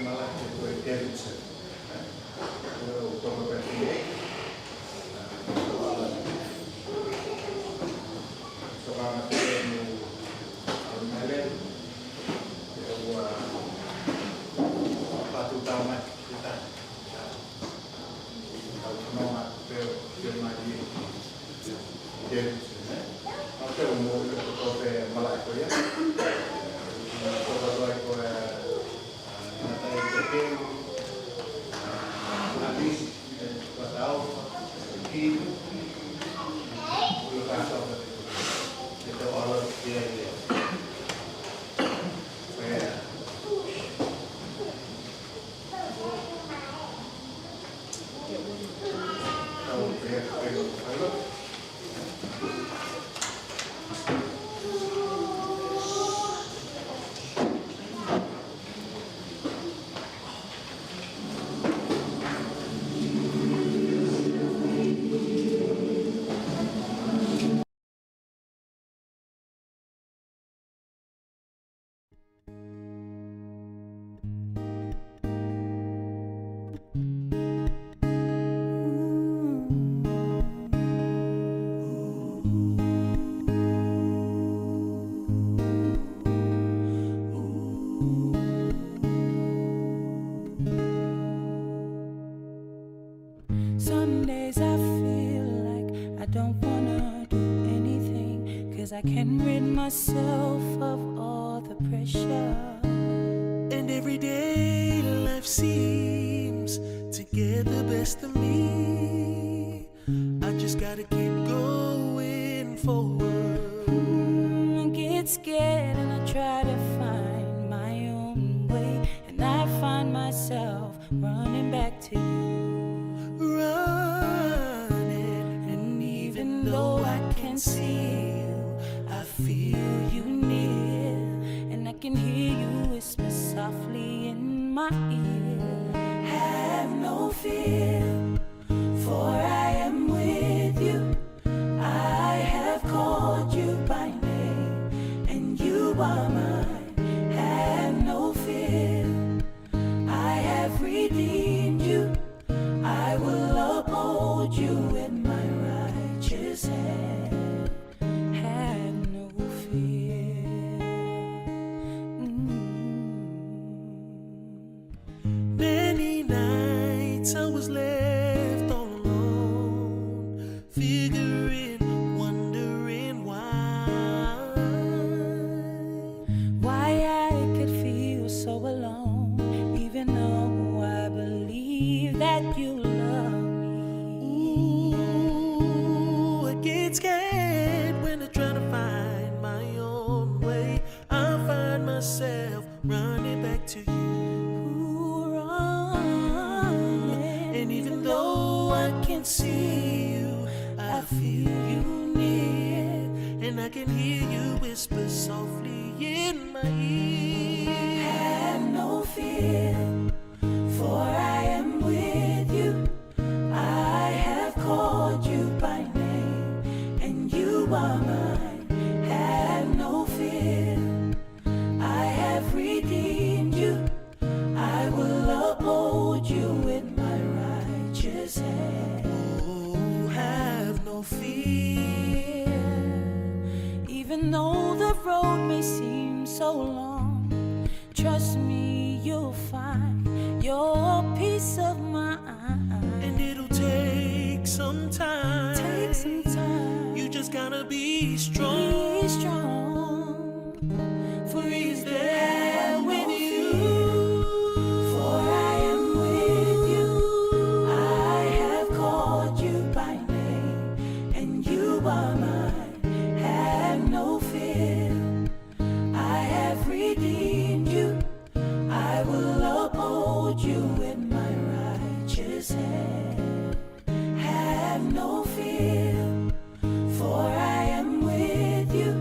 Malah koe Davidson. Toko peti soalnya itu melen bahwa Latu tamat kita tahu nama firmani Davidson. Apa umur kope Malay ya? Kope koe natai kope habis tahu itu lupa apa itu orang dia Some days I feel like I don't wanna do anything, 'cause I can rid myself of all the pressure. And every day life seems to get the best of me. I just gotta keep going forward. I get scared and I try to find my own way, and I find myself running back to you. Running, and even though I can't see you, I feel you near, and I can hear you whisper softly in my ear. Have no fear, for I am with you. I have called you by name, and you are mine. Have no fear, I have redeemed you. I will uphold you with my righteous hand. Have no fear. Many nights I was left all alone, figuring, wondering Why I could feel so alone, even though I believe that you love me. Ooh, I get scared when I try to find my own way. I find myself running back to you. And even though I can't see you, I feel you near, and I can hear you whisper softly in my ear. Have no fear, for I am with you. I have called you by name, and you are mine. Have no fear, I have redeemed you. I will uphold you with my righteous hand. Oh, have no fear. Even though the road may seem so long, trust me, you'll find your peace of mind. And it'll take some time. Take some time. You just gotta be strong. Be strong. For He's there with you. For I am with you. I have called you by name, and you are mine. Have no fear, I have redeemed you. I will uphold you with my righteous hand. Have no fear, for I am with you.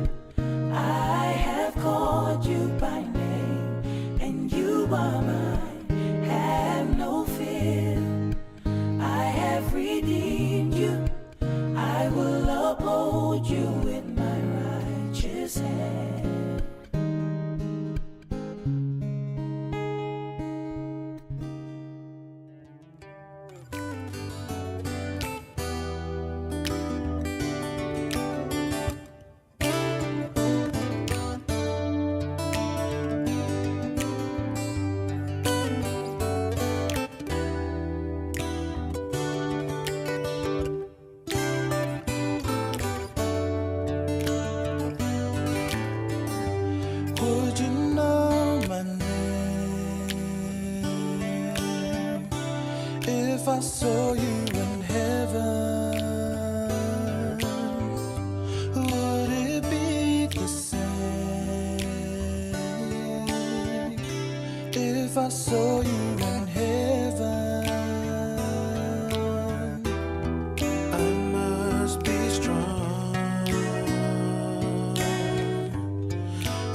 If I saw you in heaven, would it be the same? If I saw you in heaven, I must be strong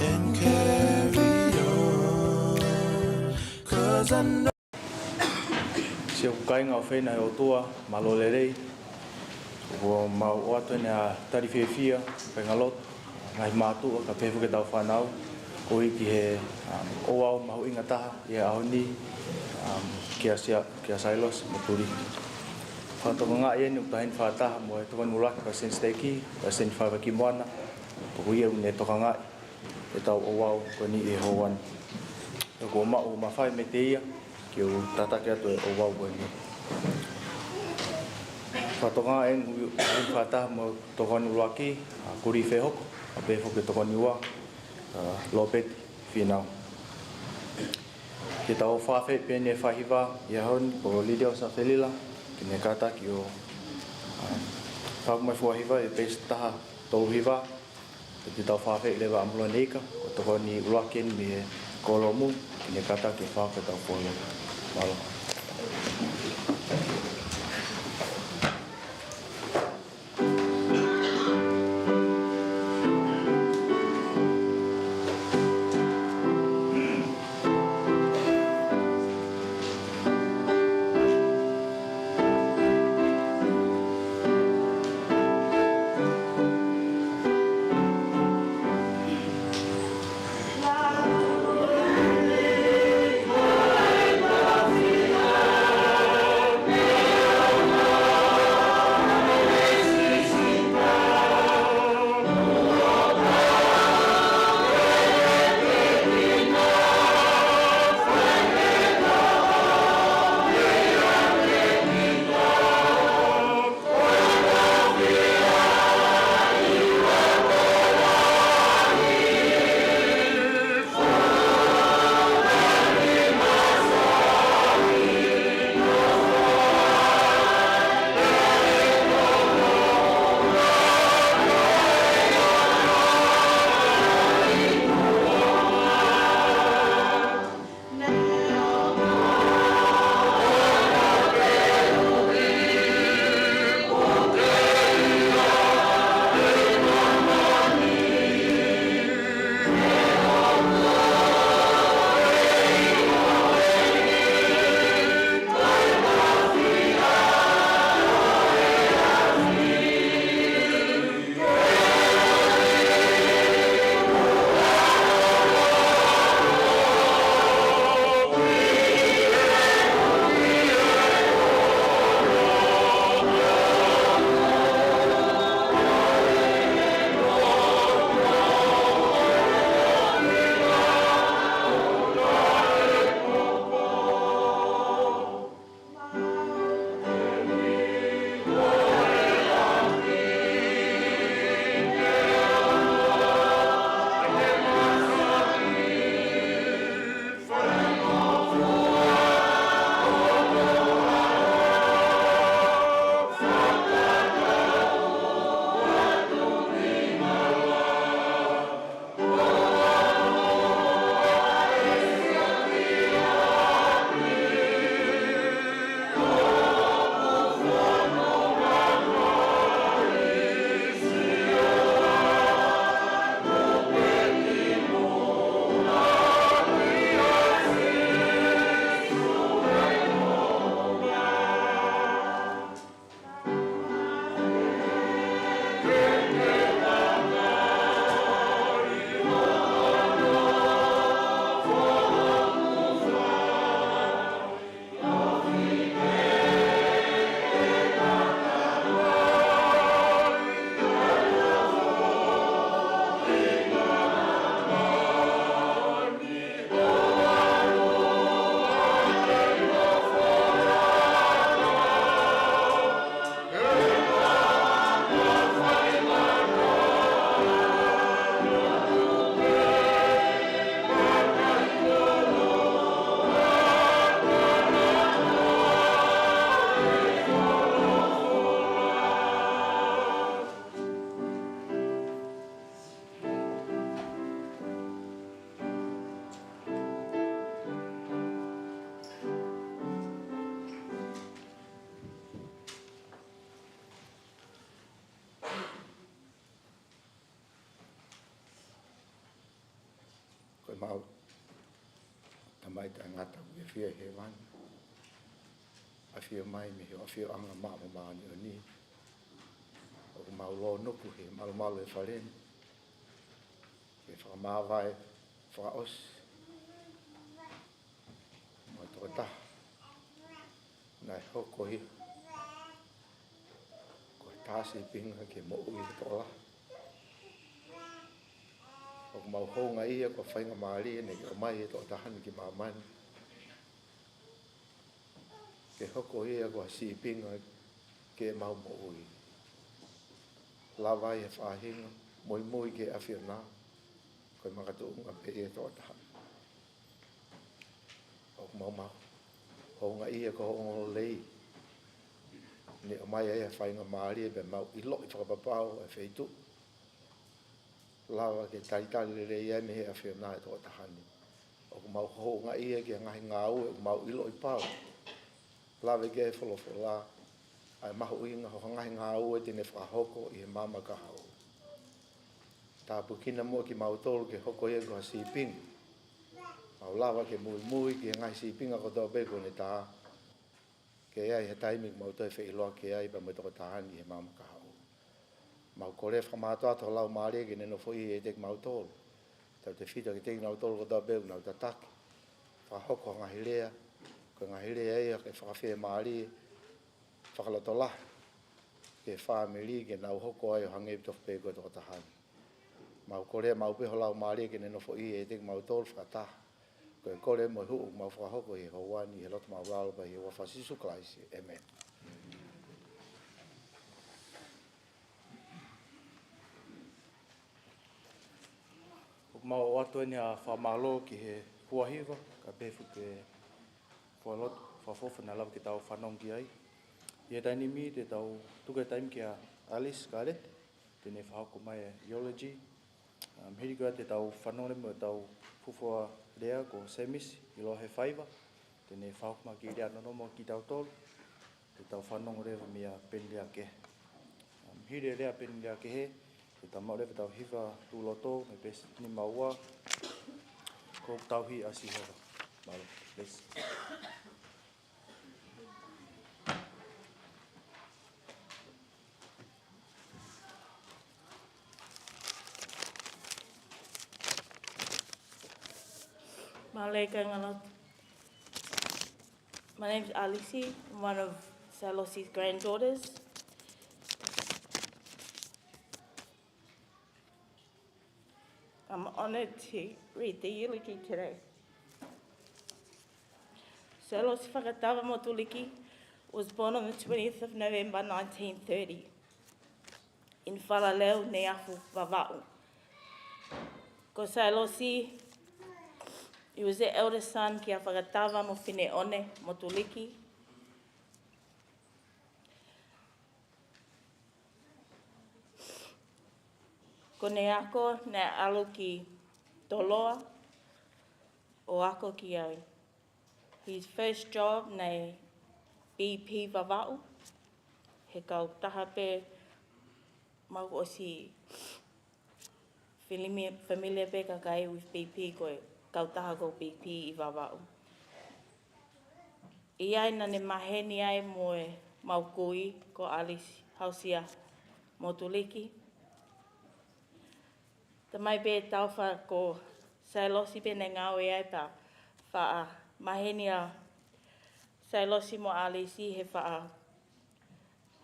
and carry on, 'cause I know. Se o kai ngā whena e o toa, malo le rei, o mau o atu nea tari whiawhia, pai ngā lotu, ngai mātua, ka pewhu ke tau whanau, ko hiki he o au mahu inga taha, i e ahoni, kia Sailosi, Motuliki. Whātoka ngā ieni, uta hen whātaha, mo e tukani mulaki, pa sen steiki, pa sen whawaki moana, po ia une toka ngā, e tau o au, ko ni e hoan. E ko mao mawhai me te ia, ki o tatake atu e o wau koe ni. Whātoka e ngui whātaha mo tokani uruaki, kuri whē hoku, a pēwho ke tokani ua, lopeti, whenau. Ke tau whawhe pēne whahiwa, i ahoni, po lidia o sa whelila, ki ne kata ki o whakumai whahiwa, e pēs taha tauhiwa, te tau whawhe i lewa amula neika, ko tokani uruaki ni me kolomu, ki ne kata ki whawhe tau wholo. Malo. La mau tamai ta ngata e fia he wan a fia mai me a fia anga ma ni o mau lo no ku he mal e falen e fa ma vai fa os mo to ta na hoko hi ko ta si pinga ke mo u to la o mau ho ngai ko whainga maari ne o mai e to tahan ki maman ke hoko ia ko si pinga ke mau mo ui lava e whahinga moimoi ke awhiona koe makatu unga pe e to tahan o mau ho ngai ko o lei ne o mai e whainga maari e be mau i lo i whakapapau e wheitu lawa ke taitali le ia me a whiona e tō tahani. O ku mau ho ngā ia ke ngahi ngā ue, o ku mau ilo i pāu. Lawa ke e wholofo la, ai maho inga ho ngahi ngā ue tine whahoko i he mama ka hau. Tā pukina mua ki mau tōru ke hoko ia koha siping. Mau lawa ke mui ke ngahi sipinga ko tō peko ne tā. Ke ai he taimik mau tō e wheiloa ke ai pa mo tō tahani i he mama ka hau. Mau kore whamatoa to lau maare ke neno fo i e tek mau tōru. Tau te whita ke teki nau tōru ko tā beu nau tā taki. Whahoko ngahi rea, ko ngahi rea ea ke whakawhia maare, whakaloto lah. Ke whamiri ke nau hoko ai o hangei tof peko tō tahani. Mau kore mau peho lau maare ke neno fo i e tek mau tōru whakataha. Ko e kore mo huu mau whahoko i he hawani, he loto mau rālopa i he wawhasisu klaisi. Amen. Mau atu ni a whamalo ki he huahiwa, ka pefu ke whalotu, whafofa na lau ki tau whanong ki ai. I e taini mi te tau tukai taim ki a Alice ka rete, tēnei whahoko mai e Geology. Hiri kua te tau whanong remo e tau fufua rea ko Semisi, i loa he whaiva, tēnei whahoko mai ki rea nonomo ki tau tolu, te tau whanong rewa mi a penrea ke. Hiri rea penrea ke he, te tamau rewa tau hiwa tūloto, me pesi ni maua, ko tauhi a Sihova. Malo, bless. My name is Alisi. I'm one of Sailosi's granddaughters. I'm honoured to read the eulogy today. Sailosi Fakatava Motuliki was born on the 20th of November 1930 in Whalaleo Neafu, Vava'u. Ko Sailosi, he was the eldest son ki a Fakatava mo whine one Motuliki. Ko ne ako ne alo ki Toloa o ako ki au. His first job nei BP Vava'u. He kau taha pe mau o si familiar pe kakai with BP koe kau taha ko BP i Vava'u. I ai na ne maheni ai mo e mau kui ko Alice Hausia Motuliki. Ta mai pe tauwha ko Sailosi pe ne ngau e ai pa wha maheni a Sailosi mo Alice he wha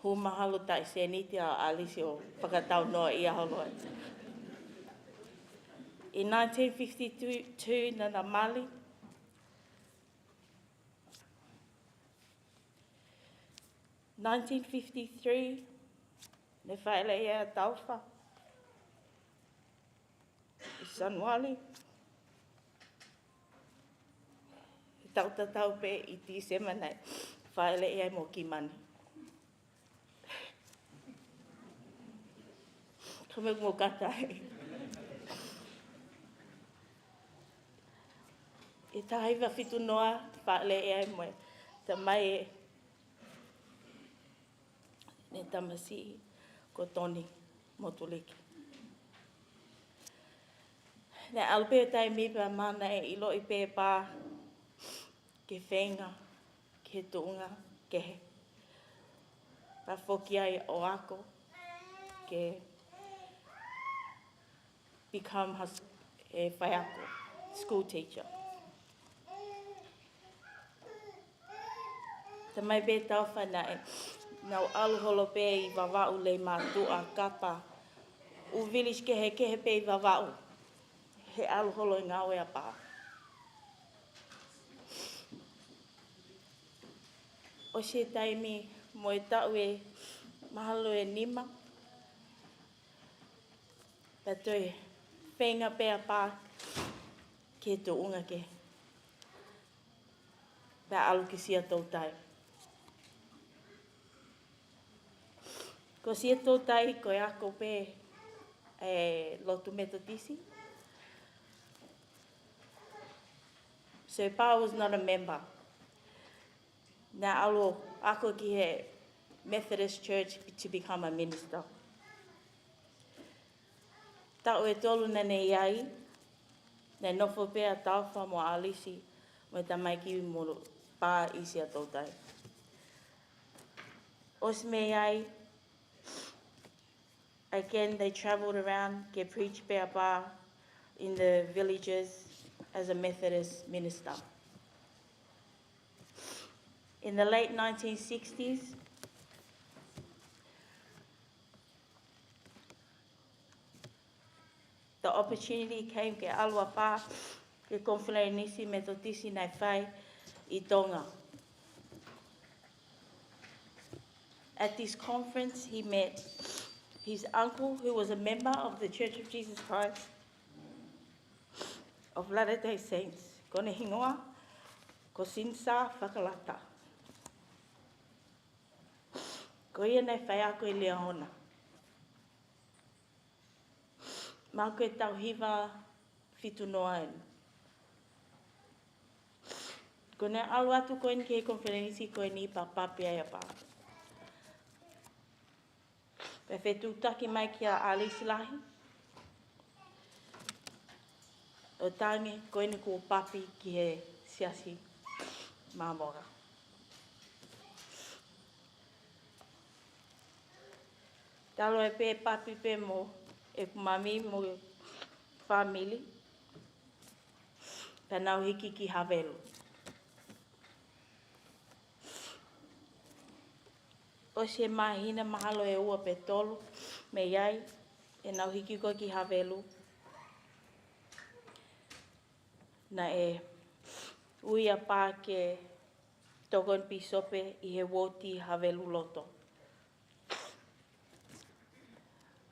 hu mahalo tai se niti a Alice o whakatau noa i aholoa. In 1952 na Mali, in 1953 ne whaele e a tauwha. I Sanwali. I tau pe i Tisema nei whaele e ai mo ki mani. Kamek mo katai. I tahaiwa whitu noa whaele e ai mo ta mai e ne tamasi ko Tony Motuliki. Nā alpeo tai mipa mana e ilo I pē pā ke whenga, ke tuunga, ke he. Pa whoki ai o ako ke become e whai ako, school teacher. Ta mai pē tau whanai, nau aluholo pē I wawau le mātua kapa. U village ke he pē I wawau. He aluholo I ngā oea pā. O se taimi mo e tau e mahalo e nima. Pa toi whenga pēa pā ke to unga ke. Pa alu ki sia tau tai. Ko sia tau tai ko e ako pē e Latu Methodisi. So Pa was not a member. Nā alo ako ki he Methodist Church to become a minister. Tau e tolu nane iai, nei nofo pēa tauwha mo alisi, mo e tamaiki mo pā isi a tautai. Os me iai, again they travelled around, ke preach pēa pā in the villages as a Methodist minister. In the late 1960s, the opportunity came ke alua pā, ke konwhenei nisi me totisi nei whai I Tonga. At this conference, he met his uncle, who was a member of the Church of Jesus Christ of Latter-day Saints, kone hingoa, ko Sinsa Whakalata. Ko ia nei whai ako I Leona. Mā koe tauhiwa whitu noa enu. Ko ne alu atu koe ki he konferenisi koe ni pa papi ai a pā. Pe whetu taki mai ki a alisilahi. O tangi koe ni ko papi ki he siasi māmora. Talo e pē papi pē mo e mami mo family. Pa nau hiki ki Havelu. O se mahina mahalo e ua pe tolu me iai e nau hiki koe ki Havelu. Na e uia pā ke tokon pisope I he woti Havelu loto.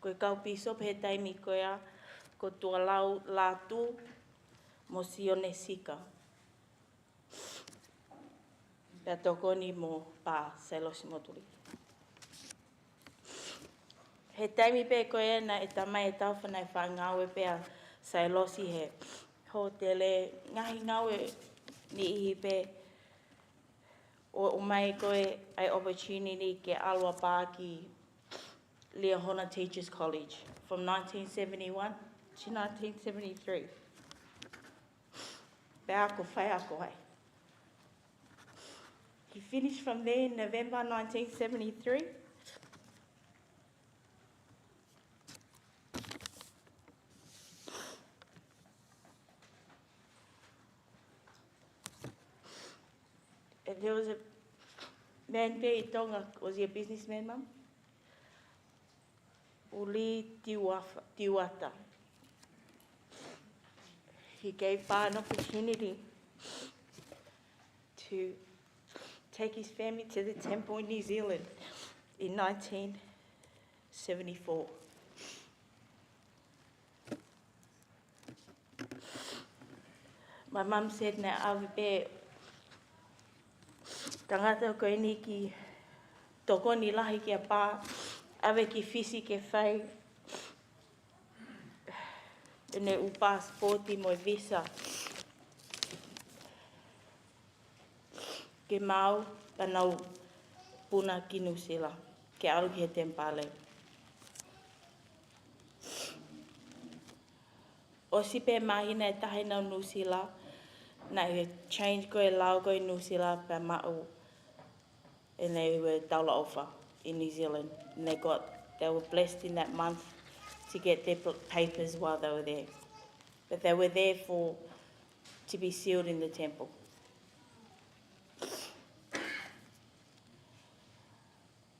Koe kau pisope he taimi koe a ko tua lau Latu mo sione sika. Pea tokoni mo pā Sailosi Motuliki. He taimi pē koe na e tamai e tauwhanai whangaue pēa Sailosi he hotele ngahi ngaue ni ihi pē o mai koe ai opportunity ke alua pā ki Leona Teachers College from 1971 to 1973. Pea ako whai ako hai. He finished from there in November 1973. And there was a man there in Tonga, was he a businessman, Mum? Uli Tiwata. He gave Pa an opportunity to take his family to the temple in New Zealand in 1974. My mum said, "Now I'll be tangata koe ni ki toko ni lahi ki a pā, awe ki fisi ke whai, ne u passporti mo visa. Ke mau, panau puna ki Nusila, ke aru ki he tempale. O sipe mahina e tahina New Zealand, na e change ko e lau ko New Zealand pa ma'u. And they were Daula Ofa in New Zealand. And they were blessed in that month to get their papers while they were there. But they were there to be sealed in the temple.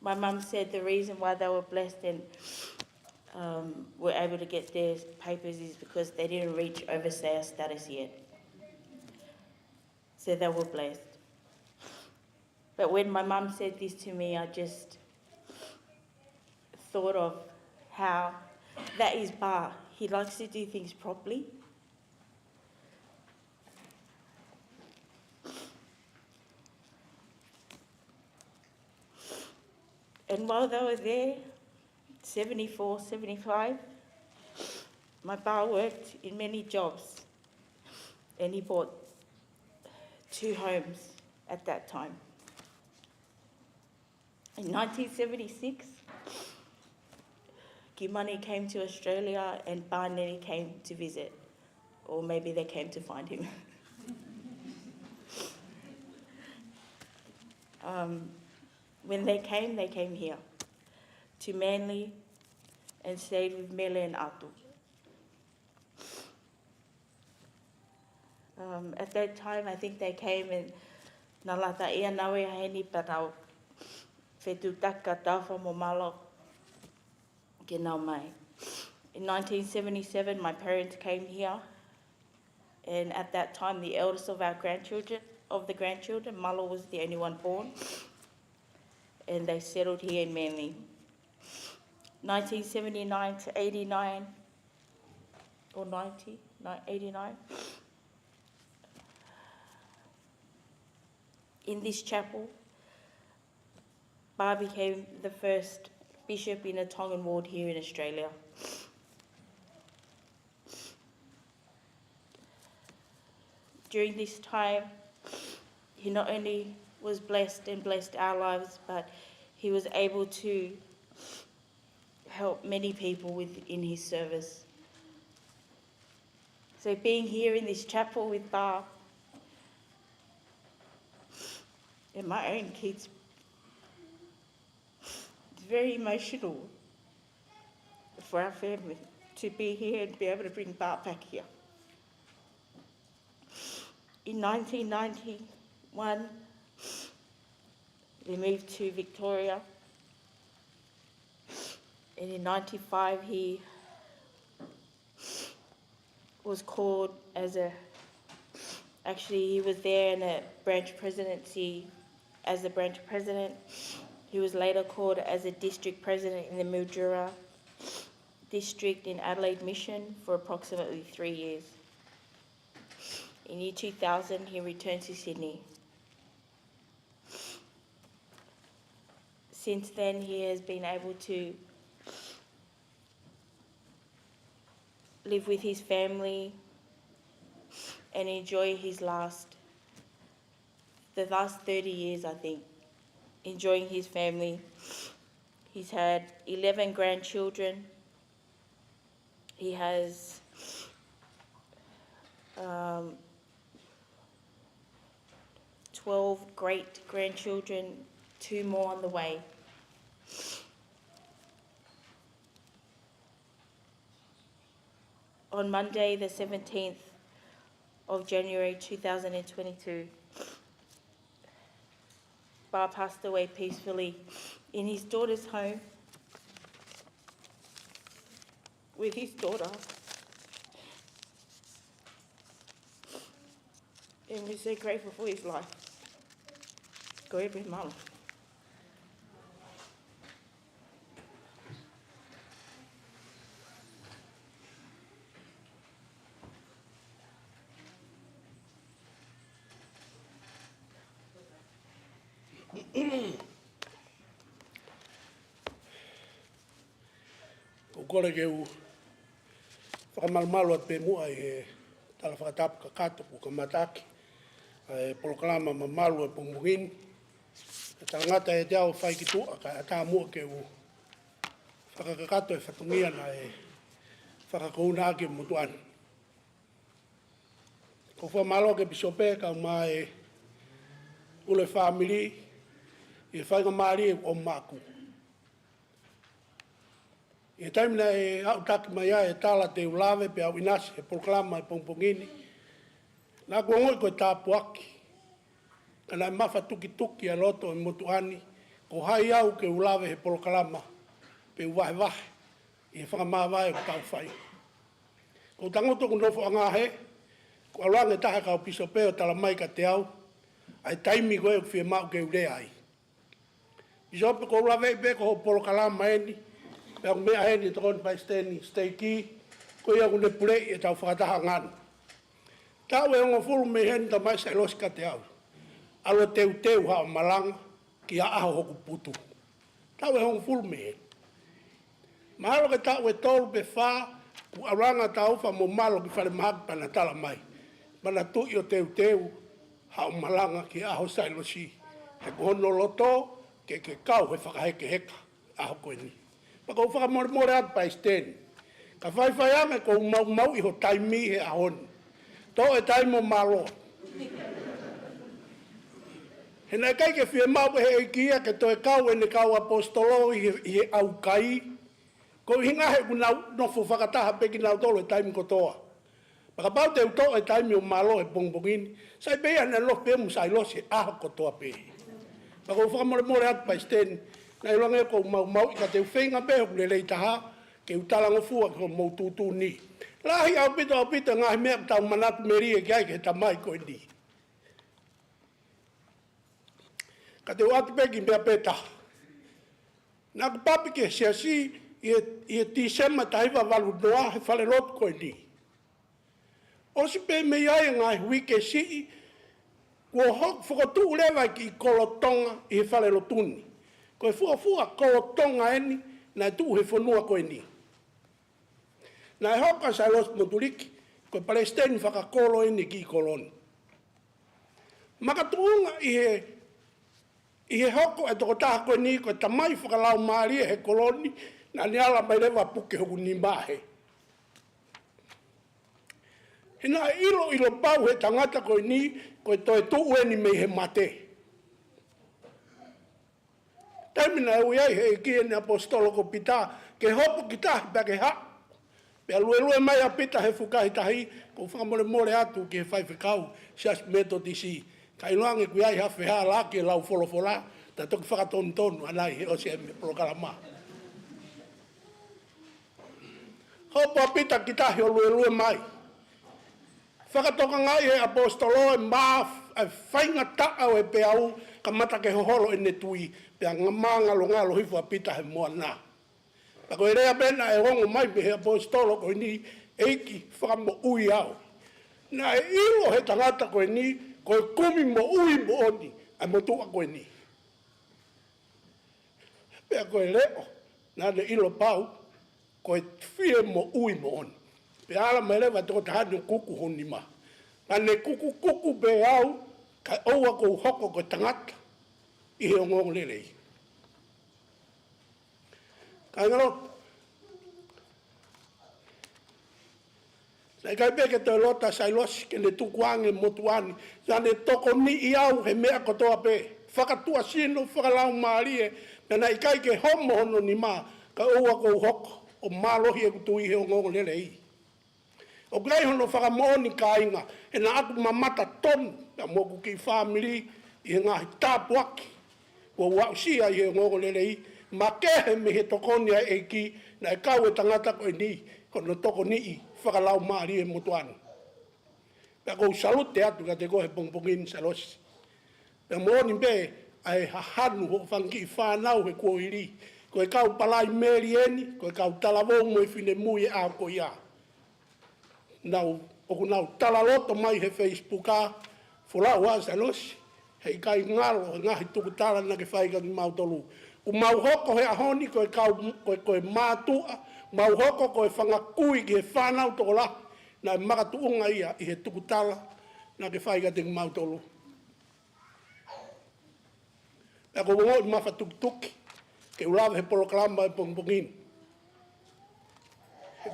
My mum said the reason why they were blessed and were able to get their papers is because they didn't reach overseer status yet. So they were blessed. But when my mum said this to me, I just thought of how that is Ba. He likes to do things properly. And while they were there, 74, 75, my ba worked in many jobs and he bought 2 homes at that time. In 1976, Kimani came to Australia and Ba Neri came to visit, or maybe they came to find him. When they came here to Manly and stayed with Mele and Atu. At that time, I think they came and nalata ia nawe haini parau whetu taka tauha mo malo ke nau mai. In 1977, my parents came here, and at that time, the eldest of the grandchildren, Malo was the only one born, and they settled here in Manly. 1979 to 89, or 90, 89. In this chapel, Ba became the first bishop in a Tongan ward here in Australia. During this time, he not only was blessed and blessed our lives, but he was able to help many people within his service. So being here in this chapel with Ba and my own kids, it's very emotional for our family to be here and be able to bring Ba back here. In 1991, we moved to Victoria, and in 95 he was called he was there in a branch presidency as the branch president. He was later called as a district president in the Mildura district in Adelaide Mission for approximately 3 years. In year 2000, he returned to Sydney. Since then, he has been able to live with his family and enjoy the last 30 years, I think, enjoying his family. He's had 11 grandchildren. He has 12 great-grandchildren, 2 more on the way. On Monday, the 17th of January 2022, Ba passed away peacefully in his daughter's home with his daughter. And we're so grateful for his life. Go ahead with Mala. O kore ke u whakamalmalo at pēmua e tala whakatapu ka katopu ka mataki e polokalama mamalu e pungmungin e tangata e te au whai ki tua ka ata mua ke u whakakakato e whatungia na e whakakauna ake mutuan Ko fa malo ke pisope ka mai ule family e fai ka mari o maku. E taimina e au taki mai e tala te ulave pe au inasi e proklama e pongpongini. Nā kua ngoi koe tāpuaki. Kana e mafa tuki tuki a loto e motuani. Ko hai au ke ulave he proklama pe uwahe wahe. I whakamāwae o tau whai. Ko tangoto ku nofo anga he. Ko aluange taha kau piso peo tala mai ka te au. Ai taimi koe o whia mau ke ure ai. Piso pe ko ulave pe ko ho proklama eni. Pea mea heni tokoni pai stay ki, ko ia kune pulei e tau whakataha ngānu. Tau e ongo fulu me heni ta mai Sailosi ka te au. Alo teu hao malanga ki a aho hoku putu. Tau e ongo fulu me heni. Mahalo ke tau e tolu pe wha, ku aranga tau wha mo malo ki whare mahaki pana tala mai. Mana tui o teu hao malanga ki aho Sailosi. He kohono loto ke kau he whakaheke heka aho koe ni. Ko whakamore atu pai steni. Ka whaiwhai ame ko mau iho taimi he ahoni. Tō e taimo malo. He nei kai ke whia mau he eikia ke tō e kau e ne kau apostolo i he au kai. Ko hinga he ku nofo whakataha peki nau tolo e taimi kotoa. Paka pau te uto e taimi o malo e pongpongini. Sai pea ne lo pe mu Sailosi e aho kotoa pe. Paka whakamore atu pai steni. Nei longe ko mau i ka te whenga peho kule lei taha, ke utalango fua ko mau tūtū ni. Lahi au pita ngahi mea tau manatu meri e kia ke ta mai koe ni. Ka te wati peki mea peta. Nā ku papi ke siasi i e tisema taiwa walu noa he whale lotu koe ni. Osi pe me iai ngahi wike si, kua hok whakatu ulewa ki kolotonga i he whale lotuni. Koe fua ko tonga eni, nai tu he whanua koe ni. Nai hoka Sailosi Motuliki, koe Palestine whakakolo eni ki koloni. Makatuunga i he hoko e toko taha koe ni, koe tamai whakalau maari he koloni, na ni ala mai rewa puke hoku ni mahe. He nā ilo pau he tangata koe ni, koe toi tuu eni mei he mate. Taimina e uiai he ki ene apostolo ko pita, ke hopu ki tahi pa ke ha. Pea lue mai a pita he fukahi tahi, ko whakamore atu ki he whaiwhikau, sias metodisi. Ka iloange kuiai hawhi haa la ki e lau wholofola, ta toki whakatonu anai he osi e me prokarama. Hopu a pita ki tahi o lue mai. Whakatoka ngai he apostolo e maa whainga takau e pe au, ka mata ke hoholo e ne tui, pea ngalo hifu a pita he mua nā. Pako e rea bena e hongo mai pe he apostolo koe ni, eiki whakamo ui au. Nā e ilo he tangata koe ni, koe kumi mo ui mo oni, ai mo tua koe ni. Pea koe leo, nā ne ilo pau, koe fie mo ui mo oni. Pea ala mai lewa toko tahani kuku honi ma. Nā ne kuku pe au, ka oua kou hoko koe tangata, i he ongongo lelei. Ka ngaro, nei kai peke toi lota Sailosi ke ne tukuange motuani, sa ne toko ni i au he mea kotoa pe, whakatua sino, whakalau maarie, na ikai ke homo hono ni ma, ka oua kou hoko, o malohi e kutu i he ongongo lelei. O grei hono whakamoni ka inga, e na aku mamata tonu, na moku ki family, i he ngahi tāpuaki, o wausia i he ongongo lelei, ma kehe me he tokonia e ki, na e kau e tangata koe ni, kono toko ni i, whakalau maari e motuanu. Pea kou salute atu ka te kohe pongpongini Sailosi. Pea mooni pe, ai hahanu ho whanki i whanau he kua iri, koe kau palai meri eni, koe kau talavou mo i whine mui e au ko ia. Oku nau talaloto mai he Facebook a, wholau a Sailosi, hei kai ngalo, ngahi tuku tala na ke whaika ki mautolu. Ku mau hoko he ahoni koe mātua, mau hoko koe whangakui ki he whanau toko la, na makatuunga ia i he tuku tala na ke whaika ki mautolu. Pea ko wongo i mawha tuki, ke ulawe he poloklamba e pongpongini.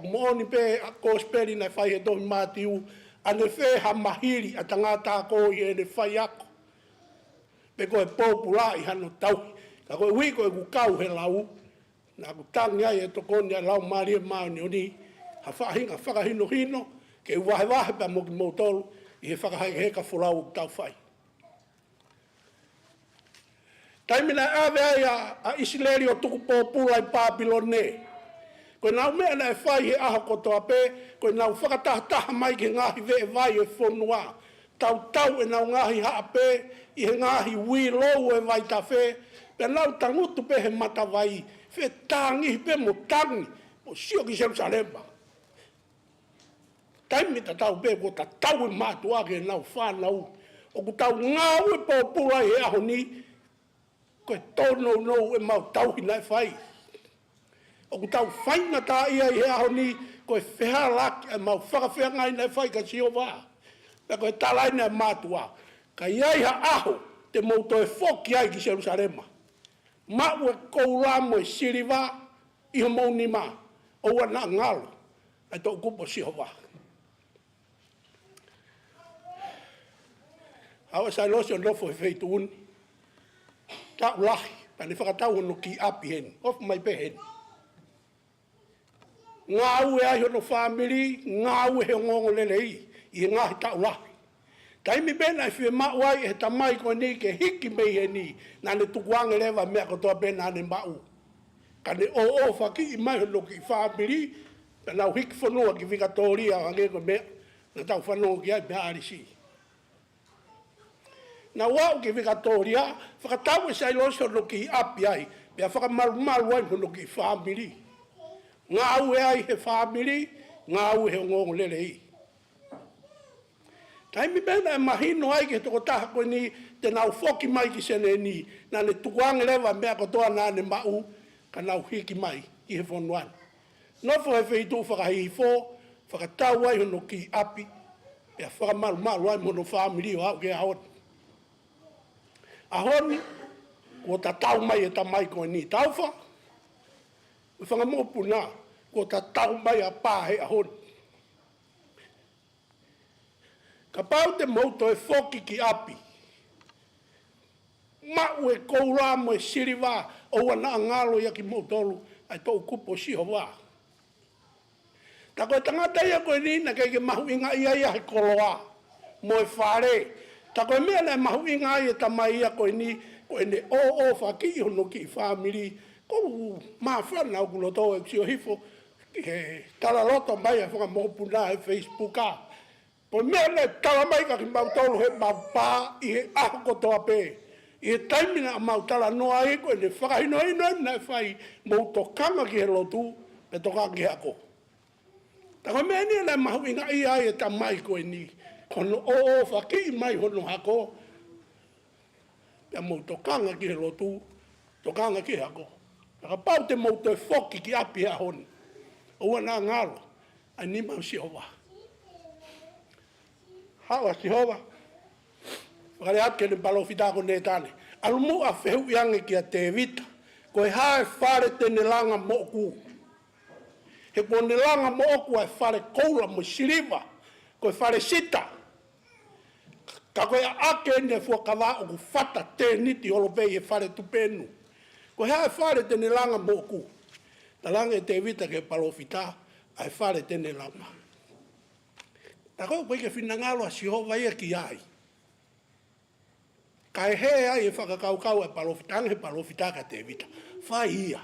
Mooni pe a kosperi na whai he tohi mātiu ane whē ha mahiri a tangata ko i ene whai ako. Pe koe pōpula i hano tauhi. Ka koe hui koe ku kau he lau. Nā ku tangi ai e tokoni a lau maria maoni oni. Ha whakahinga whakahino hino. Ke wahe wahe pa moki mōtolu. I he whakahai he ka whulau tau whai. Taimina ave ai a Isileri o tuku pōpula i Pāpilone. Koe nau mea na e whai he aho kotoa pē. Koe nau whakataha mai ke ngahi ve e vai e whonua. Tau e nau ngahi haa pē. I he ngahi wi lou e vai ta whē. Pe nau tangutu pe he mata vai. Whē tāngi pe mo tangi. Mo sio ki Jerusalema. Taimita tau pe ko ta tau e mātua ke nau whanau. O ku tau ngāu e pōpula i he aho ni. Koe tōno no e mau tauhi nai whai. O ku tau whainga tā ia i he aho ni. Koe whea laki e mau whakawhea ngai nai whai ka Sihova. Pea koe talai nai mātua. Ka iai ha aho te mauto e whoki ai ki Jerusalema. Mau e koulamo e siriwa i ho mauni mā. Oua na ngalo. Ai tō kupo Sihova. Awa Sailosi o nofo e wheitu uni. Tau lahi. Pani whakatau ono ki api hen. Of mai pe hen. Ngāu e ai hono whamiri. Ngāu e he ngongo lelei. I he ngahi tau lahi. Taimi bena e whie mau ai e tamai koe ni ke hiki mei he ni. Nane tukuange lewa mea kotoa bena ane mau. Kane o whaki i mai hono ki whamiri. Nau hiki whanua ki Vikatoria ange ko mea. Na tau whanua ki ai mea arisi. Na wau ki Vikatoria. Whakatau e Sailosi hono ki api ai. Pea whakamaru ai hono ki whamiri. Ngāu e ai he whamiri. Ngāu e he ngongo lelei. Taimi bena e mahino ai ke toko taha koe ni te nau whoki mai ki sene ni. Nā ne tukuange lewa mea kotoa nā ne mau ka nau hiki mai i he whonuan. Nofo he wheitu whakahihi fō, whakatau ai hono ki api, e whakamaru ai mono whamiri o au ke ahoni. Ahoni, ko ta tau mai e ta mai koe ni tauwha, e whangamopu nā, ko ta tau mai a pāhe ahoni. Ka pau te mauto e whoki ki api. Mau e kouramo e siriwa o ana ngalo ia ki mautolu ai tau kupo Sihova. Ta koe tangata ia koe ni na kei ke mahu inga ia ia he koloa. Mo e whare. Ta koe mea na mahu inga ia tamai ia koe ni koe ne o whaki i hono ki i whamiri. Kou maa whana o kuloto e ksio hifo he talaloto mai e whakamopuna he Facebooka. Po mea ne talamai ka ki mautolu he maupā i he aho kotoa pē. I he taimina a mautala noa e koe ne whakahino ino na whai mautokanga ki he lotu pe toka ki hako. Ta koe mea nia na mahu inga i ai e ta mai koe ni. Kono o whaki mai hono hako. Pe mautokanga ki he lotu, tokanga ki hako. Ta ka pau te mauto e whoki ki api a honi. Oua nā ngalo, ai ni mau Sihova. Hawa Sihova. Whakare ake ne balofitako ne tane. Alumu a whehu iange ki a te vita. Koe hae whare tene langa moku. He kone langa moku ai whare koula mo siriva. Koe whare sita. Ka koe ake ne fuakawa o ku whata te niti holopei e whare tupenu. Koe hae whare tene langa moku. Ta langa e te vita ke balofita ai whare tene langa. Ta koe koe ke whinangalo a Sihova ia ki ai. Kai he ai e whakakaukau e palofitanga he palofitaka te vita. Whai ia.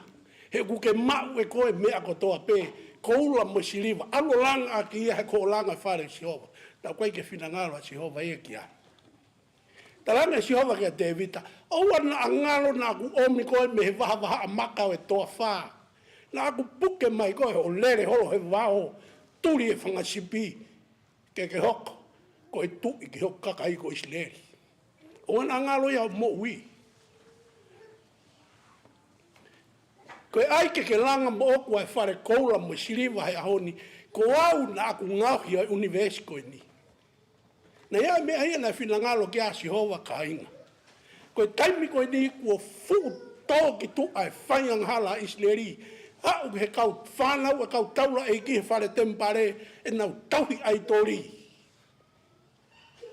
He kuke mau e koe mea kotoa pē. Koula mo siriva. Ano langa a ki ia he ko langa whare Sihova. Ta koe ke whinangalo a Sihova ia ki ai. Ta langa Sihova ki a te vita. Oua na angalo na aku omi koe me he waha a makau e toa whaa. Na aku puke mai koe o lere holo he wao. Turi e whangasipi. Ke hoko. Koe tu i ke hoko kakai ko Isileri. O ana ngalo ia mo ui. Koe ai ke langa mo oku ai whare koula mo siriva hei ahoni, ko au na aku ngauhi ai universi koe ni. Na ia mea ia na whinangalo ki a Sihova ka inga. Koe taimi koe ni kua fu tō ki tu ai whaiang hala Isileri, au he kau whanau e kau taula e ki he whare tempare e nau tauhi ai tori.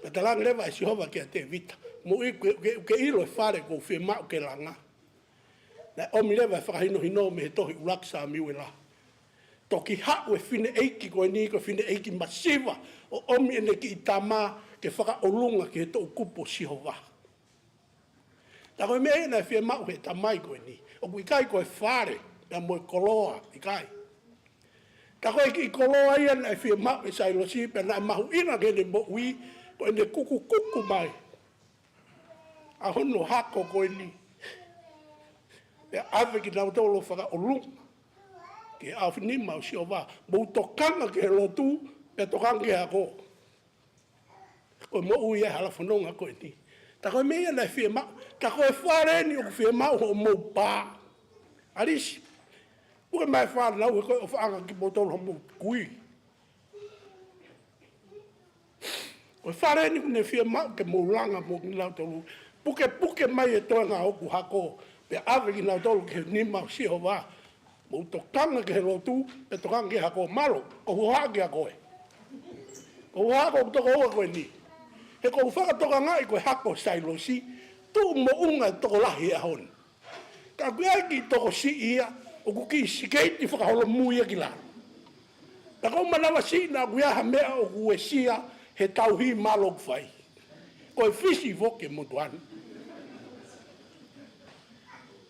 Pe talang leva e Sihova ke te vita. Mo i ke ilo e whare ko whi mau ke langa. Na omi leva e whakahino hino me he tohi ulaksa miu e la. Toki hau e whine eiki koe ni ko whine eiki masiva o omi ene ki i tama ke whakaolunga ke he to kupo Sihova. Ta koe me ena e whi mau he tamai koe ni. O ku ikai koe whare pia mo e koloa ikai. Ta koe ki i koloa ia na e whi mau e Sailosi pia na e mahu ina ke ne mo ui ko ene kuku mai. A hono hako koe ni. Pea ave ki nau tolo whakaolunga. Ke awhinima o Sihova. Mou tokanga ke he lotu, pea tokanga ke hako. Koe mo ui e hala whanonga koe ni. Ta koe mea na e whia mau. Ta koe whareni o whia mau ho mou pā. Arisi. Puke mai whare nau e koe o whaanga ki mou tolo ho mou kui. Koe whareni kune whia mau ke mou langa mou ki nau tolo. Puke mai e toa ngā hoku hako. Pea ave ki nau tolo ke nima o Sihova. Mou tokanga ke he lotu, pe tokanga ke hako malo. Ko huha ke hako e. Ko huha ko toko hoa koe ni. He ko whakatoka ngai koe hako Sailosi, tu mo unga toko lahi e hon. Ka kuia ki toko si ia, o kuki sikeiti whakaholo muia ki la. Ta kou manawa si na kuia ha mea o kue sia he tauhi malo kwhai. Koe fisi voke motuan.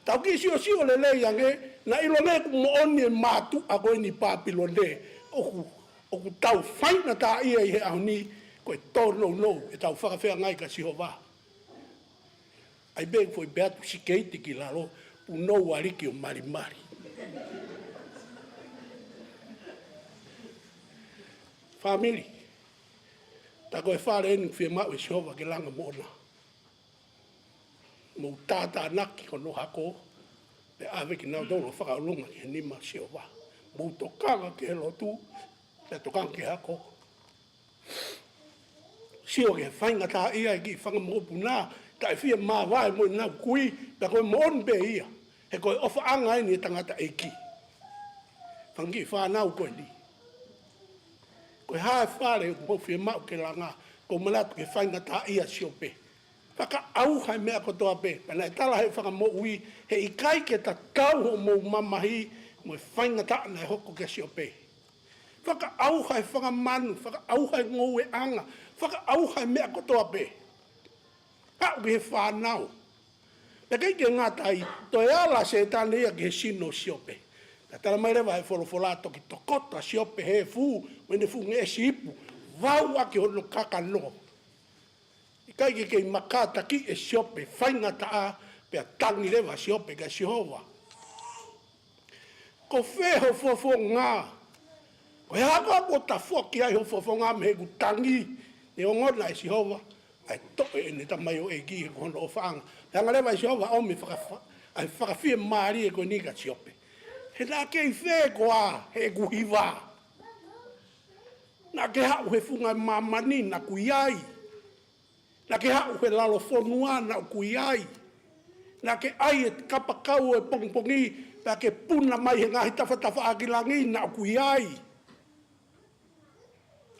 Tau ki sio le yange, na ilone ku mo oni e matu a koe ni pāpilone, o ku tau whaina tā ia i he ahoni, koe tono e tau whakawhea ngai ka Sihova. Ai beg foi beatu sikeiti ki lalo, pu nou ariki o marimari. Family, ta koe whare enu whia mau e Sihova ke langa mona. Mou tātā naki kono hako, pe ave ki nau dolo whakaolunga ki he nima Sihova. Mou tokanga ke he lotu, pe tokanga ke hako. Sio ke whainga tā ia ki whangamopu nā, ta e whia mā wae mo nau kui, pe koe moon be ia, he koe ofa anga ini e tangata eiki. Whangi whanau koe ni. Koe hae whare mo whia mau ke langa, ko manatu ke whainga tā ia sio pe. Whaka au hai mea kotoa pe, pena e tala he whaka mo ui, he ikai ke ta kau ho mo mamahi, mo e whainga tā na e hoko ke sio pe. Whaka au hai whaka manu, whaka au hai ngou e anga, whaka au hai mea kotoa pe. Pau ke he whanau. Pe kei ke ngātai, toi ala se tāne ia ke he sino sio pe. Ka tala mai rewa he wholofola toki tokota sio pe he fu, wene fu nge esi ipu, vau ake hono kaka no. Ikai ke kei makata ki e sio pe, whainga taa, pea tangi rewa sio pe ka Sihova. Ko wheho fofo ngā, ko he hako ako ta fuaki ai ho fofo ngā me he kutangi, ne o ngona e Sihova, ai tope e ne tamai o e ki he kono o whaanga. Hanga rewa e Sihova au me whakawhia maari e koe ni ka sio pe. He nā kei whē koa, he kuhiwa. Nā ke hau he funga mamani na kuiai. Nā ke hau he lalo whonua na kuiai. Nā ke ai e kapakau e pongpongi, nā ke puna mai he ngahi tawhatawa akilangi na kuiai.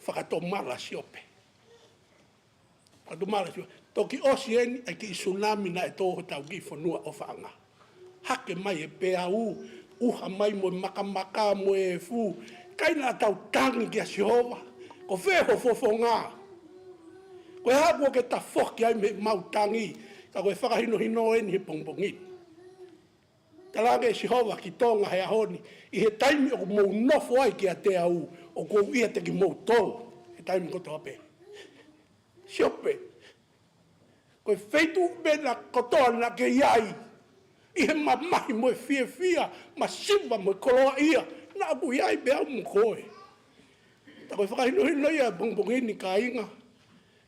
Whakatomala siope. Whakatomala siope. Toki osi eni ai ki tsunami na e tōho tau ki whanua o whaanga. Hake mai e pea uha mai mo makamaka mo e fu, kaina tau tangi ki a Sihova, ko wheho fofo ngā. Koe hapo ke ta whoki ai me mau tangi, ka koe whakahino hino eni he pongpongi. Talanga e Sihova ki tonga he ahoni, i he taimi o mou nofo ai ki a te au, o kou ia te ki mou tolu, he taimi koto hape. Siope, koe wheitu mena kotoa na ke iai, i he mamahi mo e fia, masiva mo e koloa ia, na apu iai bea mo koe. Ta koe whakahino hino ia bongbongini ka inga,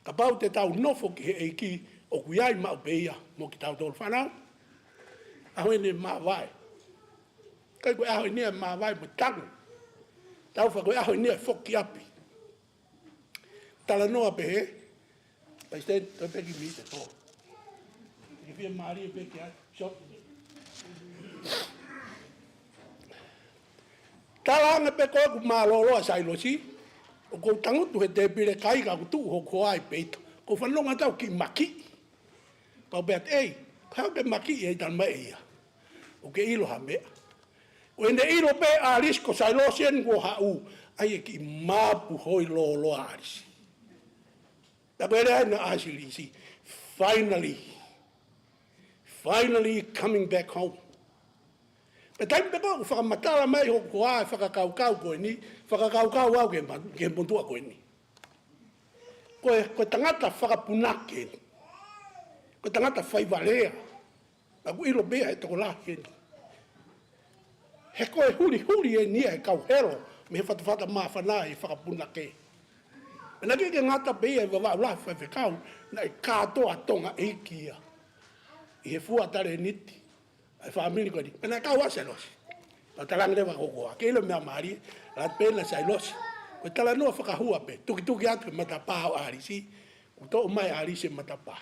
ka pau te tau nofo ki he eiki, o ku iai mau pe ia, mo ki tau tolu whanau. Aho ene maa vai. Kai koe aho ene maa vai mo tangu. Tau wha koe aho ene whoki api. Tala noa pe he, pai stēn, toi peki mi te tō. Ki whia maari e peki ai, shot. Tala anga pe koe ku maa loloa Sailosi, o kou tangutu he te pire kai ka kutu ho koa ai peito. Ko whanonga tau ki maki. Kau beat, ei, kau be maki e tan mai ia. O ke ilo ha mea. O ene ilo be a risko Sailosi en ko hau. Ai e ki mapu hoi lo lo aris. Ta bere ai na asilisi. Finally coming back home. Pe tai pe ko whakamatala mai ho ko ai whakakaukau koe ni. Whakakaukau au ke montua koe ni. Koe tangata whakapunake ni. Koe tangata whaivalea. Na ku ilo bea e toko lahi ni. He koe huri e nia e kau hero. Me he whatawhata maa whanā e whakapunake. Pena ke ngata bea e wawau lahi whaiwhekau. Na e kātoa tonga eikia. I he fuatare niti. Ai whaamini koe ni. Pena kau a Sailosi. Pa talangi rewa kokoa. Ke ilo mea maari. La pena Sailosi. Koe tala noa whakahua pe. Tuki atu ke matapā o arisi. Kuto o mai arisi matapā.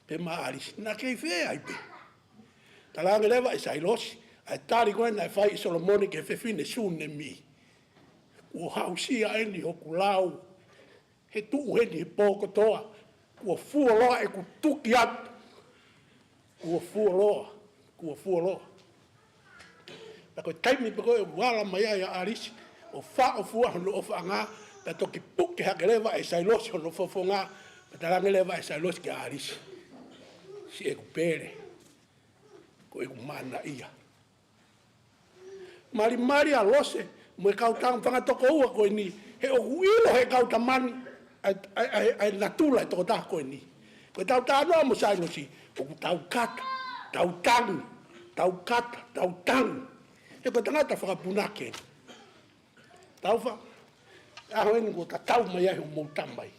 Pe maa arisi. Na kei whea ai pe. Talangi rewa e Sailosi. Ai tari koe na e whai Solomoni ke whewhine sune mi. Ua hausia eni hoku lau. He tuu heni he pōko toa. Ua fuoloa e ku tuki atu. Ua fuoloa. Pa koe taimi pa koe wala mai ai a arisi. O wha o fua hono o whaanga. Pa toki puke hake lewa e Sailosi hono fofonga. Pa talangi lewa e Sailosi ke arisi. Si e ku pere. Ko e ku mana ia. Mari a lose. Mo e kautang whangatoko ua koe ni. He o huilo he kautamani. Ai natula e toko taha koe ni. Koe tau tānoa mo Sailosi. O ku tau kata. Tau tangi. Tau tangi. E koe tangata whakapunake. Tau wha. Aho eni ko ta tau mai ahi o mou tamai.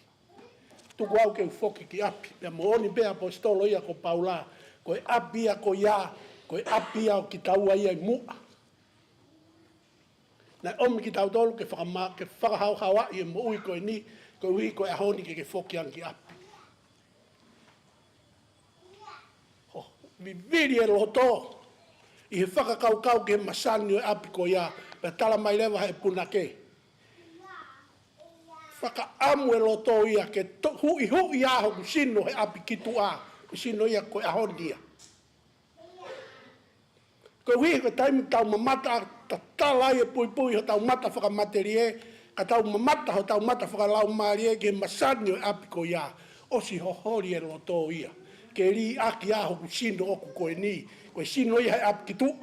Tuku au ke ufoki ki api. Pea mo oni bea apostolo ia ko Paula. Koe api ia ko ia. Koe api ia o ki taua ia i mua. Na omi ki tau tolu ke whakahau hawa i e mo ui koe ni. Koe ui koe ahoni ke foki ang ki api. Viviri e loto. I he whakakaukau ke masani o e api ko ia. Pea tala mai lewa he punake. Whakaamu e loto ia ke hui aho ku sino he api kitu a. Ku sino ia koe ahondia. Koe hui koe taimi tau mamata ta tala e pui ho tau mata whakamaterie. Ka tau mamata ho tau mata whakalau marie ke masani o e api ko ia. Osi hohori e loto ia. Ke ri aki aho ku sino oku koe ni. Koe sino ia he api kitu.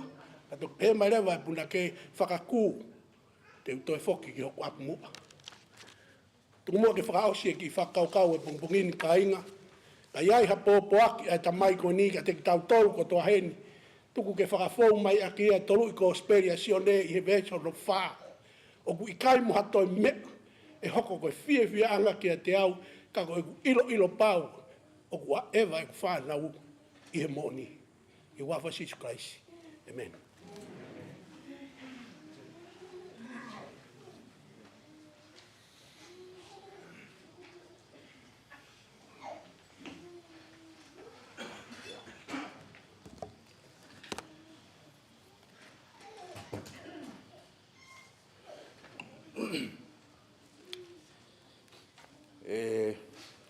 Kato he mai rewa e puna ke whakaku. Te utoe foki ki hoku api mua. Tumua ke whakaosi e ki whakaukau e pungpungini ka inga. Ka iai ha pōpo aki ai tamai koe ni ka te ki tau tolu ko toa heni. Tuku ke whakafou mai aki e tolu i ko speria sione i he veso no wha. O ku ikai mo hatoi me. E hoko koe fie anga ki a te au. Ka koe ilo pau. O ku a ewa e ku whanau i he moni. I wafa Jesus Christ. Amen.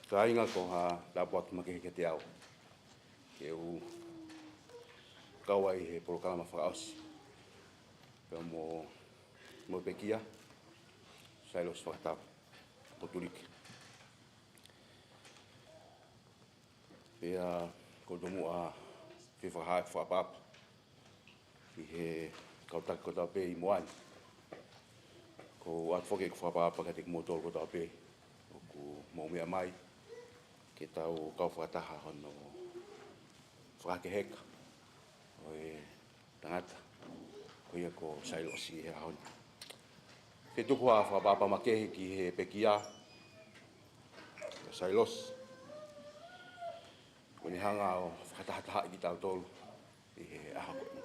Ka inga ko ha lapuat make ke te au. Ke u kawai he programa whakaos. Pea mo pekia. Sailosi Fakatava. Motuliki. Pea ko domu a whiwhahai whapap. I he kautaki ko tau pe i moani. Ko atfoke ko whapapa ka te kumotoro ko tau pe. O ku maumea mai. Ke tau kau whakataha hono whakaheka o e tangata ko ia ko Sailosi he ahoni. Ke tuku a whapapa makehi ki he pekia Sailosi. Ko ni hanga o whakataha ki tau tolu i he aha koe.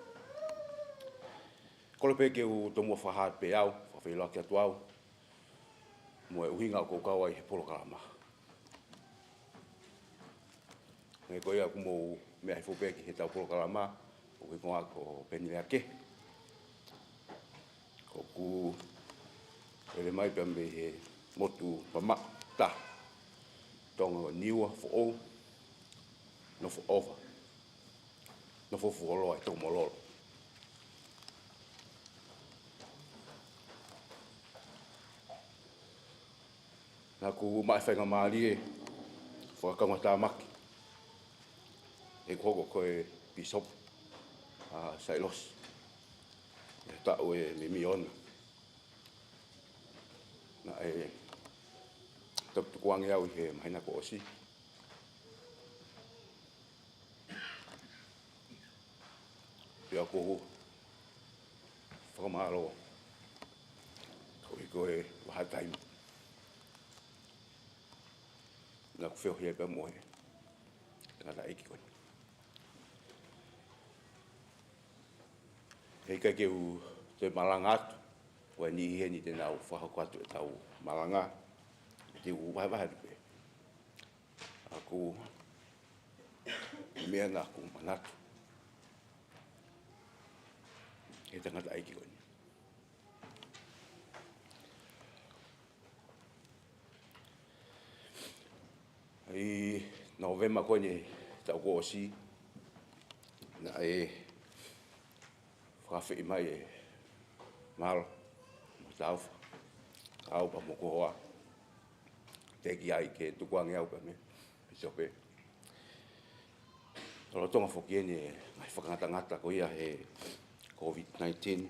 Kole pe ke u tomua whahat pe au, whawhiloa ki atu au. Mo e uhinga o koukau ai he polokalama. Ngai koe aku mo mea he whupeki he tau polokalama. O ke konga ko penilea ke. Ko ku ele mai pia me he motu pamata. tonga o niua fo o no fo ova no fo fuolo ai tō mololo. Nā ku mai whainga maari e whakakanga tā maki. E koko koe Bishop Sailosi. E tau e me miona. Nā e tukuangi au i he mahina ko osi. Pia kohu whakamaro. Koe koe wahataima. Nā ku whio hia pia moe. Ngata eiki koe. Hei kai ke u te malanga atu. Koe ni ihe ni te nau whahako atu e tau malanga. Te u wahe pe. Aku mea nā ku manatu. Hei tangata eiki koe. I November koe ni tau ko osi. Na e whawhi mai e maro. Taufa. Au pa moko hoa. Teki ai ke tukuangi au pa me. Pisope. Tolo tonga whoki ene e mai whakangata ko ia he COVID-19.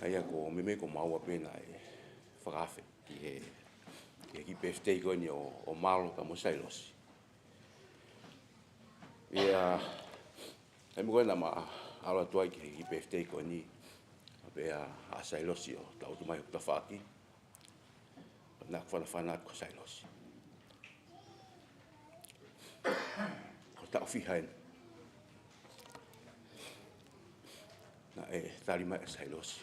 Aia ko meme ko maua pena e whakawhi ki he ki birthday ko ni o malo ka mo Sailosi. Ia e mo na ma ala tuai ki birthday ko ni a Sailosi o tau tu mai ta faki. Na fana ko Sailosi. Ko tau fihain. Na e tali mai Sailosi.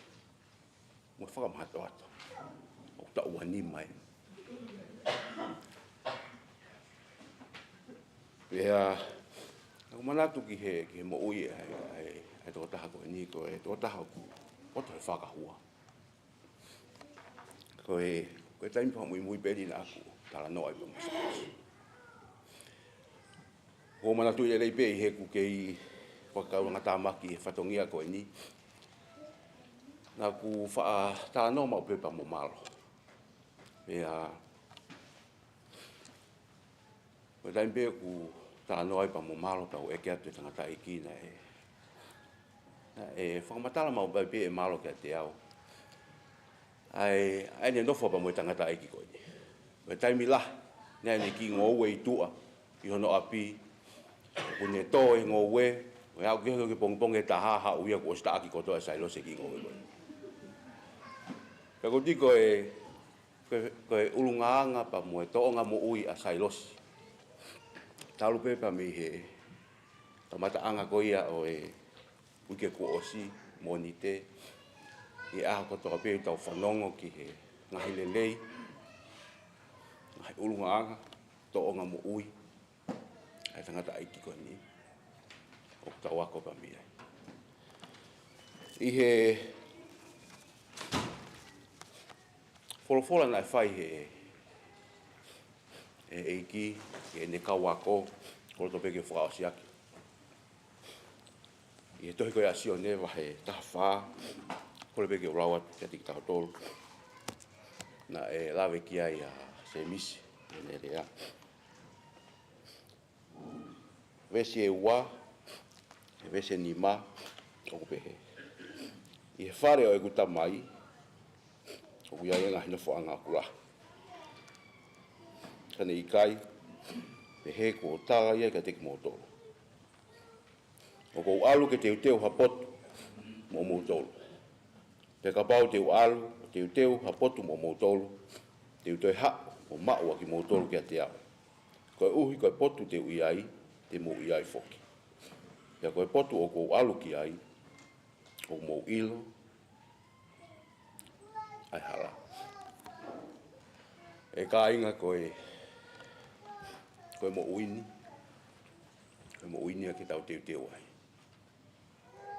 Mo whakamato ato. O tau wani mai. Ia ako manatu ki he mo ui ai tō taha ko ni ko e tō taha ku o te whakahua. Ko e taimi pa mui peri na aku tala no ai pa Sailosi. Ko manatu i rei pe i he ku ke i whakauranga tāmaki e whatongia ko ni. Nā ku wha tala no mau pe pa mo malo. Ia ko taimi pe ku tala no ai pa mo malo pa o eke atu e tangata i ki na e whakamatala mau pe e malo kia te au. Ai ne nofo pa mo i tangata i ki koe ni. Ko taimi lah, nea ni ki ngō ue i tua, i hono api, ko ne tō e ngō ue, ko au ki hono ki pongpong e taha uia ko o sta aki kotoa Sailosi ki ngō ue koe. Ka ko di koe ulungaanga pa mo e toonga mo ui a Sailosi. Talu pe pa mi he tamataanga ko ia o e uke ko osi monite i aha kotoa pe tau whanongo ki he ngahi lelei, ngahi ulungaanga, toonga mo ui. Ai tangata aiki ko ni. O tau ako pa mi ai. I he wholofola nai whai he eiki, e ne kawako, kolo tope ke whakaosi aki. I he tohi koe asio ne wahe taha whā, kolo pe ke urawat, kia tiki taha tolu. Na e lawe ki ai a se misi, e ne rea. Vesi e ua, e vesi e ni ma, oku pe he. I he whare o e kuta mai, oku ia inga hina whaanga kura. Kane ikai, pe he ko tāga ia ka teki mōtoro. O kou alu ke teu hapotu mo mōtoro. Pe ka pau teu alu, teu hapotu mo mōtoro. Teu hako mo maua ki mōtoro kia te au. Koe uhi koe potu teu iai, te mo iai foki. Pea koe potu o kou alu ki ai, o mo ilo, ai hala. E ka inga koe mo uini. Koe mo uini a ki tau teu ai.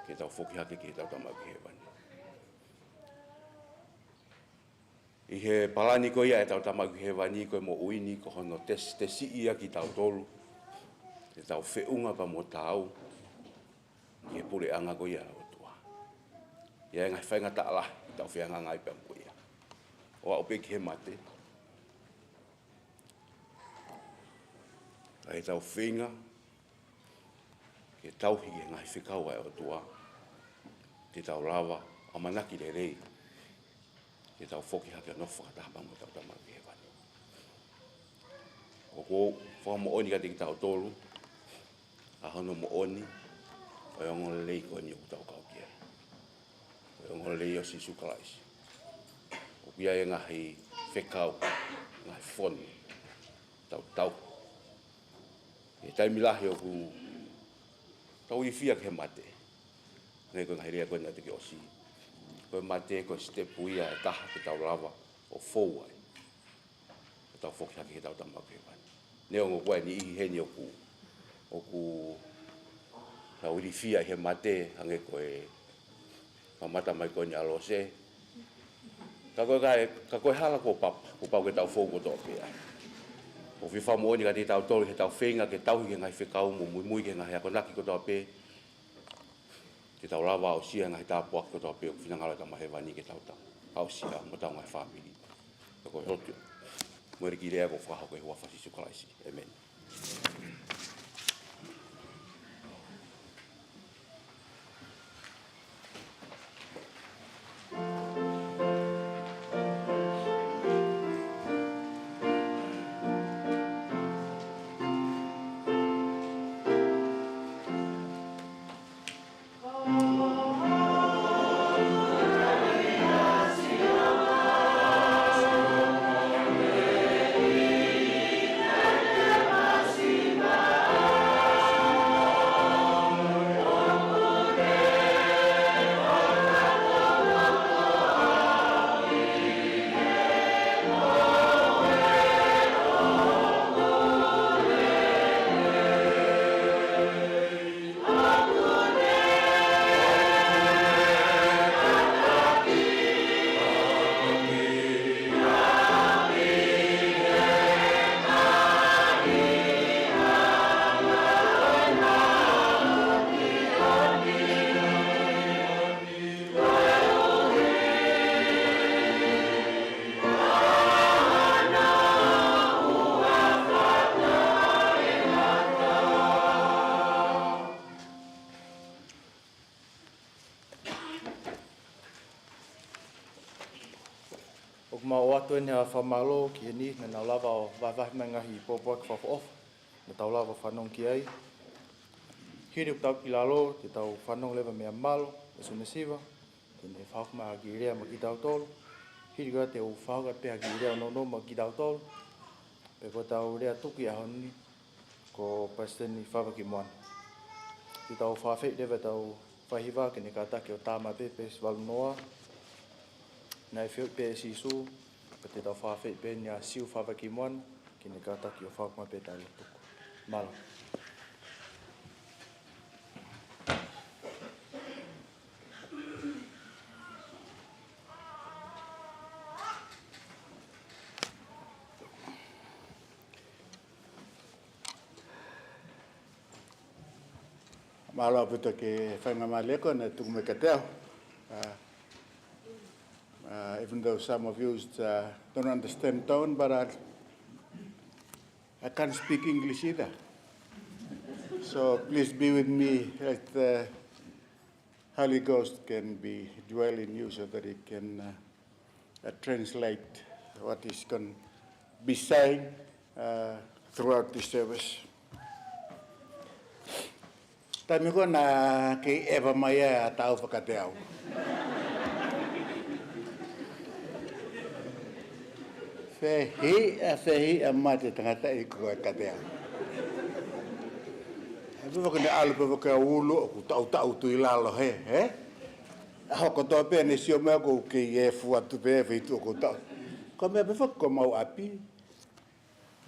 Ki tau foki hake ki tau tamau ki he wani. I he palani ko ia e tau tamaku he wani ko mo uini ko hono te si ia ki tau tolu. Te tau whiunga pa mo tau. I he pule anga ko ia o tua. Ia ngai whainga ta ala, tau whianga ngai pa ko ia. O au pe ki he mate. Ai tau whinga. Ke tauhi e ngai whikau ai o tua. Te tau lava, o manaki le rei. Ke tau whoki hake no whakataha mo tau tamaku he wani. O ko whakamooni ka te ki tau tolu. A hono mooni. O ongo lei ko ni o tau kau kia. O ongo lei o si sukalaisi. O kia e ngahi whekau, ngahi whoni. Tau. E taimilahi o ku tau i whia ke mate. Nei ko ngahi rea koe nga te ki osi. Koe mate koe stepu ia e taha ke tau lava o fou ai. Ke tau whoki hake ke tau tamaku he wani. Nei ongo koe ni ihi heni o ku tau iri whia he mate hange koe mamata mai koe ni alose. Ka koe hala ko papa, ko pau ke tau fou ko tō pia. O whiwha mo oni ka te tau tolu ke tau whenga ke tauhi ke ngai whekau mo muimui ke ngai ako naki ko tō pia. Ke tau lawa o sia ngai tāpua ko tō pia o whinangala ka mahe wani ke tau tau. Au sia mo tau ngai whamiri. Ka koe rotu. Mwere ki rea ko whahau koe hua whasi sukalaisi. Amen. Atoe nea whamalo ki he ni, me nau lava o waiwahi mai ngahi pōpua ki whawhaofa, me tau lava whanong ki ai. Hiri tau ki lalo, te tau whanong lewa mea malo, e su masiva, te ne whawhama a ki rea ma ki tau tolu. Hiri kua te u whawhaka pēha ki rea no ma ki tau tolu. Pe ko tau rea tuki a honi, ko Presidenti Whawaki Moana. Te tau whawhek lewa tau whahiwa, ke ne kātaki o tāma pepe swalu noa. Nei whiu pē si su, pa te tau whawhek pē nia siu Whawaki Moana, ki ne kātaki o whawakma pē tai tuku. Mala. Malo puto ke whainga maleko na tuku me ka teo. Even though some of you don't understand tone, but I can't speak English either. So please be with me as the Holy Ghost can be dwell in you so that it can translate what is going to be saying throughout the service. Tami ko na kay Eva Maya tao Fakatava. Fehi amate tangata iko Fakatava. Evo ko na alu ko ka ulo ko tau tu ilalo he. Ako to pe ni sio me ko ki e fuatu pe fitu ko tau. Ko me be ko mau api.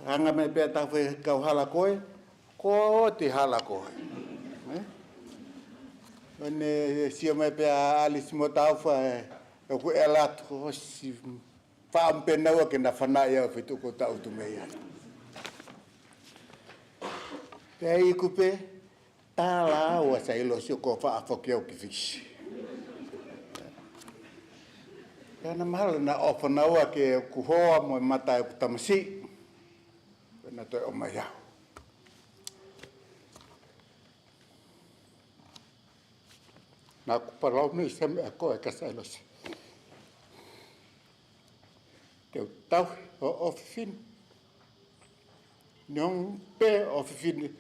Anga me pe ta fe ka hala koe. Ko ti hala koe. Ne sio me pe ali simo tau fa ko Latu si whaampenaua ke na whanai au whitu ko tau tu mei ana. Pea i kupe, tāla aua Sailosi o ko whaafoki au ki whisi. Pea na mahala na whanaua ke kuhoa mo matai ku tamasi, na toi o mai au. Nā kuparau ni se mea koe ka Sailosi. Teu tauhi o ofifini. Niong pe ofifini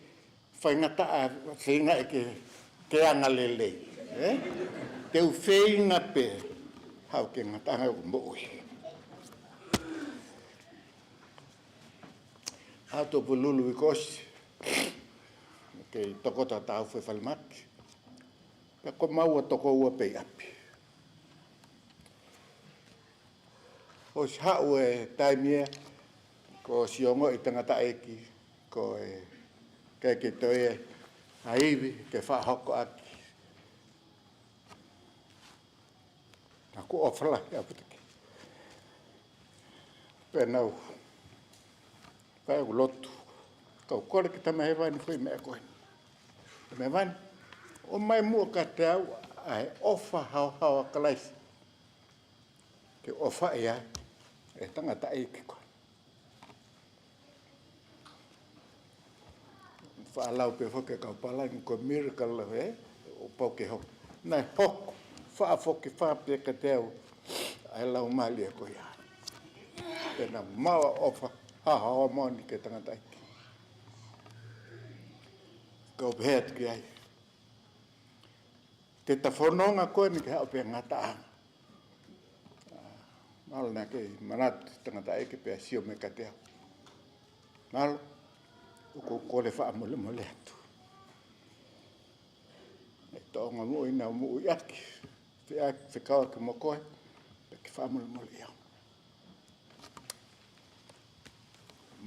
whaingata a whainga e ke anga lelei. Teu whainga pe hau ke ngatanga o moui. Hau tō pululu i kosi. Ke tokota tāu whai whalimaki. Pea ko maua toko ua pei api. O si hau e taimia, ko siongo i tangata eki, ko e ke toe haiwi, ke whahoko aki. Nā ku ofala i aputaki. Pea nau, pai u lotu. Kau kore ki tamahewani whui mea koe. Tamahewani, o mai mua ka te au, ai ofa hau kalaisi. Ke ofa e ai, e tangata eki koe. Whaalau pe whoke kau palangi ko miracle o pau ke hoku. Nai hoku, whaafoki whapea ka te au, ai lau mali e koe ia. Pena maua ofa hahawa moni ke tangata eki. Kau pehet ki ai. Te tawhanonga koe ni ke hau pia ngata anga. Malo nā kei manatu tangata eke pia sio me ka te au. Malo, uko kore wha mole mole atu. E toonga mui nā mui aki. Te kaua ke mokoe, pe ki wha mole mole iau.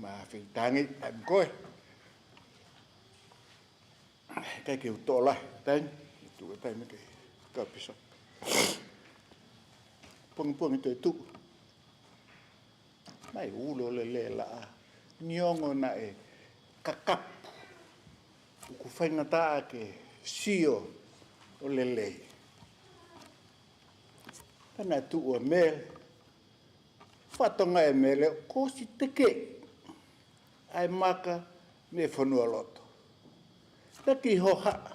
Ma whitangi ai mkoe. Kai ke utola, taini. Tu e taimi ke kapiso. Pungi te tu. Mai ulo le la a. Niongo na e kakapu. Uku whaingata ke sio o lelei. Pana tu o mele. Whatonga e mele, kosi teke. Ai maka me whanua loto. Taki hoha.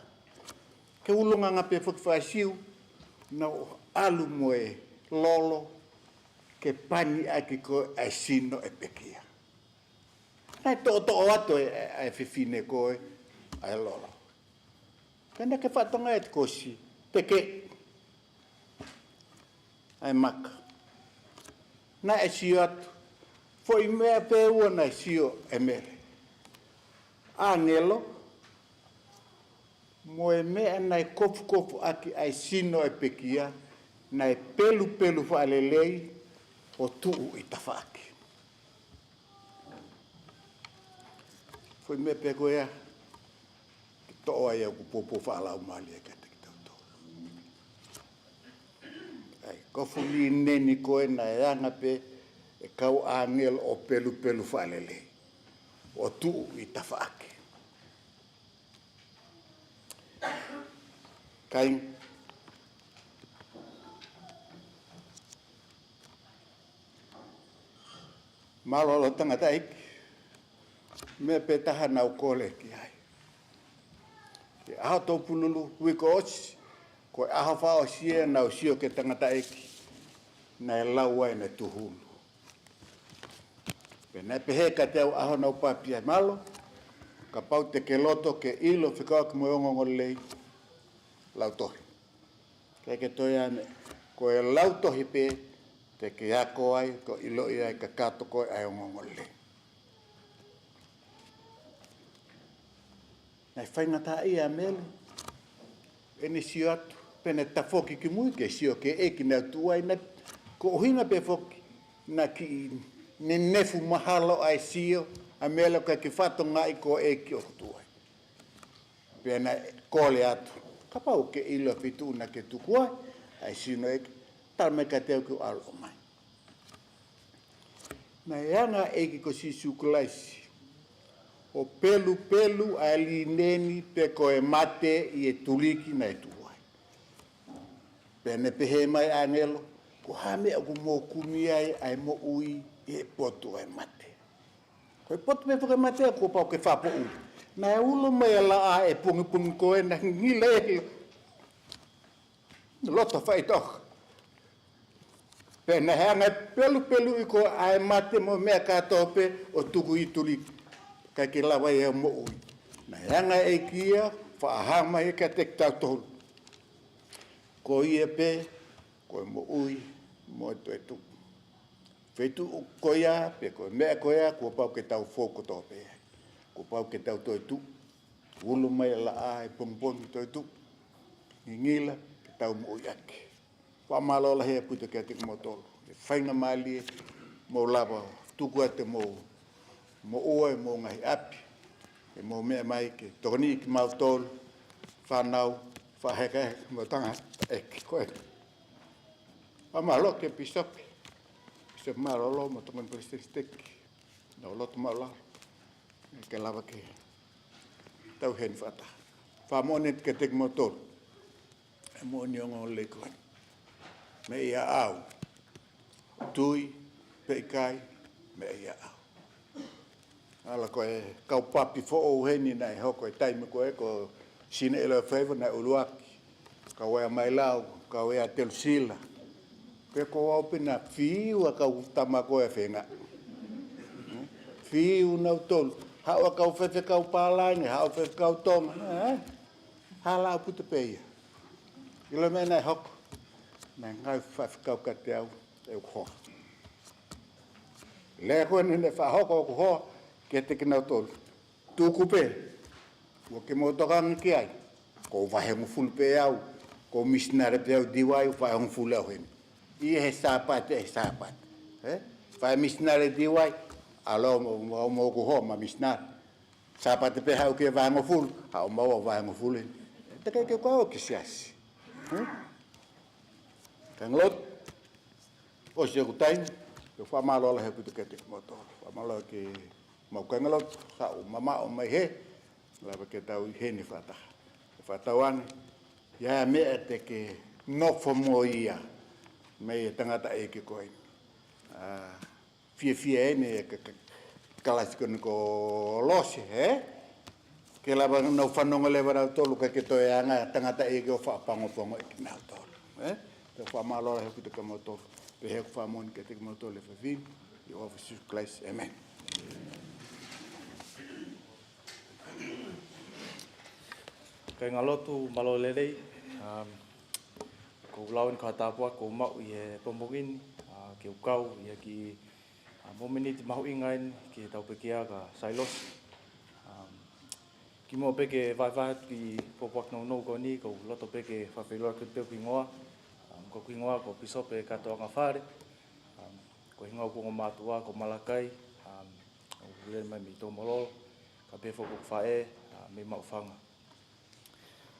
Ke ulunga ngā pe whakawhaisiu, na alu moe lolo, ke pani aki koe ai sino e pekia. Nai to ato e whiwhine koe ai lolo. Kena ke whatonga e te kosi, peke, ai maka. Nai e sio atu, foi mea pe ua nai sio e mere. Angelo, moe mea nai kofu aki ai sino e pekia, nai pelu whaalelei o tuu i tawhaki. Foi mea pe koea, ki toa ia ku popo whaalau maali e kata ki tau. Ai, kofu li neni koe nai anga pe e kau angel o pelu whaalelei o tuu i tawhaki. Kain. Malolo tangata iki. Me pe taha nau kole ki ai. Ke aho tō pululu wiko osi. Ko aho whao sie nau sio ke tangata iki. Nai lau ai na tuhulu. Pe nai pehe ka te au aho nau papia malo. Ka pau te ke loto ke ilo whikawa ki moiongo lei. Lau tohi. Kei ke toi ane, ko e lau tohi pe, te ke ako ai, ko ilo i ai ka kato koe ai ongongole. Nai whaingata ia mele, ene sio atu, pene ta foki ki mui ke sio ke eki nau tuai, ko ohinga pe foki, na ki ne nefu mahalo ai sio, a mele ka ki whatonga i ko eki o tuai. Pena kole atu. Ka pau ke ilo fitu na ke tukua, ai sino eki, tal me ka teo ki alo mai. Na yanga eki ko sisu kulaisi. O pelu a li neni pe ko e mate i e tuliki na e tuai. Pene pehe mai angelo, ko hame aku mo kumi ai mo ui i e poto e mate. Ko e poto me whaka mate ko pau ke whapo ui. Na e ulo mai ala a e pungi ko e na ngile e loto whai toka. Pene hanga pelu i ko ai mate mo mea katope o tuku i tuliki. Kai ke lawa e mo ui. Na hanga e kia, whaahama e ka te tautolu. Ko i e pe, ko e mo ui, mo e toi tuku. Whetu o koia, pe ko mea koia, ko pau ke tau fōko tō pe. Ko pau ke tau toi tuku. Ulu mai la a e pongpong toi tuku. Ngila, ke tau mo ui ake. Whamalola hea puta ke te kumotolo. E whainga mali e, mo lava tuku ate mo oe mo ngai api. E mo mea mai ke tokoni ki mautolo, whanau, whaheka mo tanga eki koe. Whamalo ke pisope. Se marolo mo tongan prestesteki. Na loto maula. Ke lava ke tau hen whata. Whamone ke te kumotolo. E mo niongo le koe. Me ia au. Tui, pe ikai, me ia au. Ala koe kaupapi fo o heni na e hoko e taime koe ko sine ele favo na uluaki. Ka wea mai lau, ka wea telu sila. Koe ko waupi na fiu a kau tama koe whenga. Fiu nau tolu. Hau a kau fefe kau pālangi, hau fefe kau tonga. Hala puta peia. Ilo me na e hoko. Na ngai fefe kau kate au, e ukoha. Lea koe nene whahoko o kuhoa. Ke te kina tolu. Tūku pe, ua ke motokanga ki ai. Ko wahengu fulu pe au, ko misinare pe au diwai, wahengu fulu au heni. I he sāpate, Whae misinare diwai, alo mo kuho ma misinare. Sāpate pe hau ke wahengu fulu, hau maua wahengu fulu heni. Te kei ke koe o ki siasi. Kanglot, o se kutaini, ke whamalola he putu ke te kumotolo. Whamalola ke mau kangalot, sao mama o mai he, lava ke tau he ni whataha. Whatauane, ia mea te ke nofo mo ia, mei e tangata e ke koe. Fia ene e kalasiko ni ko losi, Ke lava nau whanonga lewa rau tolu, ka ke toi anga tangata e ke o whapangopongo e ki nau tolu. Te whamalola he kuta ka mau tolu. Pe he ku whamoni ke te mau tolu e whawini, i ofa Jesus Christ, amen. Kei ngā lotu malo lerei, ko lauin ka tāpua, ko mau i e pombongini, ke ukau, i ki mominiti mahu ingain, ki taupekia ka Sailosi. Ki mua peke vai ki popak nou ko ni, ko loto peke whawhiloa ki peo ki ngoa, ko ki ngoa ko pisope katoa ngā whare, ko hingau ko ngā mātua, ko malakai, ko ure mai mi tō mololo, ka pefo ko whae, me mau whanga.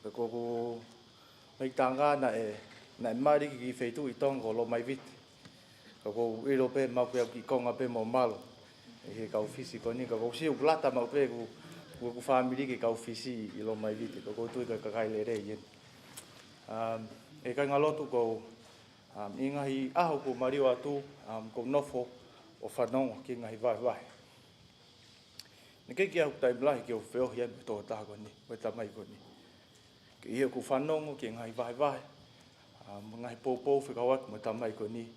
Ko mai tanga na e mari ki wheitu i tonga o lo mai viti. Ko iro pe mau pe ki konga pe mo malo. E he kau fisi ko ni, ko si u lata mau pe ku family ki kau fisi i lo mai viti. Ko tui ka kai le re yen. E kai ngalotu ko ingahi aho ko mario atu ko nofo o whanonga ki ngahi vai. Ne ke au tai blahi ki o wheo hian to ta ko ni, o tamai ko ni. Ke ia ku whanongo ki ngai vai. Ngai pōpō whikawak mo tamai ko ni.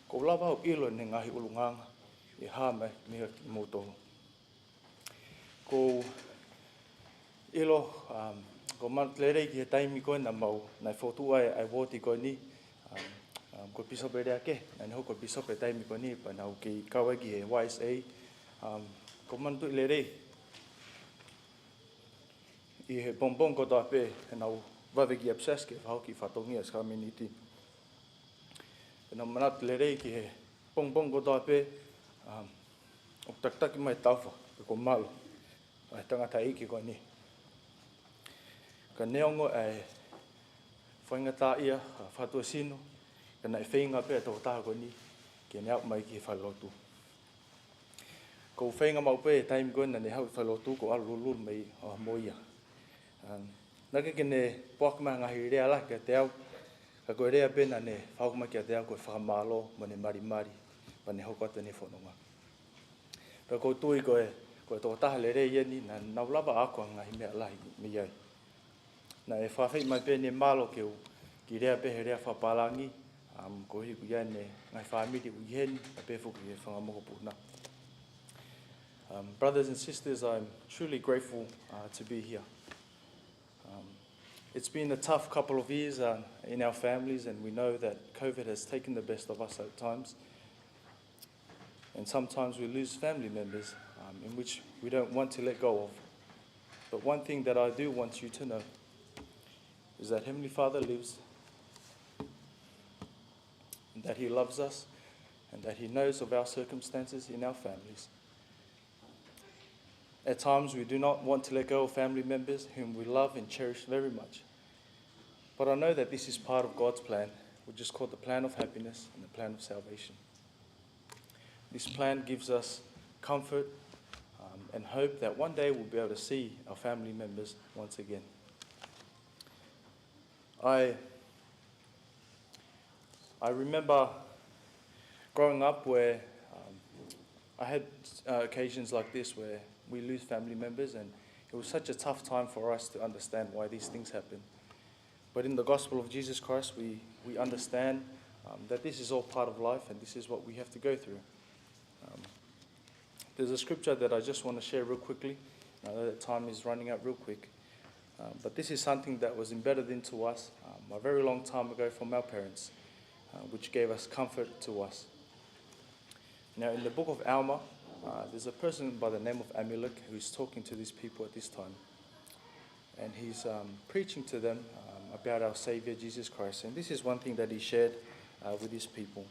Ko lava o ilo ne ngahi ulunganga i hame miha ki mōtono. Ko ilo, ko mantlerei ki he taimi koe na mau, nai whotua ai wōti ko ni. Ko pisope rea ke, nai hoko pisope taimi ko ni, pa nau ki kawe ki he YSA. Ko mantu lerei, i he bonbon ko tā pē, he nau waweki abseske, whauki whatongia Saame niti. E nau manat le rei ki he bonbon ko tā pē, o taktaki mai tauwha, ko malo, ai tangata iki ko ni. Ka neongo e whaingata ia, whatua sino, ka nei whainga pē tō tā ko ni, ki neau mai ki whalotu. Ko whainga maupe time goina ne hau whailotu ko alulu mei o moia. Naka kene pōkma ngahi rea la kia te au, ka koe rea pena ne whaukma kia te au koe whakamalo mo ne marimari, pa ne hoko ata ne whanonga. Pea ko tui koe tō taha le rei ieni, na naulava ako ngahi mea lahi me iai. Na e whawhai mai pe ne malo ki rea pehe rea whapalangi, ko hiku iai ne ngai whamiri ui heni, a pe fuku e whangamoko puna. Brothers and sisters, I'm truly grateful to be here. It's been a tough couple of years in our families, and we know that COVID has taken the best of us at times. And sometimes we lose family members in which we don't want to let go of. But one thing that I do want you to know is that Heavenly Father lives, and that He loves us, and that He knows of our circumstances in our families. At times we do not want to let go of family members whom we love and cherish very much. But I know that this is part of God's plan, which is called the plan of happiness and the plan of salvation. This plan gives us comfort and hope that one day we'll be able to see our family members once again. I remember growing up where I had occasions like this where we lose family members, and it was such a tough time for us to understand why these things happen. But in the gospel of Jesus Christ, we understand that this is all part of life, and this is what we have to go through. There's a scripture that I just want to share real quickly. I know that time is running out real quick. But this is something that was embedded into us a very long time ago from our parents, which gave us comfort to us. Now, in the book of Alma, there's a person by the name of Amulek who's talking to these people at this time. And he's preaching to them about our Savior, Jesus Christ. And this is one thing that he shared with his people.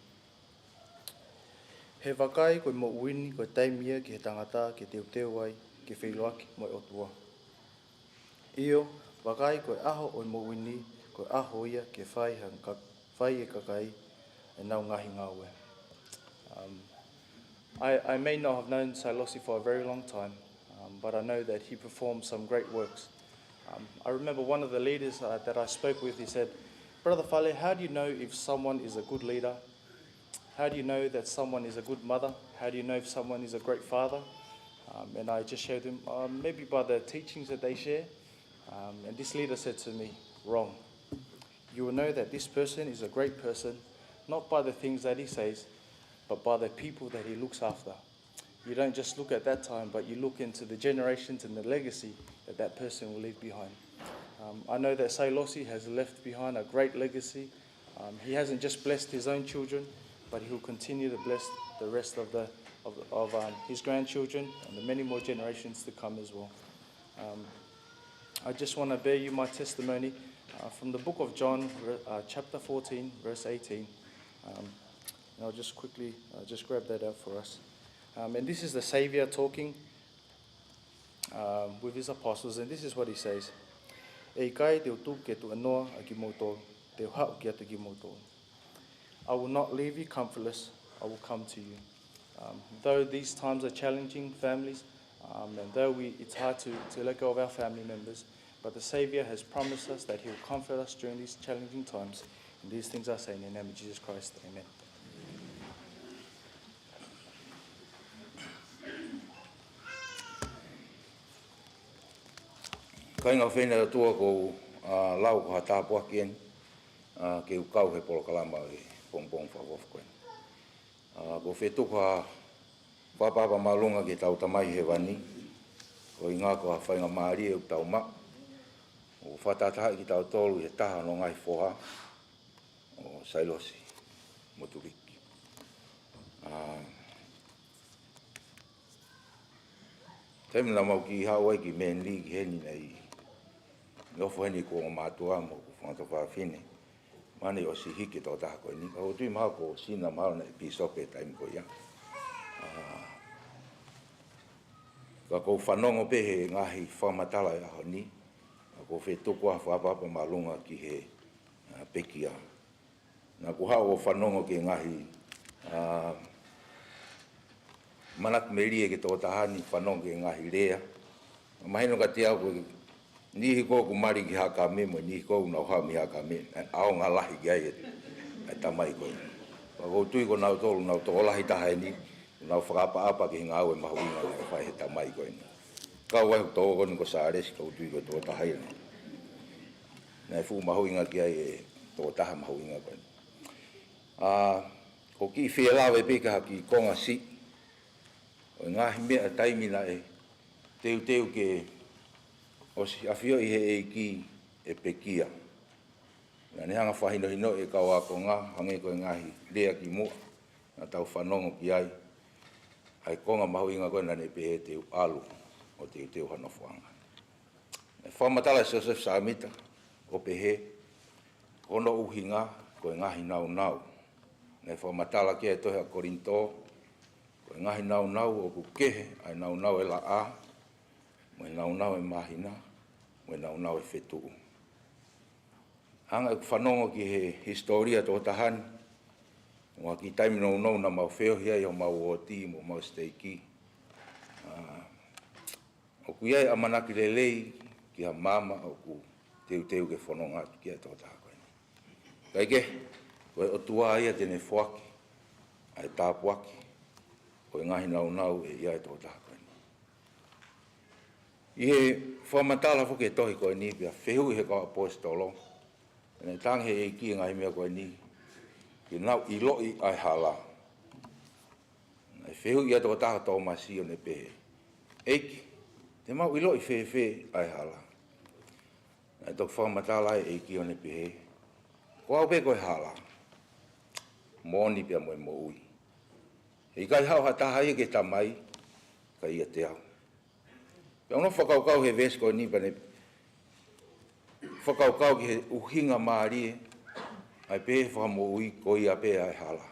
He wakai koe mo uini koe taimia ki he tangata ki te uteo ai ki whiloaki mo otua. Io, wakai koe aho o mo uini koe aho ia ki whai e kakai e nau ngahi ngawe. I may not have known Sailosi for a very long time, but I know that he performed some great works. I remember one of the leaders that I spoke with, he said, Brother Fale, how do you know if someone is a good leader? How do you know that someone is a good mother? How do you know if someone is a great father? And I just showed him, maybe by the teachings that they share. And this leader said to me, wrong. You will know that this person is a great person, not by the things that he says, but by the people that he looks after. You don't just look at that time, but you look into the generations and the legacy that that person will leave behind. I know that Sailosi has left behind a great legacy. He hasn't just blessed his own children, but he will continue to bless the rest of his grandchildren and the many more generations to come as well. I just want to bear you my testimony from the book of John, chapter 14, verse 18. And I'll just quickly just grab that out for us. And this is the Savior talking with his apostles, and this is what he says. Ikai te utu ke tu anoa a ki moto, te hau ki atu ki moto. I will not leave you comfortless, I will come to you. Though these times are challenging, families, and though it's hard to let go of our family members, but the Savior has promised us that he will comfort us during these challenging times. And these things I say in the name of Jesus Christ. Amen. Kainga whenera tua ko lau ko hatapua kien ke ukau he polo kalama he pompong whawof koen. Ko whetuku ha whapapa malunga ke tau tamai he wani, ko i ngā ko ha whainga maari e tau ma, o whatataha ki tau tolu he taha no ngai whoha o Sailosi, Motuliki. Taimina mau ki hawai ki menli ki heni nei ngofo heni ko matua mo ko whangata whawhine. Mane o si hiki tō taha koe ni. Ko tui maha ko sina maha na episope taimi ko ia. Ka ko whanongo pe he ngahi whamatala e aho ni. Ko whetokua whapapa malunga ki he pekia. Na ko hao o whanongo ke ngahi Manak meri ke tō tahani whanong ke ngahi rea. Mahino ka te au koe ni ko ku mari ki haka me mo ni ko na ha mi haka me. Ao ngā lahi ki ai e tamai koe. Wa ko tui ko nau tolu nau tō lahi taha ni. Nau whakapa ki ngā au e mahuinga e whai he tamai koe ni. Kau wai tō ko ni ko sāres ko tui ko tō taha ni. Nai fu mahuinga ki ai e tō taha mahuinga koe ni. Ko ki whialawe peka ki konga si. O ngahi mea taimina e teu ke o si awhio i he e ki e pekia. Nā ne hanga whahino hino e kau ako ngā, hange koe ngahi rea ki mua, nā tau whanongo ki ai. Ai konga mahu inga koe nane pehe teu alu o teu hanofuanga. E whamatala Joseph Saamita, o pehe, kono uhinga koe ngahi nau nau. Ne whamatala kia e tohe a Korinto, koe ngahi nau nau o ku kehe, ai nau nau e la a, mo nau nau e mahina, mo nau nau e whetuu. Hanga e whanongo ki he historia tō tahani, ngā ki taimi nau nau na mau wheohia i o mau oti, mo mau steiki. O ku iai amanaki lelei ki ha mama o ku teu ke whanonga atu ki a tō taha koe. Kaike, koe o tua ia tene whaki, ai tāpuaki, koe ngahi nau nau e iai tō taha koe. I he whamatala whuke tohi koe ni, pia whehu i he kau apostolo, ne tange e ki ngahi mea koe ni, ki nau i loi ai hala. Nei whehu i ato taha tō masi o ne pehe. Eiki, te mau i loi whe ai hala. Nei tō whamatala e ki o ne pehe. Ko au pe koe hala. Mōni pia moe mo ui. E kai hau hataha i ke tamai, ka ia te au. Pia ono whakaukau he ves koe ni pane, whakaukau ki he uhinga maari e, ai pe whamo ui ko ia pe ai hala.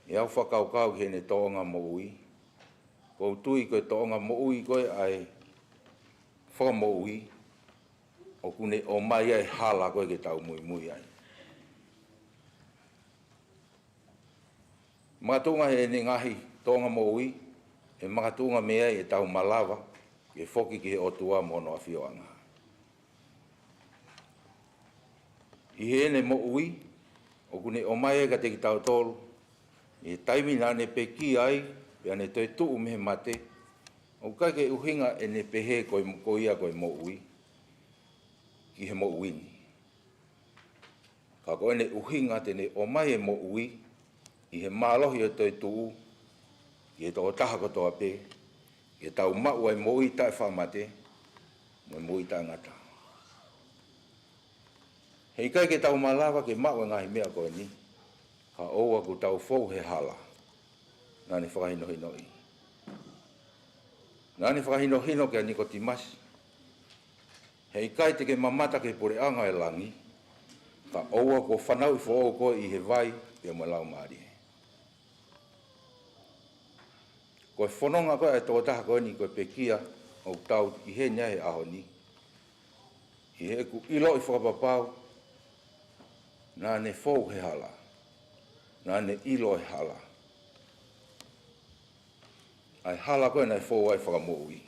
E au whakaukau ki he ne tōnga mo ui, ko tui koe tōnga mo ui koe ai whamo ui, o kune o mai ai hala koe ke tau mui ai. Makatunga he ne ngahi tōnga mo ui, e makatunga mea e tau malawa, ke whoki ki he otua mono a whioanga. I he ne mo ui, o kune o mai e ka te ki tau tolu, i taimi nā ne pe ki ai, pe ane toi tuu mehe mate, o kai ke uhinga e ne pehe ko ia koe mo ui, ki he mo uini. Ka koe ne uhinga tene o mai e mo ui, i he mālohi o toi tuu, ki he tō taha kotoa pe, ki he tau mau ai mo ui tae whamate, mo ui tae ngata. Hei kai ke tau malawa ke mau ngahi mea koe ni, ka oua ku tau fou he hala, nāne whakahino i. Nāne whakahino ke a Nikotimasi. Hei kai te ke mamata ke pore anga e langi, ka oua ko whanau i whoo koe i he vai, pia mo lau maari. Koe whanonga koe e tō taha koe ni koe pekia, o tau i he nea he aho ni. I he ku ilo i whakapapau, nā ne fou he hala, nā ne ilo he hala. Ai hala koe nei fou ai whakamōui.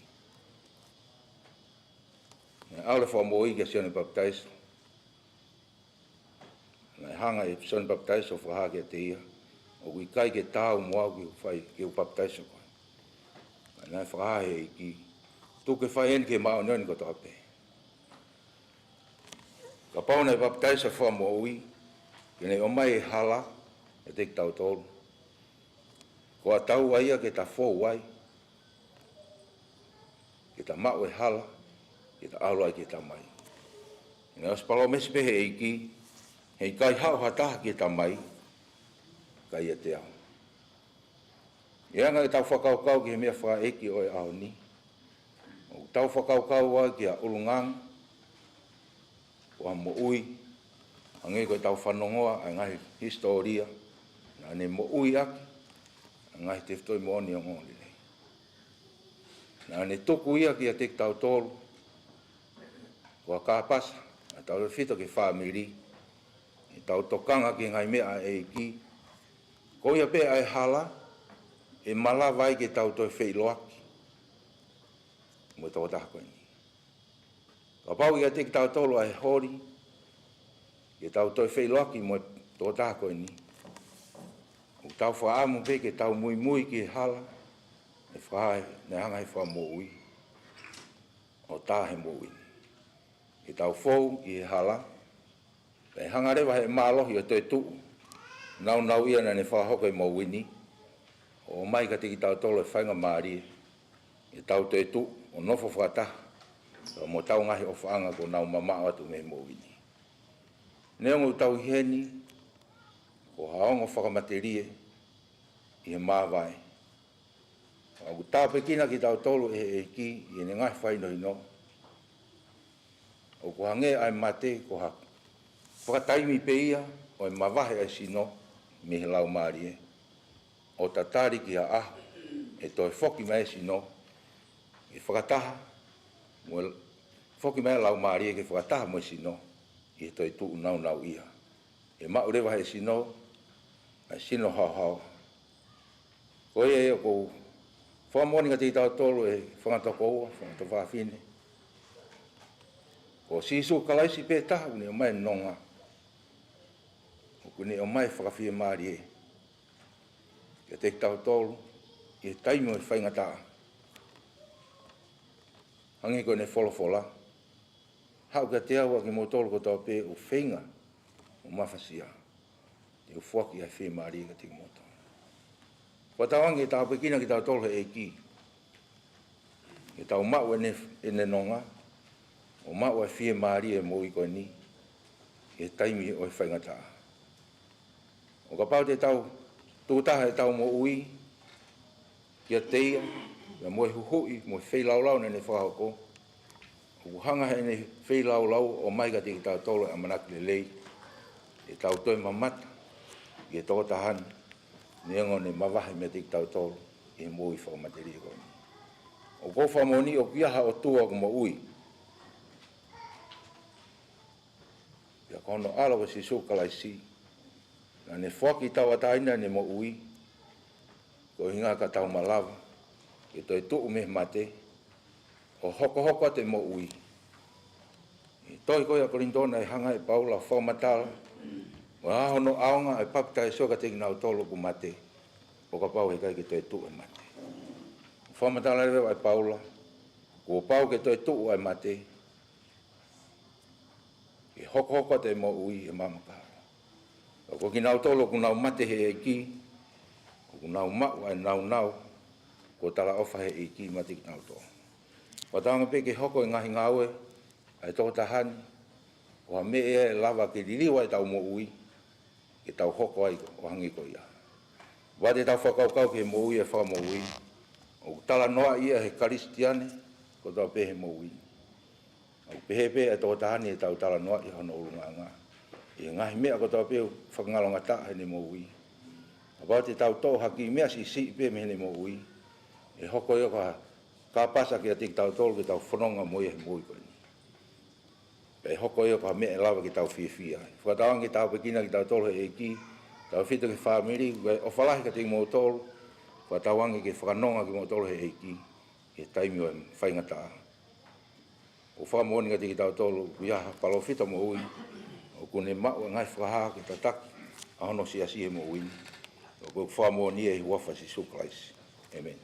Nei aule whakamōui kia sione baptaiso. Nei hanga e sione baptaiso whaha kia te ia, o kui kai ke tāu moau ki whai ki u baptaiso koe. Nei whaha he i ki, tu ke whai en ke mao neoni ko tāpe. Ka pau nei baptaiso whakamōui, ki nei o mai e hala, e te ki tau tolu. Ko a tau aia ke ta fōu ai, ke ta mau e hala, ke ta aula ai ke ta mai. Ina os palo mesi pehe e ki, hei kai hau hataha ke ta mai, kai e te au. Ianga e tau whakaukau ki he mea whaka eki o e au ni. O tau whakaukau ai ki a urungang, o a mo ui, ange koe tau whanongoa, a ngahi historia, na ne mo ui aki, a ngahi te whtoi mo oni o ngōli nei. Na ne toku ia ki a te tau tolu, ko a kāpasa, a tau whito ke whamiri, e tau tokanga ki ngai mea e ki, ko ia pe ai hala, e mala vai ke tau toi whei loaki. Mo tō taha koe ni. Ka pau ia te ki tau tolo ai hori, ke tau toi whei loaki mo tō taha koe ni. O tau whaamu pe ke tau Moimoi ki hala, e whaai, ne hanga he wha mo ui. O tā he mo ui. Ke tau whou ki hala, e hanga rewa he mālohi o toi tuu, nau ia na ne whahoko i mo wini, o mai ka te ki tau tolo e whainga maari, e tau toi tuu, o nofo whataha, o mo tau ngahi o whaanga ko nau mamao atu me mo wini. Neongo tau heni, ko haongo whakamaterie, i he māwai. O tāpe kina ki tau tolo e ki, i ne ngai whaino hino. O ko hange ai mate, ko ha whakataimi pe ia, o e mawahe ai sino, me he lau maari e. O tatari ki ha aho, e toi whoki mai sino, e whakataha, mo whoki mai lau maari e ke whakataha mo sino, i toi tuu nau ia. E maurewa he sino, ai sino hao. Ko e o ko whamoni ka te tau tolu e whangatoko ua, whangatoko whawhine. Ko sisu kalaisi pe taha, une o mai nonga. Une o mai whakawhia maari e. Ka te tau tolu, i taimo e whaingataa. Hangi ko ne wholofola. Hau ka te awa ki mo tolu ko tau pe o whainga, o mawhasia. Te o whaki ai whi maari e ka te moto. Ko tawangi e tau pekina ki tau tolu e ki. E tau mau e ne nonga. O mau e whie maari e mo i koe ni. E taimi o e whaingata. O ka pau te tau tūtaha e tau mo ui. Kia teia. Ia mo e huhui, mo e wheilau ne whahoko. O hanga he ne wheilau o mai ka te ki tau tolu e manaki le lei. E tau toi mamata. I e tō tahani. Neongo ne mawahe me te tau tolu, e mui whakamateri e koe. O ko whamoni o kiaha o tua ko mo ui. Ia kono alo ko si sukalai si. Na ne whaki tau ataina ne mo ui. Ko hinga ka tau malawa. E toi tuu me mate. O hoko te mo ui. E toi koe a korintona e hanga e Paula whakamatala. O ahono aonga e papita e soka te nau tolo ku mate. O ka pau he kai ke toi tuu e mate. Whamatala rewa e Paula. Ko pau ke toi tuu e mate. E hoko te mo ui e mamaka. O ko ki nau tolo ku nau mate he e ki. O ku nau mau e nau. Ko tala ofa he e ki mate ki nau tolo. O tanga pe ke hoko e ngahi ngaue. Ai tō tahani. O ha me e lava ke liliwa e tau mo ui. Ke tau hoko ai o hangi ko ia. Wate tau whakaukau ke mo ui e wha mo ui. O tala noa ia he karistiane, ko tau pehe mo ui. O pehe e tō tahani e tau tala noa i hono urunga ngā. E ngahi mea ko tau pehe whakangalonga ta he ne mo ui. Wate tau tō haki mea si pe me he ne mo ui. E hoko ia ka pasa ki a tik tau tōlu ke tau whanonga mo i he mo ui koe. E hoko ia ka mea lawa ki tau whiawhia. Whakatawangi tau pekina ki tau tolu e ki, tau whito ki whamiri, o whalahi ka te mo tolu, whakatawangi ki whakanonga ki mo tolu e ki, e taimi o e whaingataa. O whamoni ka te ki tau tolu, kuiaha palo whito mo ui, o kune mau ngai whakaha ki tataki, a hono si he mo ui, o whamoni e wafa si suklaisi. Amen.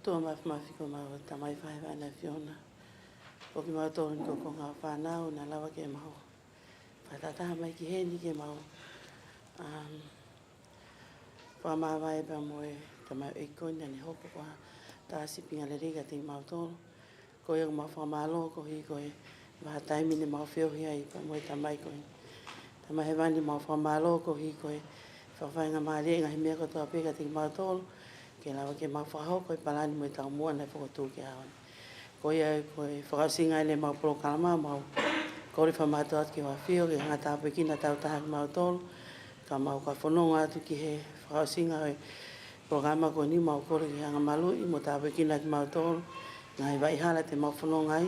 toa mafi ko ma tamai fai vai na fiona. O ki mau tō ko ko ngā whānau na lawa ke mau. Whatataha mai ki heni ke mau. Whamawai pa moe tamai eikoi na ni hopo kwa tāsi pinga le riga te mau tōro. Ko ia mau whamalo ko hi koe waha taimi ni mau whiohi ai pa moe tamai koe. Tamai he wani mau whamalo ko hi koe whawhainga maari inga he mea kotoa peka te mau tōro. Ke lawa ke mau whahau koe palani moe tau mua na whakotū ke awan. Ko ia koe whakasinga ele mau prokalama mau kore whamatu atu ki whawhio ke hanga tāpe kina tau taha ki mau tōro. Ka mau ka whanonga atu ki he whakasinga he programa ko ni mau kore ki hanga malu i mo tāpe kina ki mau tōro. Ngā he vai hala te mau whanonga ai.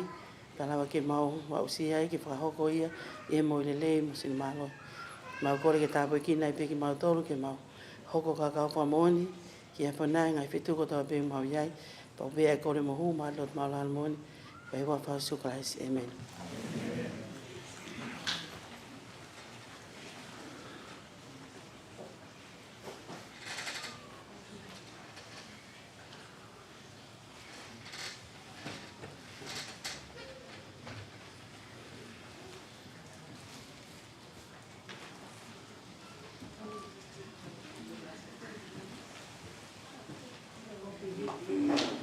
Ka lawa ke mau wausi ai ki whakahoko ia e mo i lelei mo sini malo. Mau kore ke tāpe kina i pe ki mau tōro ke mau hoko kakao whamoni ki a whanai ngai whituko tau pe mau iai. Pau bea e kore mohu ma lot mau lalmoni. Pai wa whau sukalaisi. Amen. Thank you.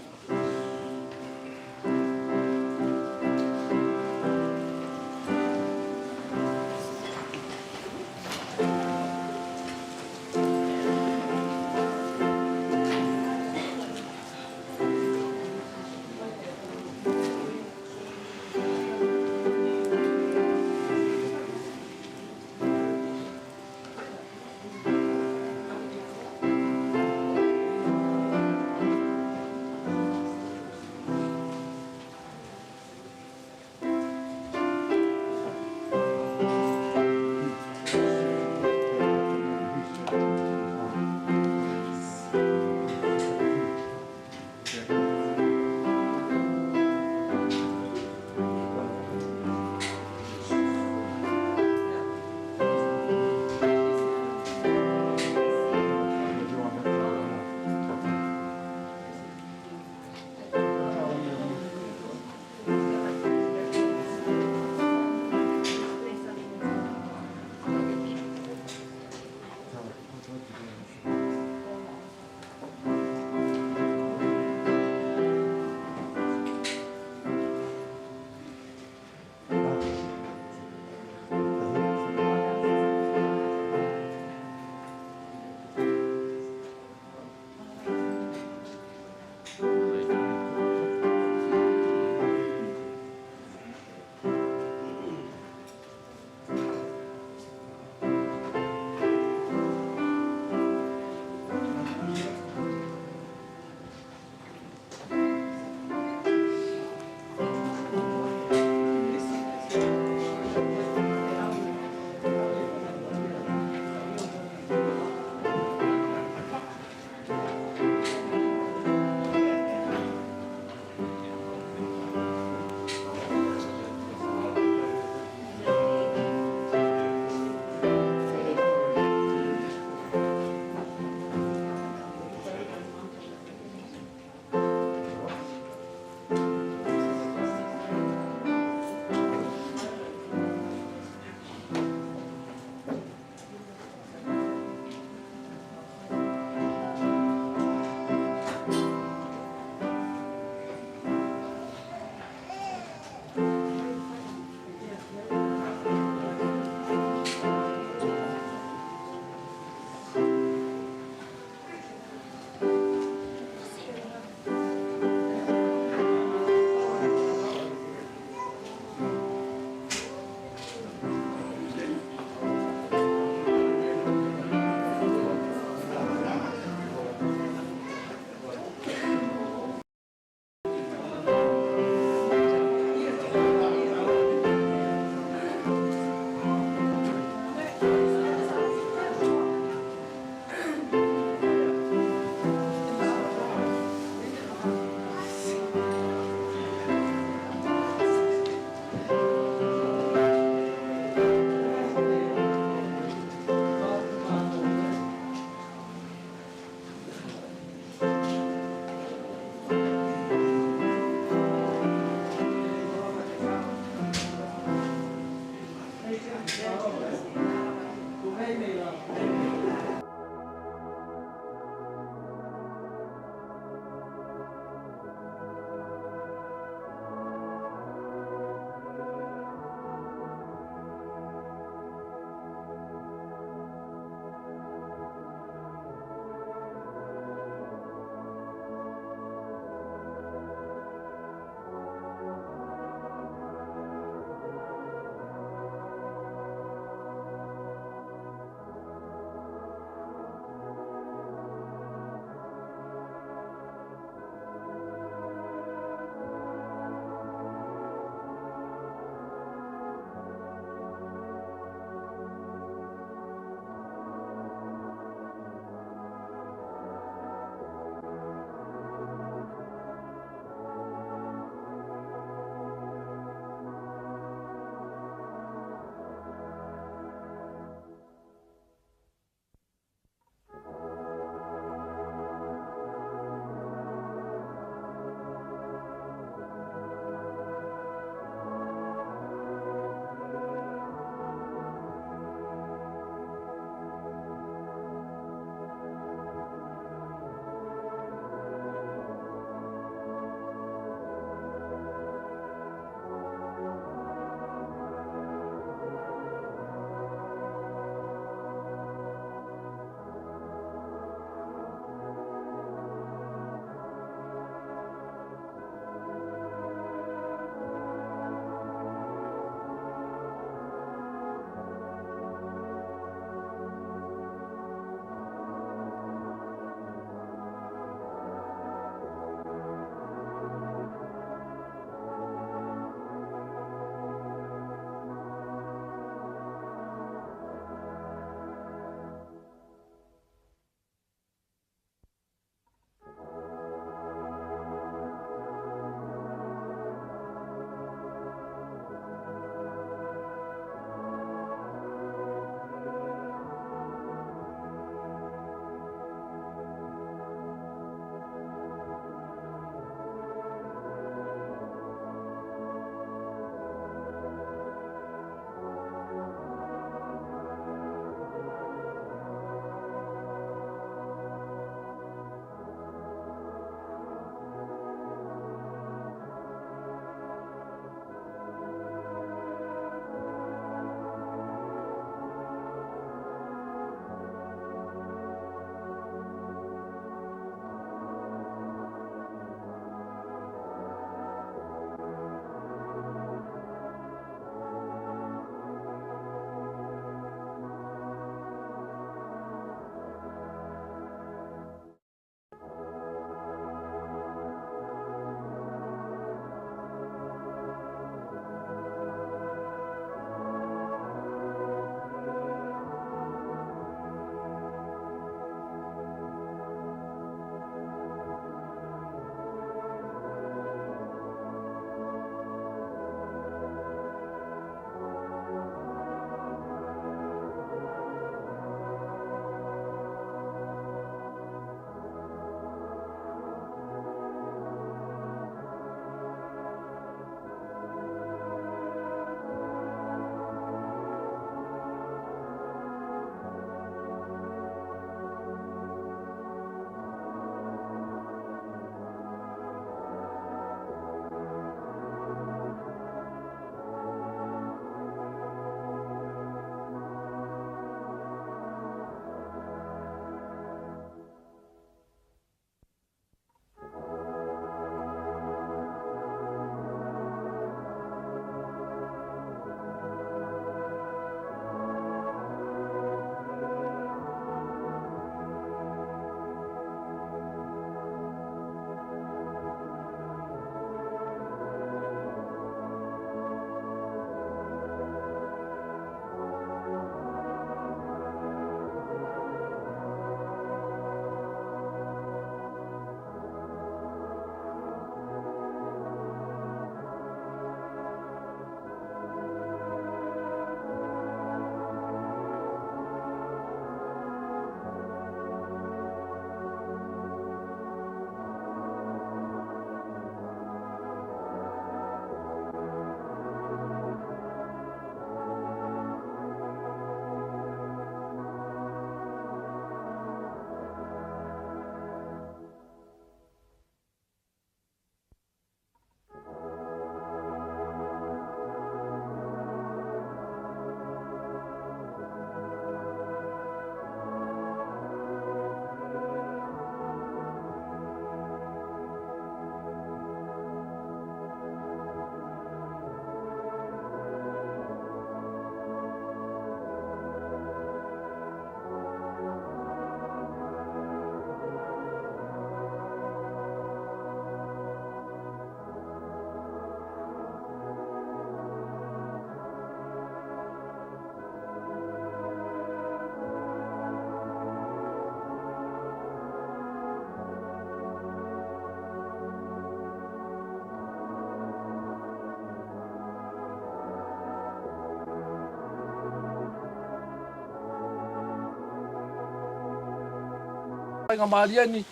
Ngā maariani,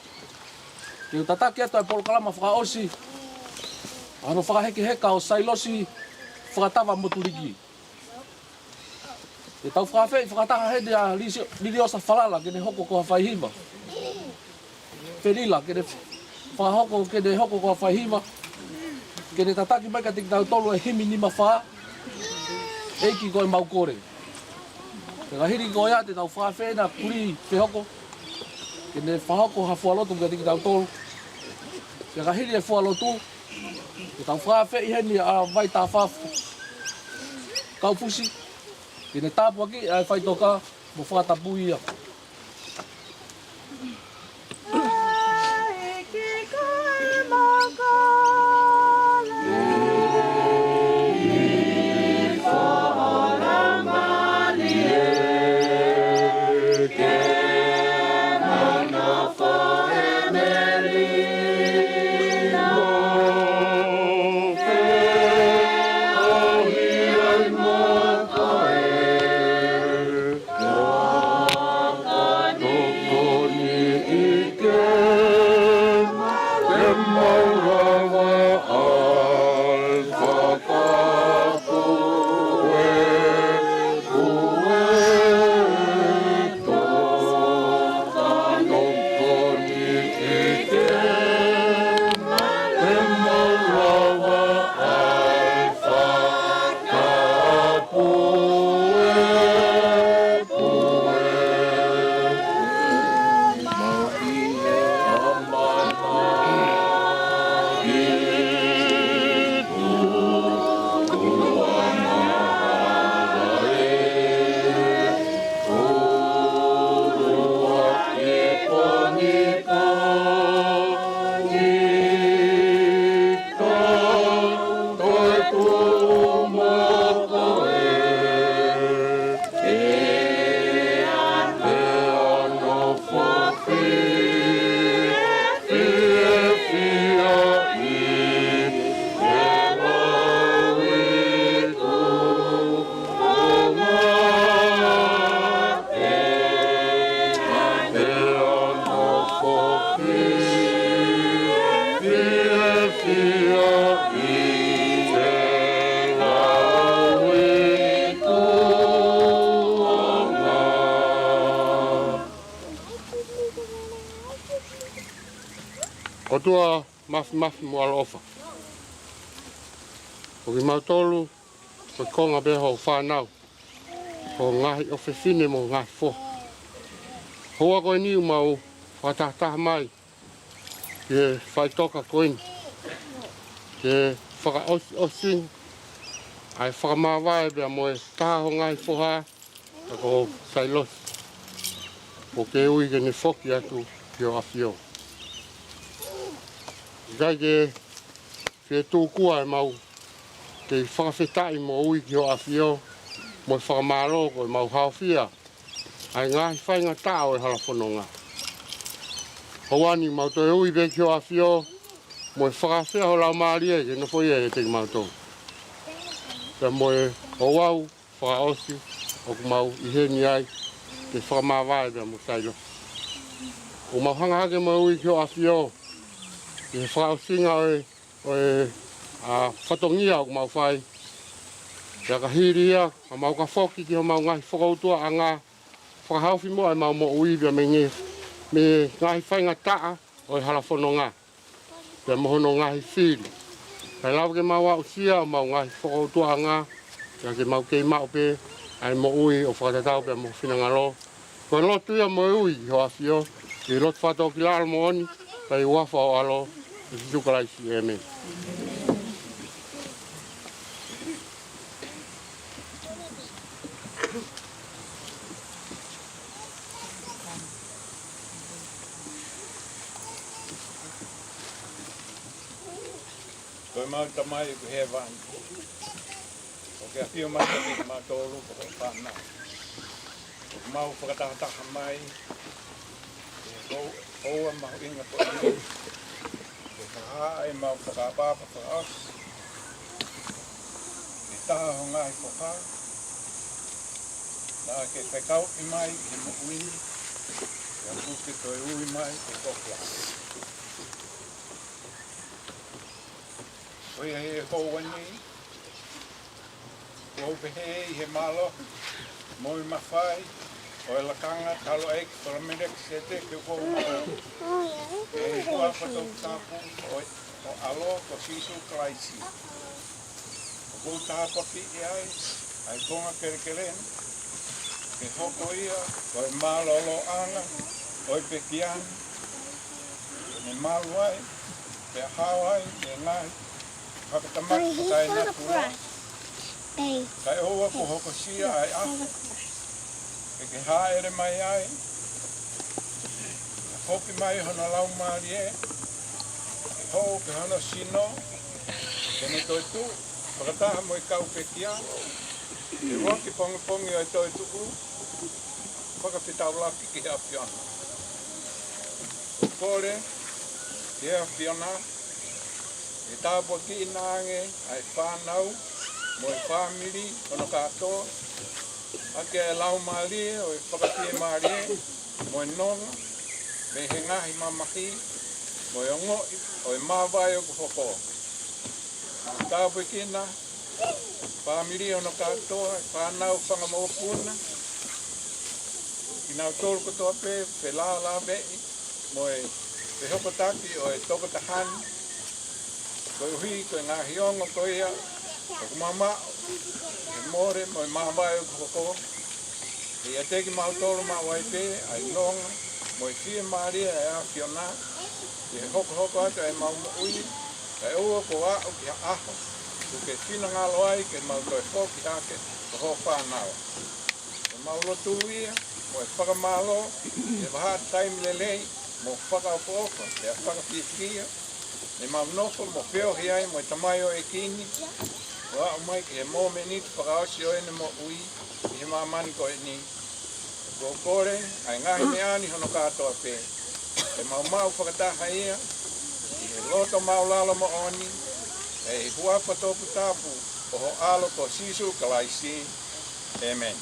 ki o tataki atu e polokalama whakaosi, ano whakaheke heka o Sailosi, Fakatava Motuliki. E tau whakawhei, whakataha hede a lili osa whalala kene hoko ko hawhaihiva. Whenila kene whakahoko kene hoko ko hawhaihiva. Kene tataki mai ka tiki tau tolu e himi nima whaa. Eiki koe maukore. Te kahiri ko ia te tau whakawhei na kuri te hoko. Kene whahoko hafualotu ka tiki tau tolu. Te kahiri e fualotu. Te tau whakawhei heni a vai tā whafu. Kaupusi. Kene tāpua ki ai whaitoka mo whakatapu ia. O tua mafi mo ala ofa. O ki mautolu, o konga beho o whanau. O ngahi o whewhine mo ngahi fo. Hoa koe niu mau whatahtaha mai. Ke whaitoka koini. Ke whakaosi. Ai whakamawai bea mo e taha ho ngahi foha. Ako Sailosi. O ke ui ke ne whoki atu ki o awhio. Kai ke whe tūkua e mau ke whakawhetai mo ui ki o awhio mo i whakamaro ko e mau hawhia ai ngahi whainga tāo e halafononga. Hawani mau to e ui be ki o awhio mo i whakawhia ho lau maari e ke nofo ia e te mautou. Ka mo e o wau whakaosi o ku mau i heni ai ke whakamawai bea mo Sailo. O mau hangahake mo ui ki o awhio e whakaosinga o e whatongia o mau whai. Ia ka hiri ia, a mau ka whoki ki ho mau ngahi whakautua a ngā whakahauwhi mo e mau mo uibia me ngahi whainga taa o e halafono ngā. Ia mohono ngahi whiri. Kai lau ke mau au sia o mau ngahi whakautua a ngā. Ia ke mau kei mao pe, ai mo ui o whakatatau pe mo whinangalo. Koe lotu ia mo ui ho awhio, i lotu whatau ki lalo mo oni, kai wafa o alo. Zukalaisi e me. Koe mau tamai ku he vāni. O ke awhio mai ka mau tōru ko ho whanau. O mau whakatahataha mai. E oua mahu inga po iu. Ai mau whakapapa whakas. E taha ho ngahi whaka. Nā ke whaikau i mai i mo uini. Ya puke toi ui mai te kokla. Oi e houani. Kou pehe I he malo. Moi mawhai. O e lakanga talo eik para merek sete ke kou mau. E hua patou tapu o alo ko sisu klaisi. O kou tāpaki I ai konga kerekeren. Ke hoko ia, o e malolo anga, o e pekian. Ne malu ai, pe hao ai, e ngai. Whakatamaki patai nā kua. Kai oua ko hoko sia ai aho. E ke haere mai ai. Hoki mai hono lau maari e. Ke hou ke hono sino. Ke ne toi tu. Whakataha mo I kau pekia. Ke roki pongi o I toi tu u. Whakapitau laki ki hea whiona. O kore, ki hea whiona. E tāpua ki I nānge ai whānau. Mo I whāmiri, hono katoa. Ake e lau maari e, o I whakatie maari e. Mo I nono. Me he ngahi mamaki. Mo I ngoi, o I mawai o ku hoko. Tāpua ki nā. Whāmiri hono katoa, whānau whangamopuna. Ki nau tōru kotoa pe la vei. Mo e te hokotaki o e toko tahani. Ko I hui, ko I ngahi ongo ko ia. Ko kumama, e more, mo e mawai o ku hoko. E ia teki mau tōru mawai pe, ai longa. Mo e fie maria e a whiona. E hoko atu e mau ui. E ua ko au ki aho. Ke fina ngalo ai, ke mau toi whoki hake, ko ho whanau. E mau lotu ia, mo e whakamalo, e waha taimi lelei, mo whakaopoka, e whakawhiwhia. E mau nofo, mo whiohi ai, mo e tamaio e kini. O au mai, ke e mō menit, whakaosi o ene mo ui, I he mamani ko e ni. Ko kore, ai ngahi me ani hono katoa pe. E mau whakataha ia, I he loto mau lalo mo oni, e hua patopu tapu o ho alo ko sisu kalaisi. Amen.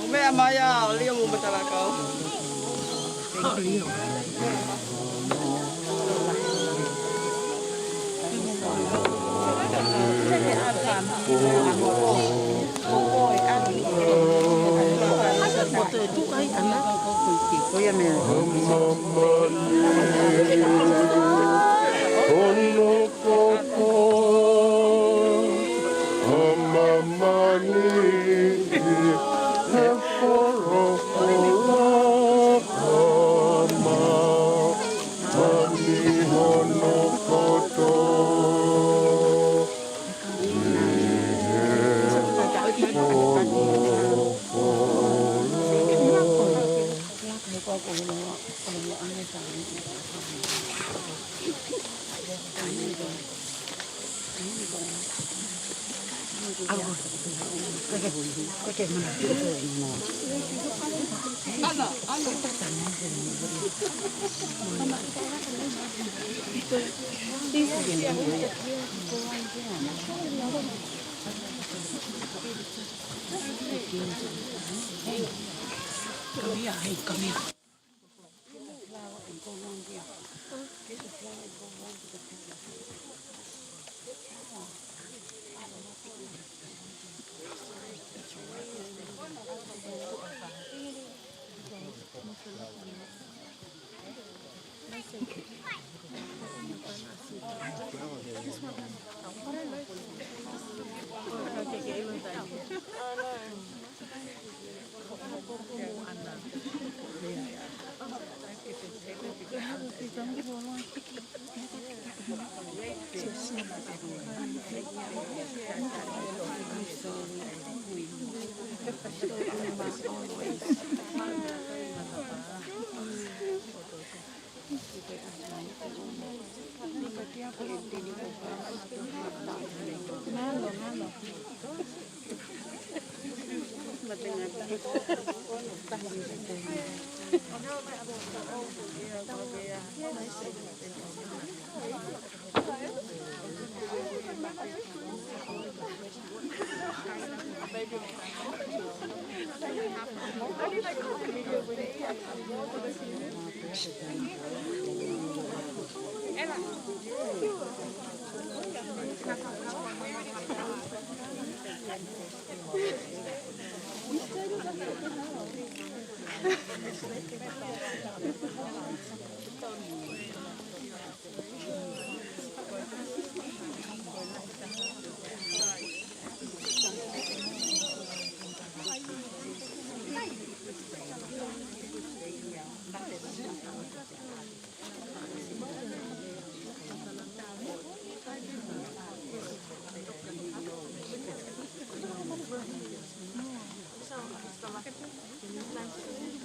Mea maya, liam mo matalakaw.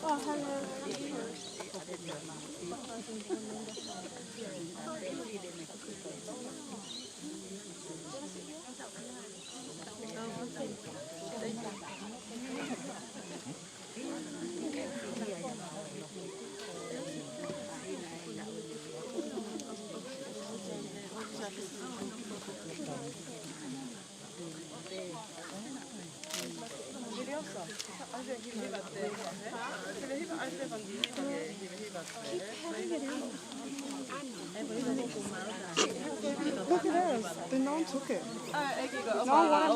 Oh, hello. Look at us. The non took it. No one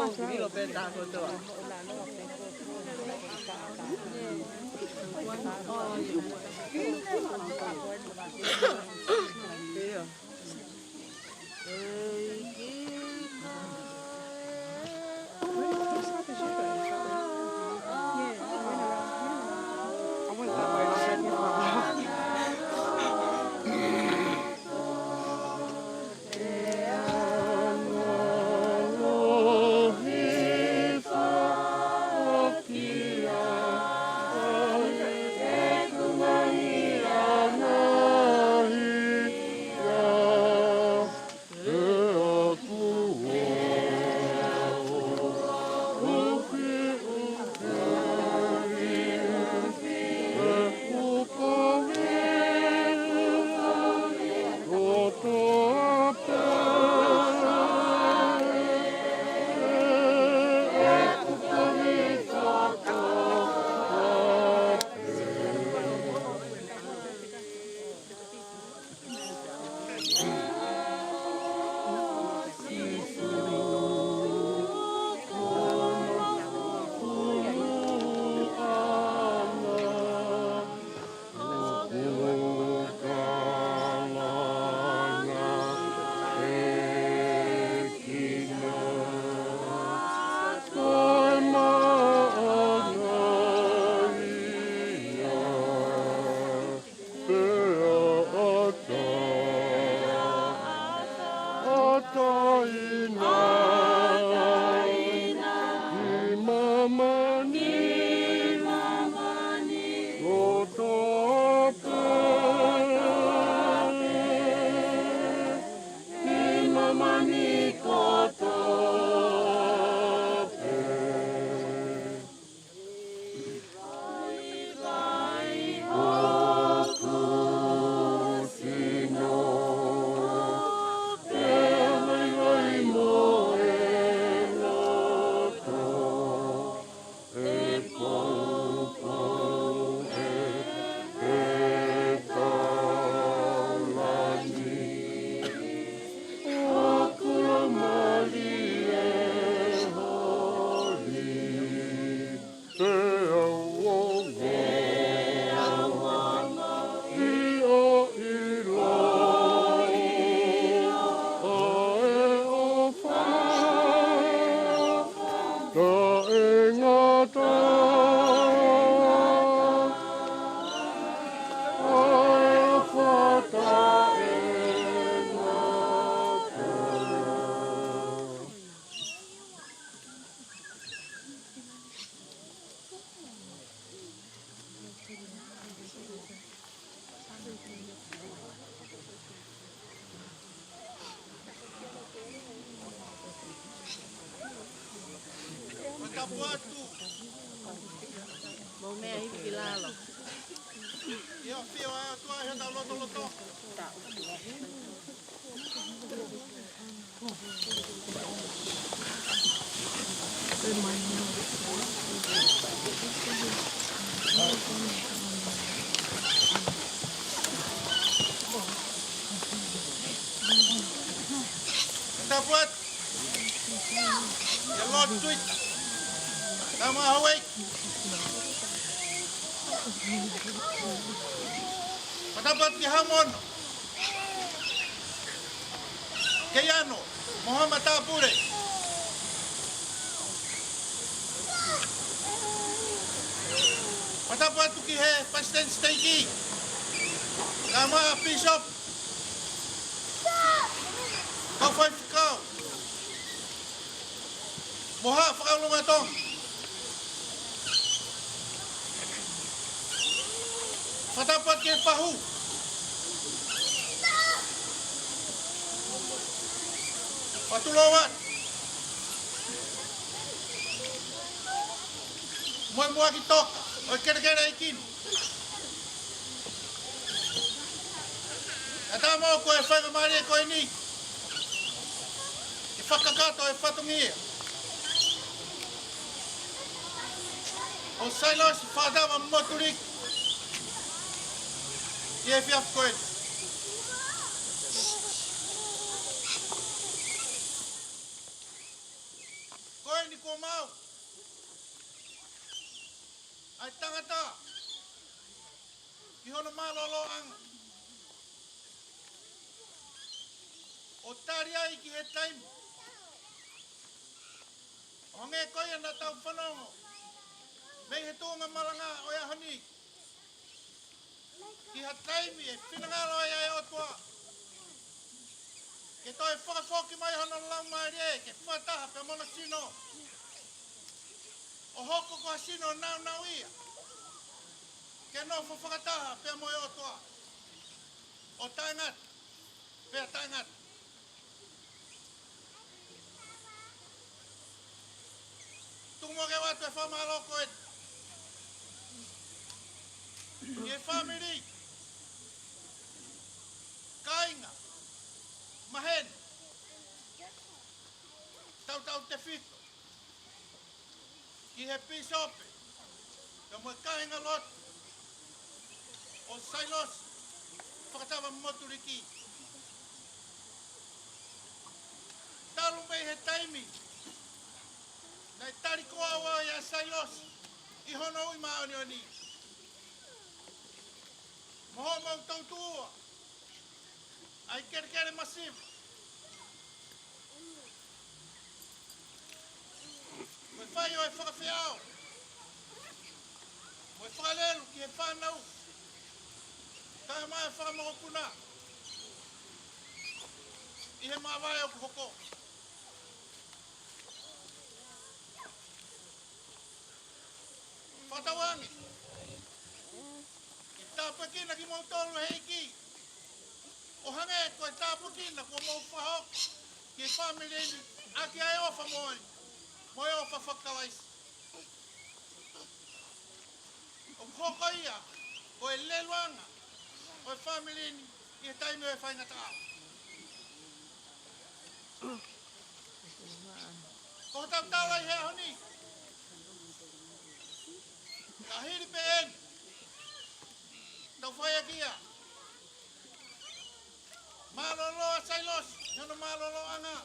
Dapat. Ya Lord tweet. Tama haway. Patapat ki hamon. Kayano, Muhammad Tapure. Patapat ki he President Steiki. Kama Bishop. Kau fai kau. Moha fakau lumatong. Patapat ke pahu. Patulawat. Moimoi kitok. O kera ikin. Ata mo ko e fai mari ko ini. E fakakato e fatungia. O Sailosi Fakatava Motuliki. E fiaf koe. Koe ni ko mau. Ai tangata. Ki hono malolo ang. O tari ai ki he time. Honge koe na tau whanongo. Mei he tōnga malanga o ia hani. Ki ha taimi e whinangalo ai ai o toa. Ke toi whakafoki mai hana lau mai re, ke whataha pe mona sino. O hoko ko sino nau ia. Ke no whakataha pe mo o toa. O taingat, pe taingat. Tumo ke watu e whamalo koe. Ye family. Kainga. Mahen. Tau te fito. Ki he pisope. Ka mo kainga lot. O Sailosi. Fakatava Motuliki. Talu mei he taimi. Nai tari koa wa ya Sailosi. I hono ui maoni o ni. Moho mau tau tua. Ai kere masiva. Moe whai o e whakawhiao. Moe whakalelu ki he whanau. Kai mai e whakamokopuna. I he mawai o hoko. Whatawangi. Tāpakina ki mau tolu heiki. O hange koe tāpakina ko mau whahok. Ki family ni. Aki ai ofa moi. Moi ofa whakawais. O hoko ia. Koe leluanga. Koe family ni. Ki taimi o e whainga tau. Ko tau tawai he honi. Ka hiri pe en. Tau whai akia. Malolo a Sailosi. Yono malolo anga.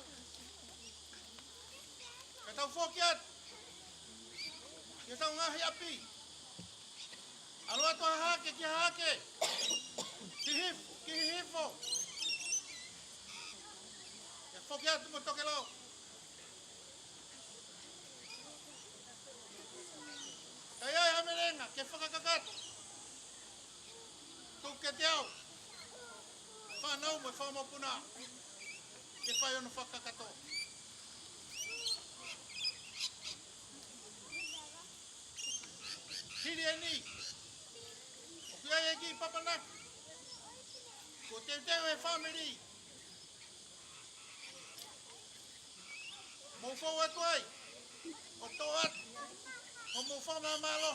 Ka tau whokiat. Ka tau ngahi api. Alo ato hake ki hake. Ki hifo. Ka whokiat mo toke lau. Kaya ai hamerenga. Ke whakakakat. Tuke te au. Whanau mo e whamopuna. Ke whai ono whakakato. Hiri e ni. O kia e ki papanak. Ko te teo e family. Mo whau atu ai. O tō atu. O mo whama malo.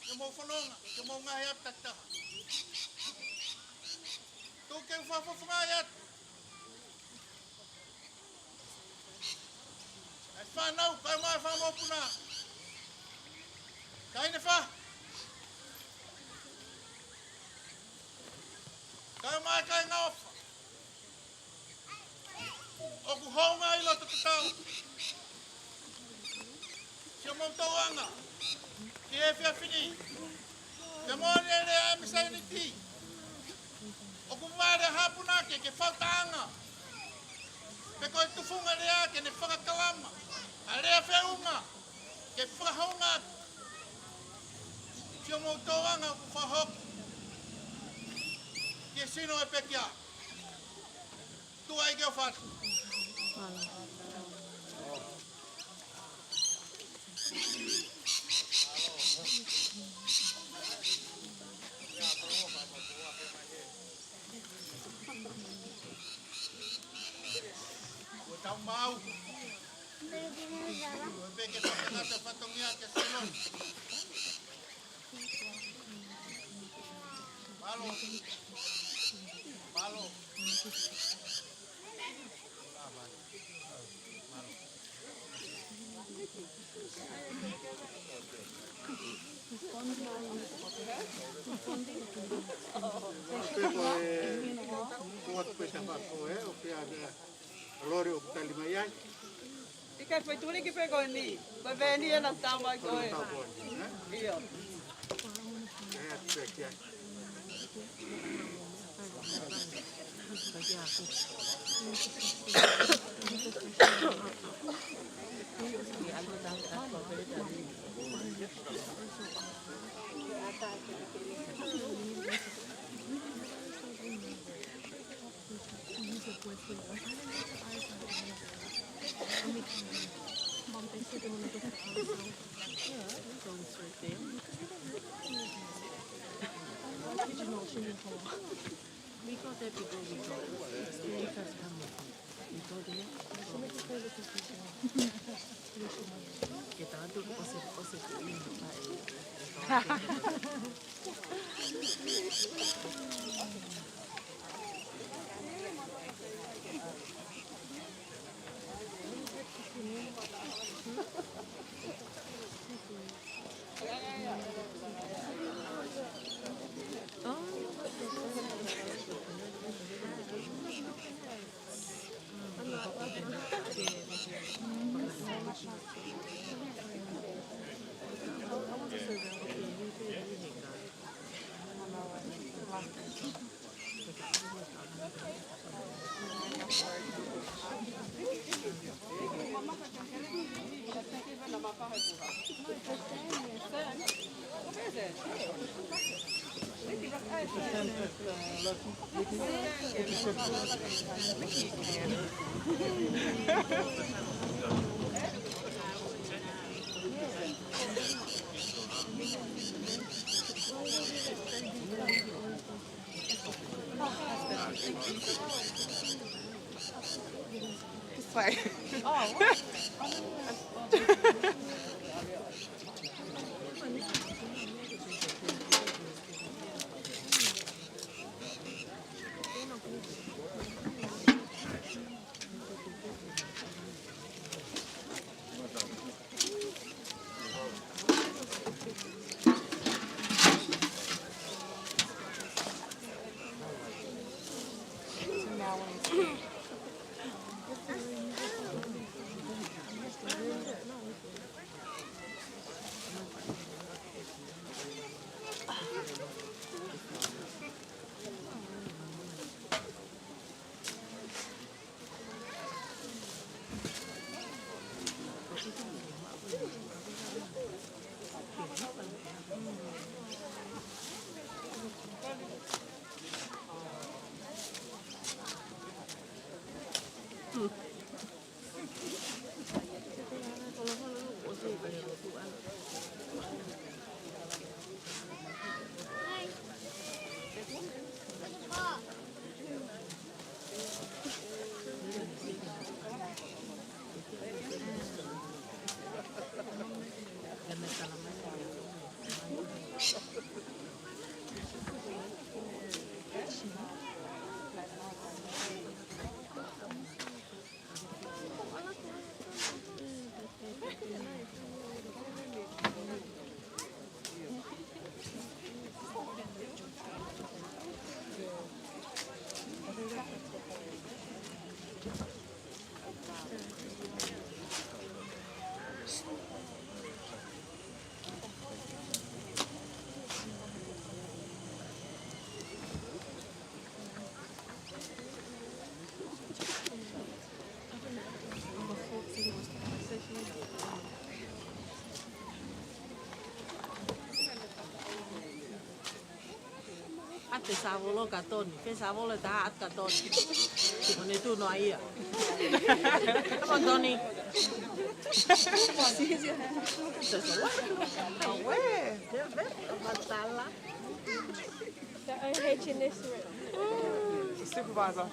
Ke mo whanonga. Ke mo ngahi ap taktaha. Tuke whawhawhangai atu. E whanau, kai mai whamopuna. Kai ne wha. Kai mai kai ngawha. Oku honga i loto te tau. Sia mau tau anga. Ki e whiawhini. Te mōne re a misai ni ti. ke whautaanga. Pe koe tufunga rea ke ne whakakalama. A rea whiunga ke whakahaunga. Tio mou tōanga ku whahoku. Ke sino e pekia. Tua i ke o whatu. Tau mau. Pe ke whakangata whatongia ke Sailosi. Malo. Malo. Ikai fai tuli ki pe koe ni. Koe veni e na tau mai koe. Iyo. Sorry. Oh, Ate savolo katoni, ke savolo ta at katoni. Tipo ne tu no ia. Come on, Tony. Matala. The OH&S Supervisor.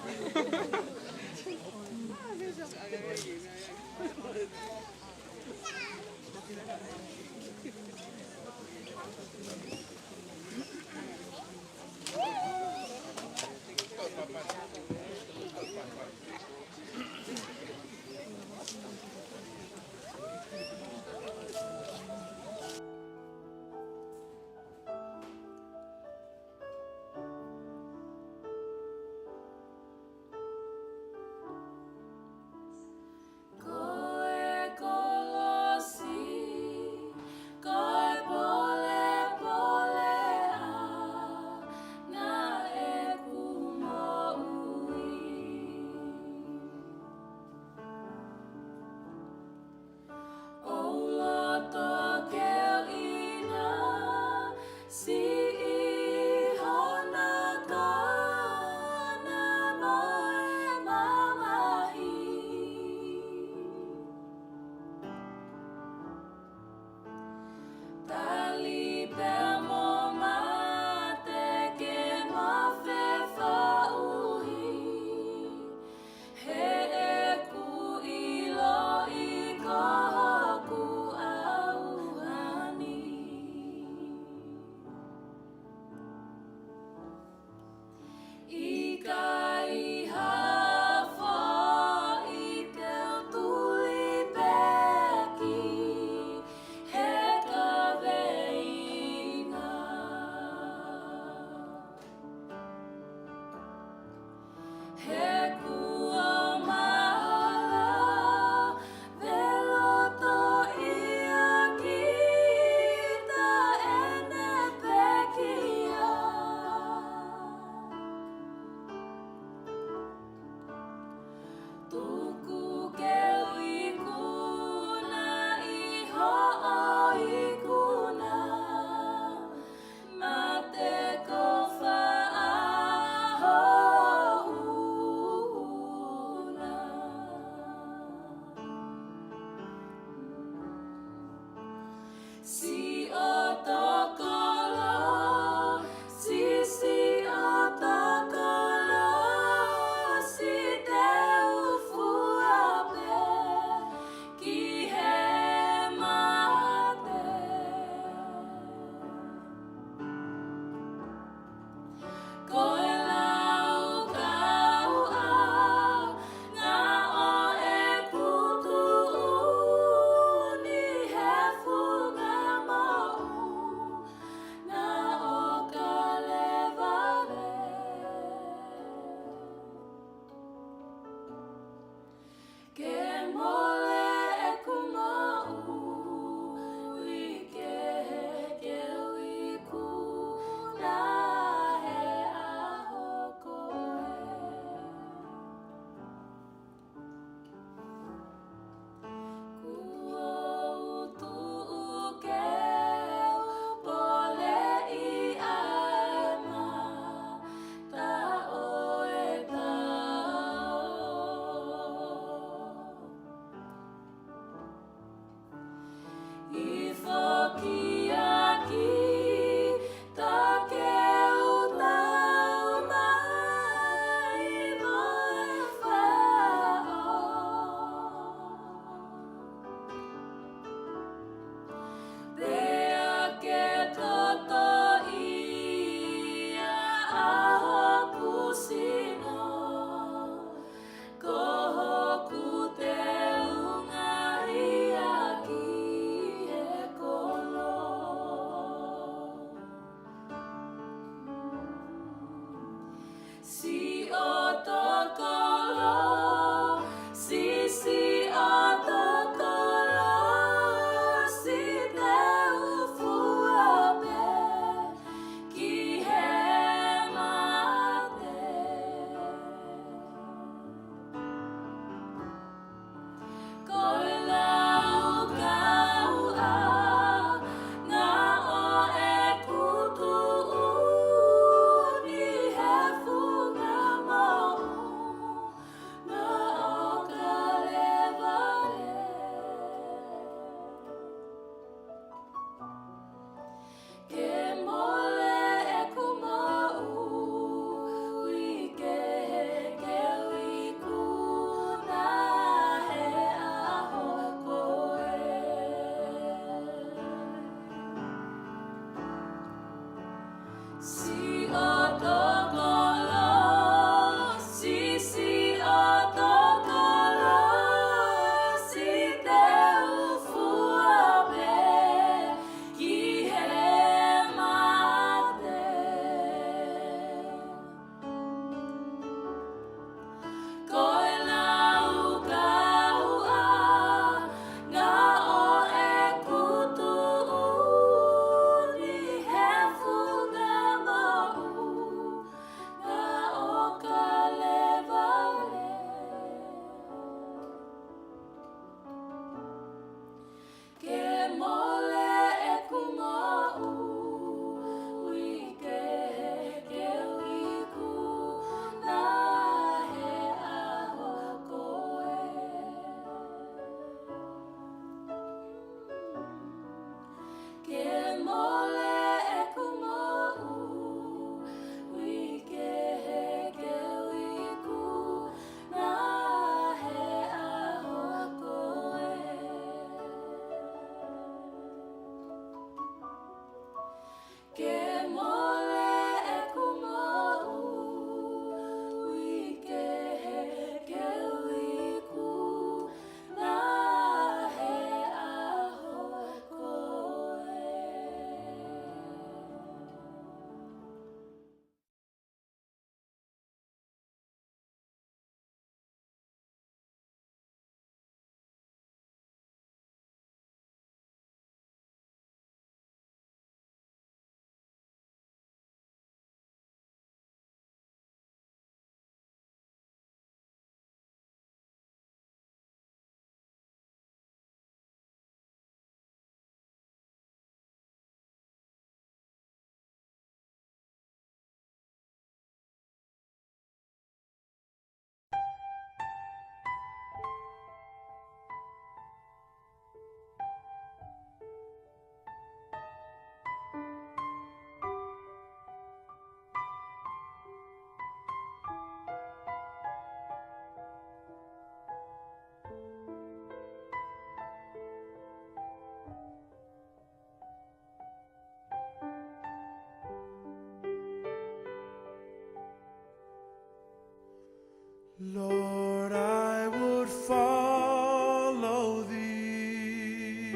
Lord, I would follow thee,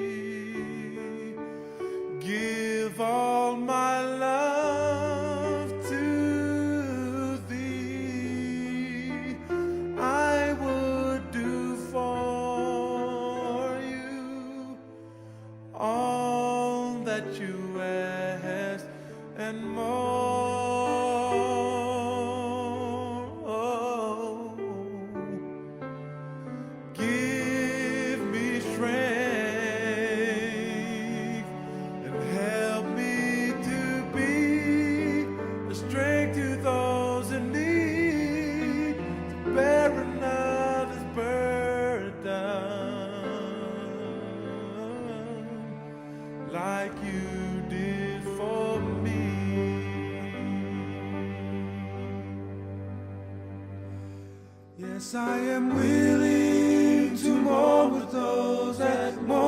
give all my love to thee. I would do for you all that you ask and more. Give me strength and help me to be a strength to those in need, to bear another's burden like you did for me. Yes, I am willing to mourn with those that mourn,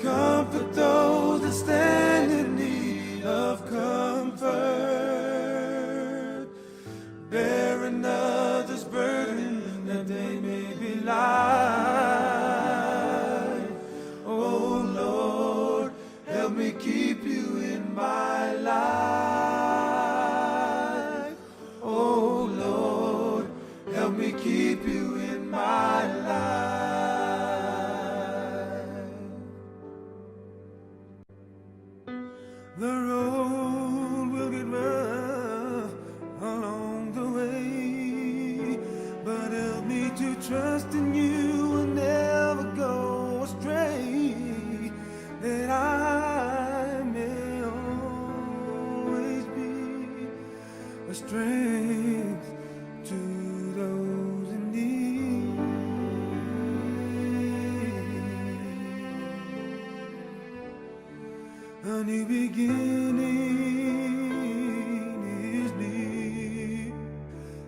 comfort those that stand in need of comfort, bear another's burden that they may be light. Oh Lord, help me keep you in my life. Oh Lord, help me keep you in my life. The road will get rough along the way, but help me to trust in you and never go astray, that I may always be a strength to those in need. A new beginning is near.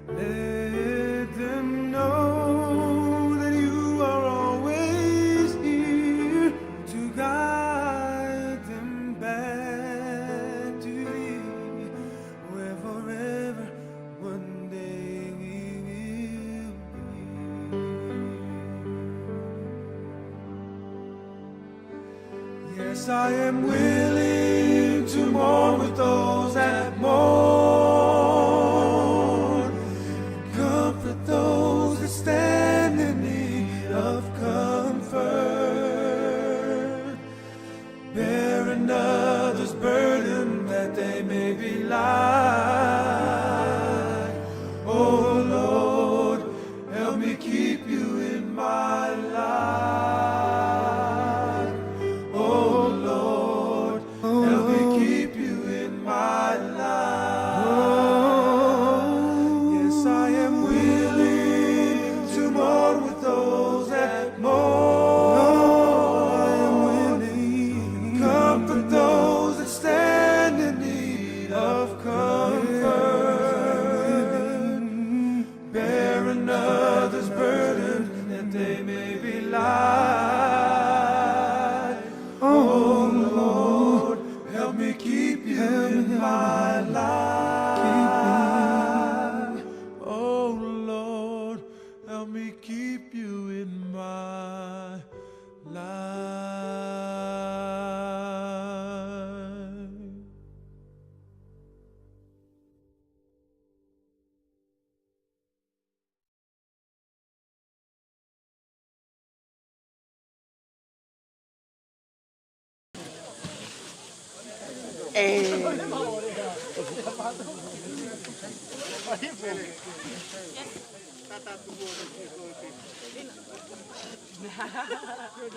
Let them know that you are always here to guide them back to thee, where forever one day we will be. Yes, I am willing to mourn with those that mourn, comfort those that stand in need of comfort, bear another's burden that they may be light. Oh Lord, help me keep you in my life. Oh Lord, help me keep you in my life. Yes, I am willing to mourn with those that mourn. I am willing to comfort those that stand in need of comfort, bear another's burden that they may be light. Oh Lord, help me keep you in my life. Oh Lord, help me keep you in my life.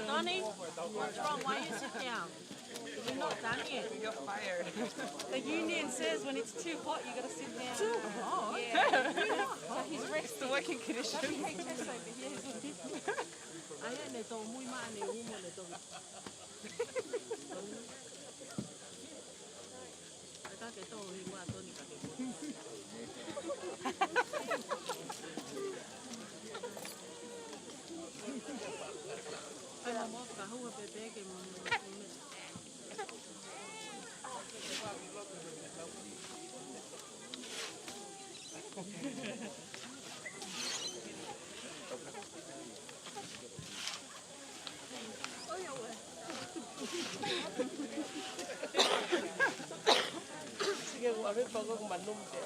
Donnie, what's wrong? Why you sit down? You're not done yet. You're fired. The union says when it's too hot, you got to sit down. Too hot? Yeah. So he's resting. The working conditions. WHS over here. Aia ne tō mui maa ne umo ne tō. Ka ke tō hi mua tōni ka ke kō. Pela mo ka hua pepe ke mo. Ave pago com manum te.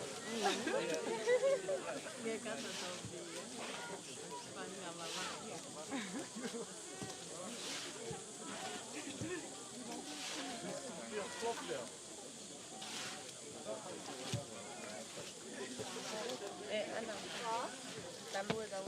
Dia kata tauhi ya. Panga mama. Ana. Talu dah.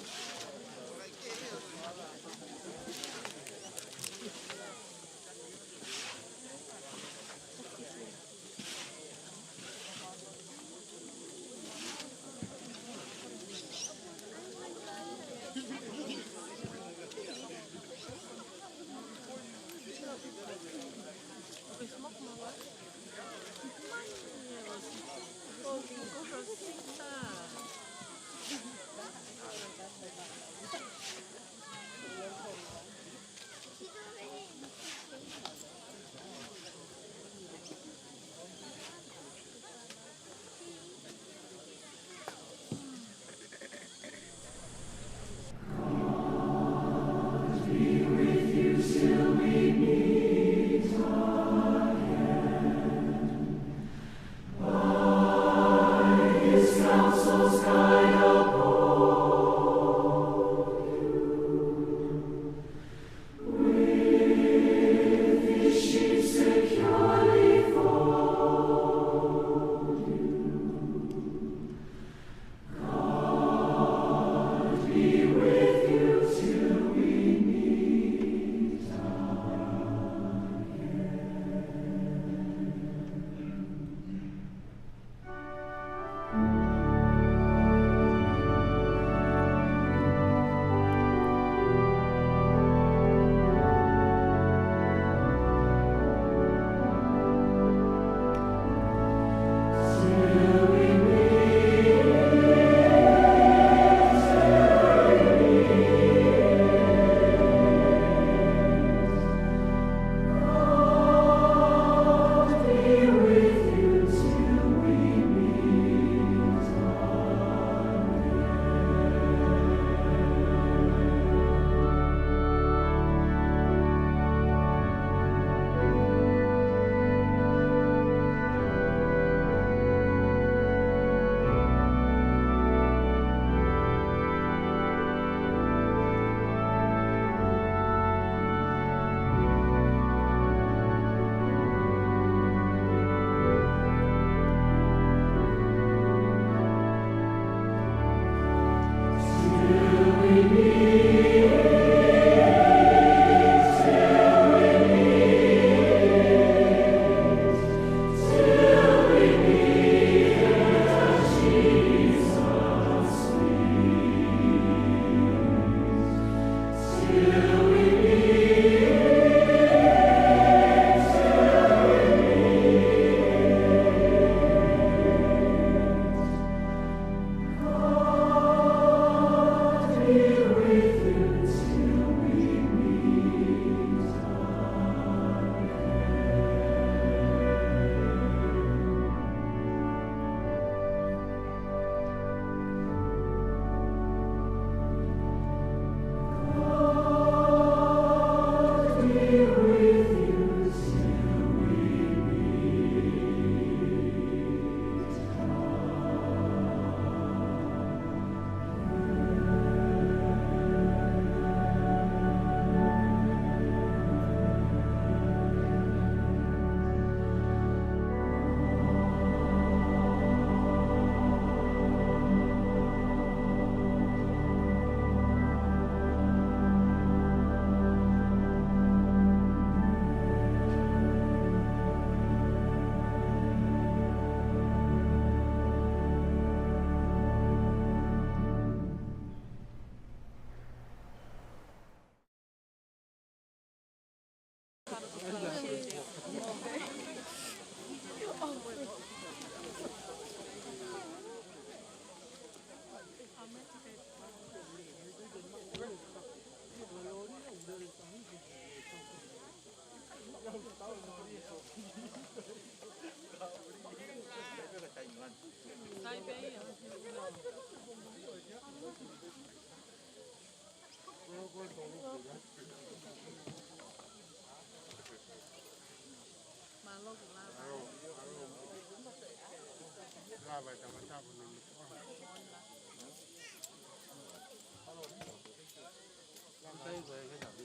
Fakatava tamatava ni mikoa. Cái về cái nào đi.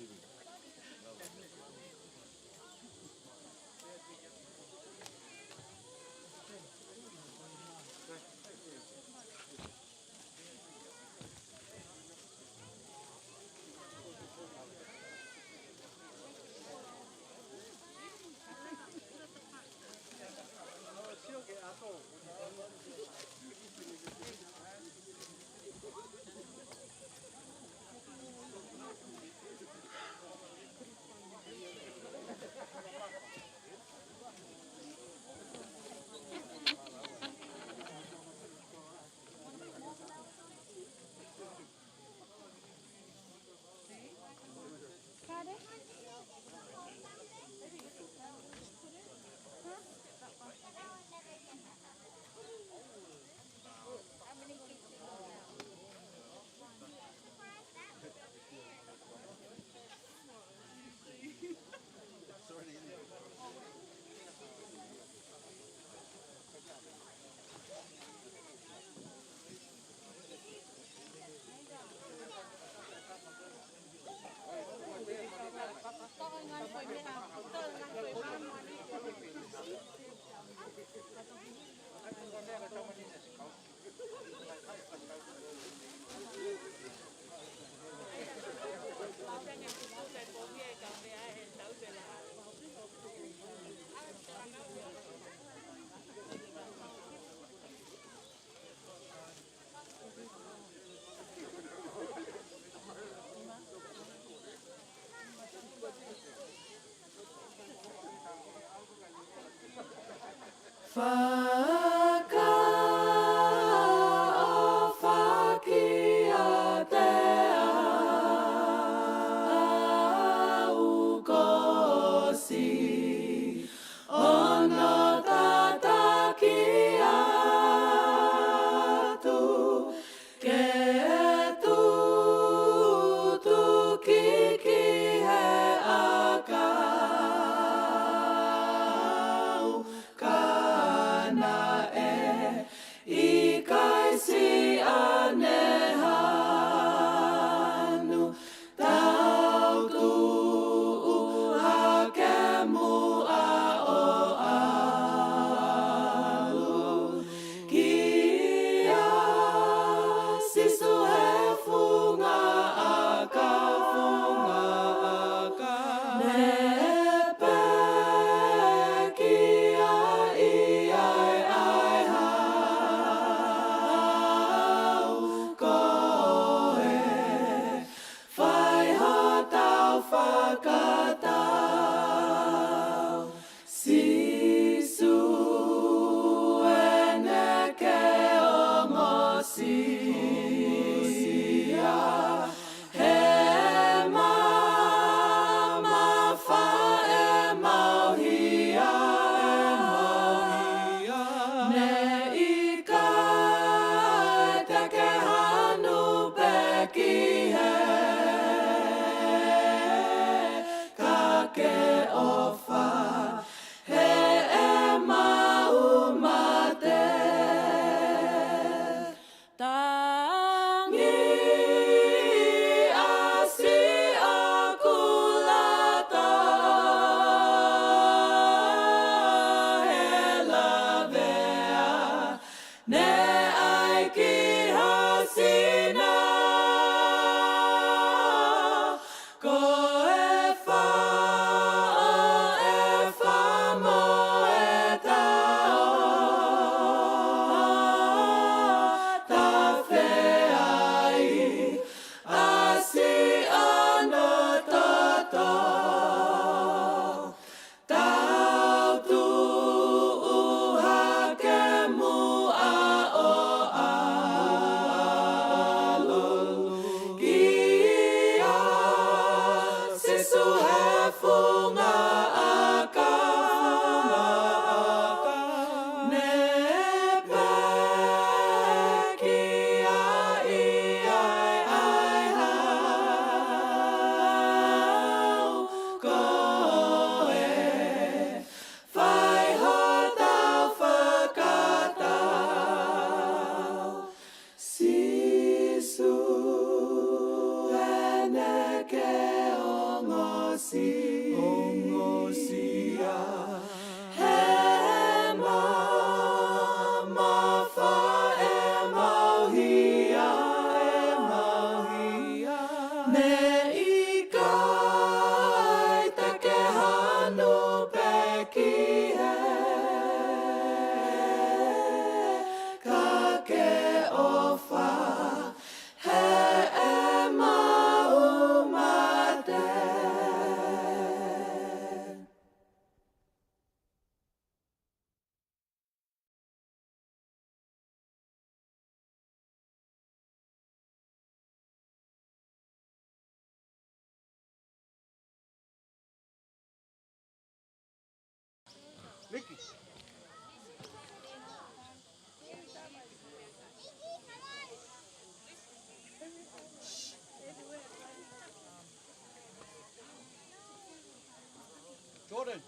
Jordan.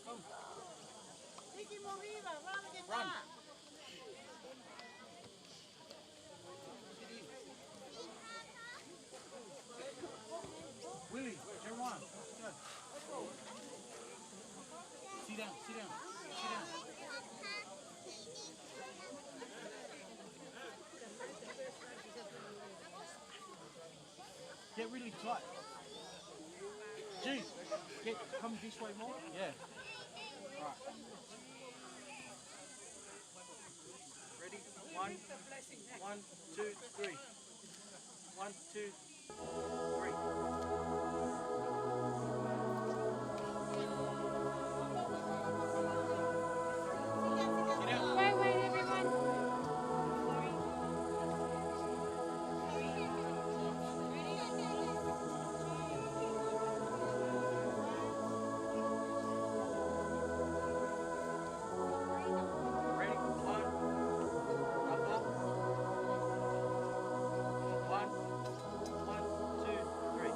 Come. Run. Willie, Jerwan, good. Sit down, sit down, sit down. Get really tight. G, come this way more. Yeah. All right. Ready? 1, 2, 3. 1, 2, 3. Wait, everyone. Ready? 1, up. 1, 2, 3.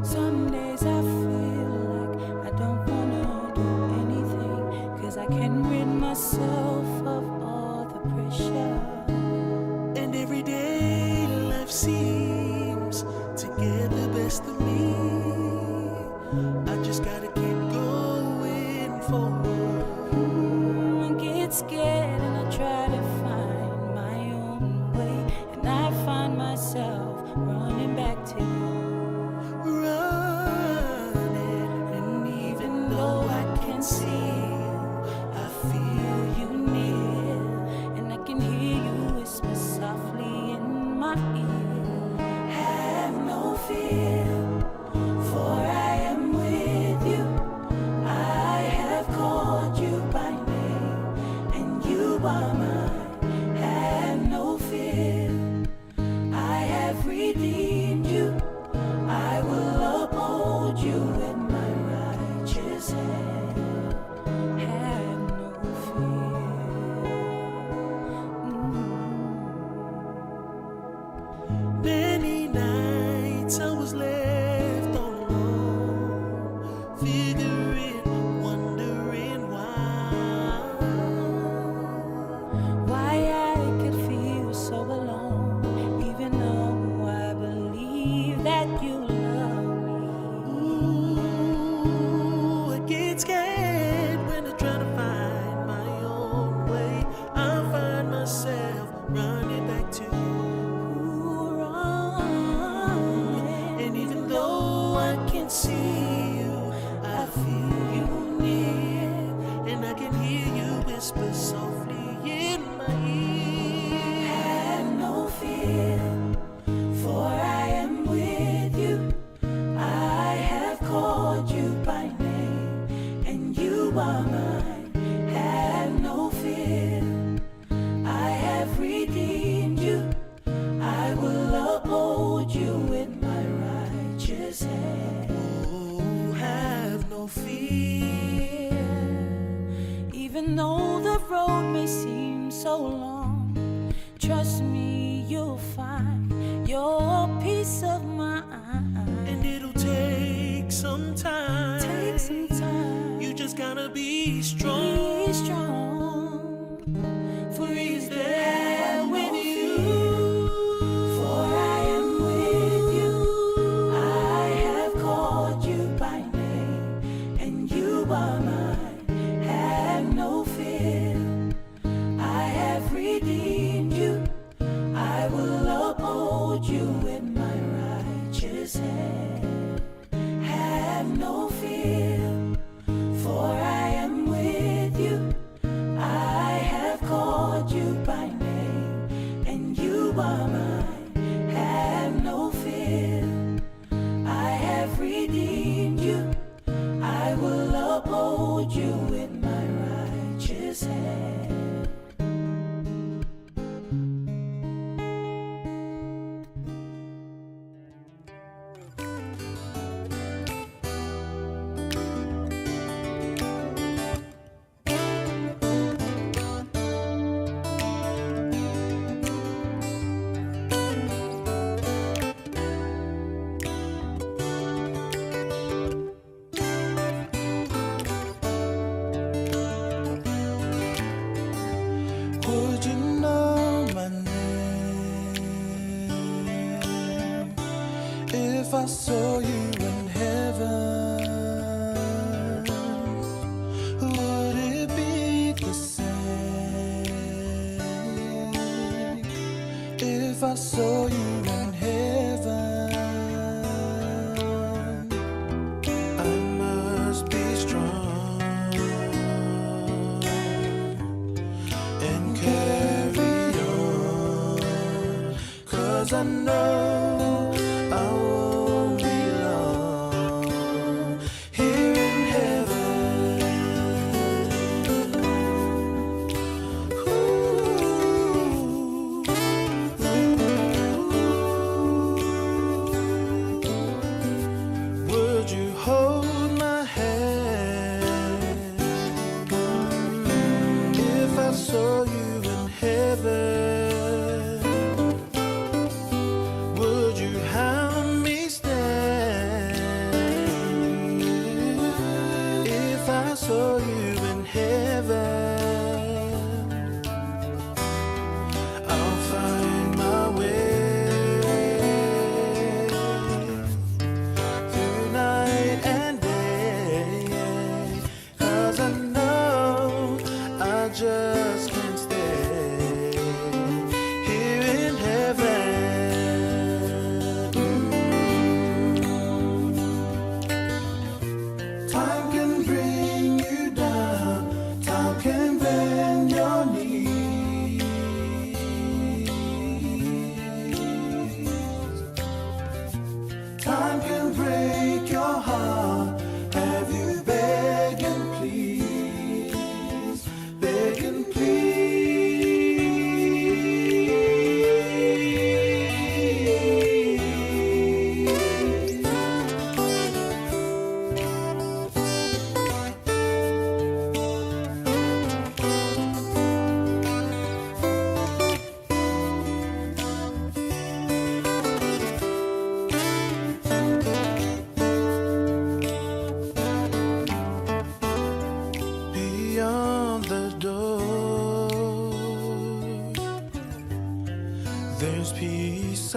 Some days I feel like I don't wanna do anything, 'cause I can't rid myself of all the pressure. And every day the best of me. I just gotta keep going forward. I get scared and I try to find my own way, and I find myself running back to you. Running, and even though I can't see you, I feel you near, and I can hear you whisper softly in my ear. Have no fear, for I am with you. I have called you by name, and you are mine. Have no fear, I have redeemed you. I will uphold you with my righteous hand. Have no fear. Many nights I was left all alone, figuring, wondering Why I could feel so alone, even though I believe that you love me. Ooh, I get scared when I try to find my own way. I find myself running back to you. And even though I can't see you, I feel you near, and I can hear you whisper softly in my ear. Have no fear, for I am with you. I have called you by name, and you are mine. Have no fear, I have redeemed you. I will uphold you with my righteous hand. Oh, have no fear. Even though the road may seem so long, trust me, you'll find your peace of mind. And it'll take some time. Take some time. You just gotta be strong. Be strong. For He's there with you. For I am with you. I have called you by name, and you are mine. Have no fear. I have redeemed you. I will uphold you with my righteous hand. Have no fear, for I am with you. I have called you by name, and you are mine. Have no fear, I have redeemed you. I will uphold you with my righteous hand. Would you know my name if I saw you in heaven? Would it be the same if I saw you in heaven? I must be strong and carry on, 'cause I know I won't be long here in heaven. Would you hold my hand if I saw you in heaven? Would you help me stand if I saw you in heaven? I'll find my way.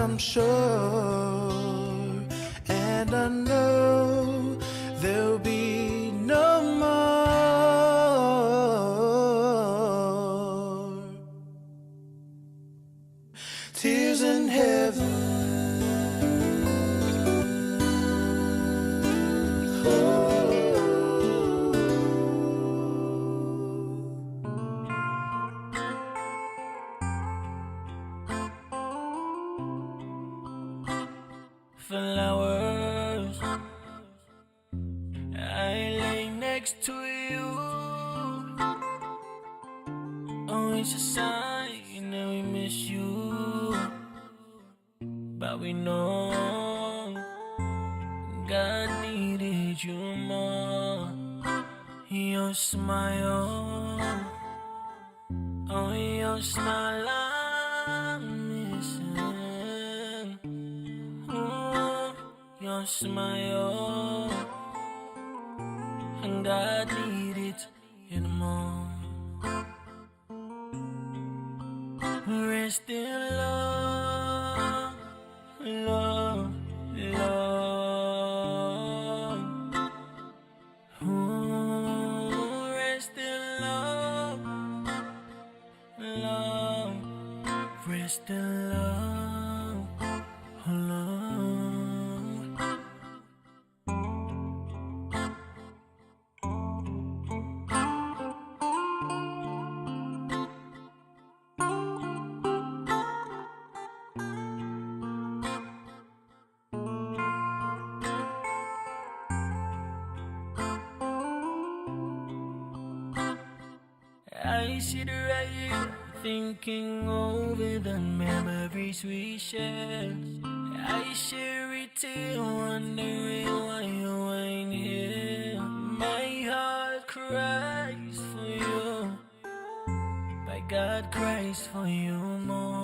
I'm sure, and I know there'll be no more tears in heaven. Flowers, I lay next to you. Oh, it's a sign that we miss you, but we know God needed you more. Your smile, oh, your smile I'm missing. Oh, your smile, and God needed you more. Rest in love, love, love. Ooh, rest in love, love. Rest in love, love. I sit right here thinking over the memories we shared. I share it till wondering why you ain't here. My heart cries for you, but God cries for you more.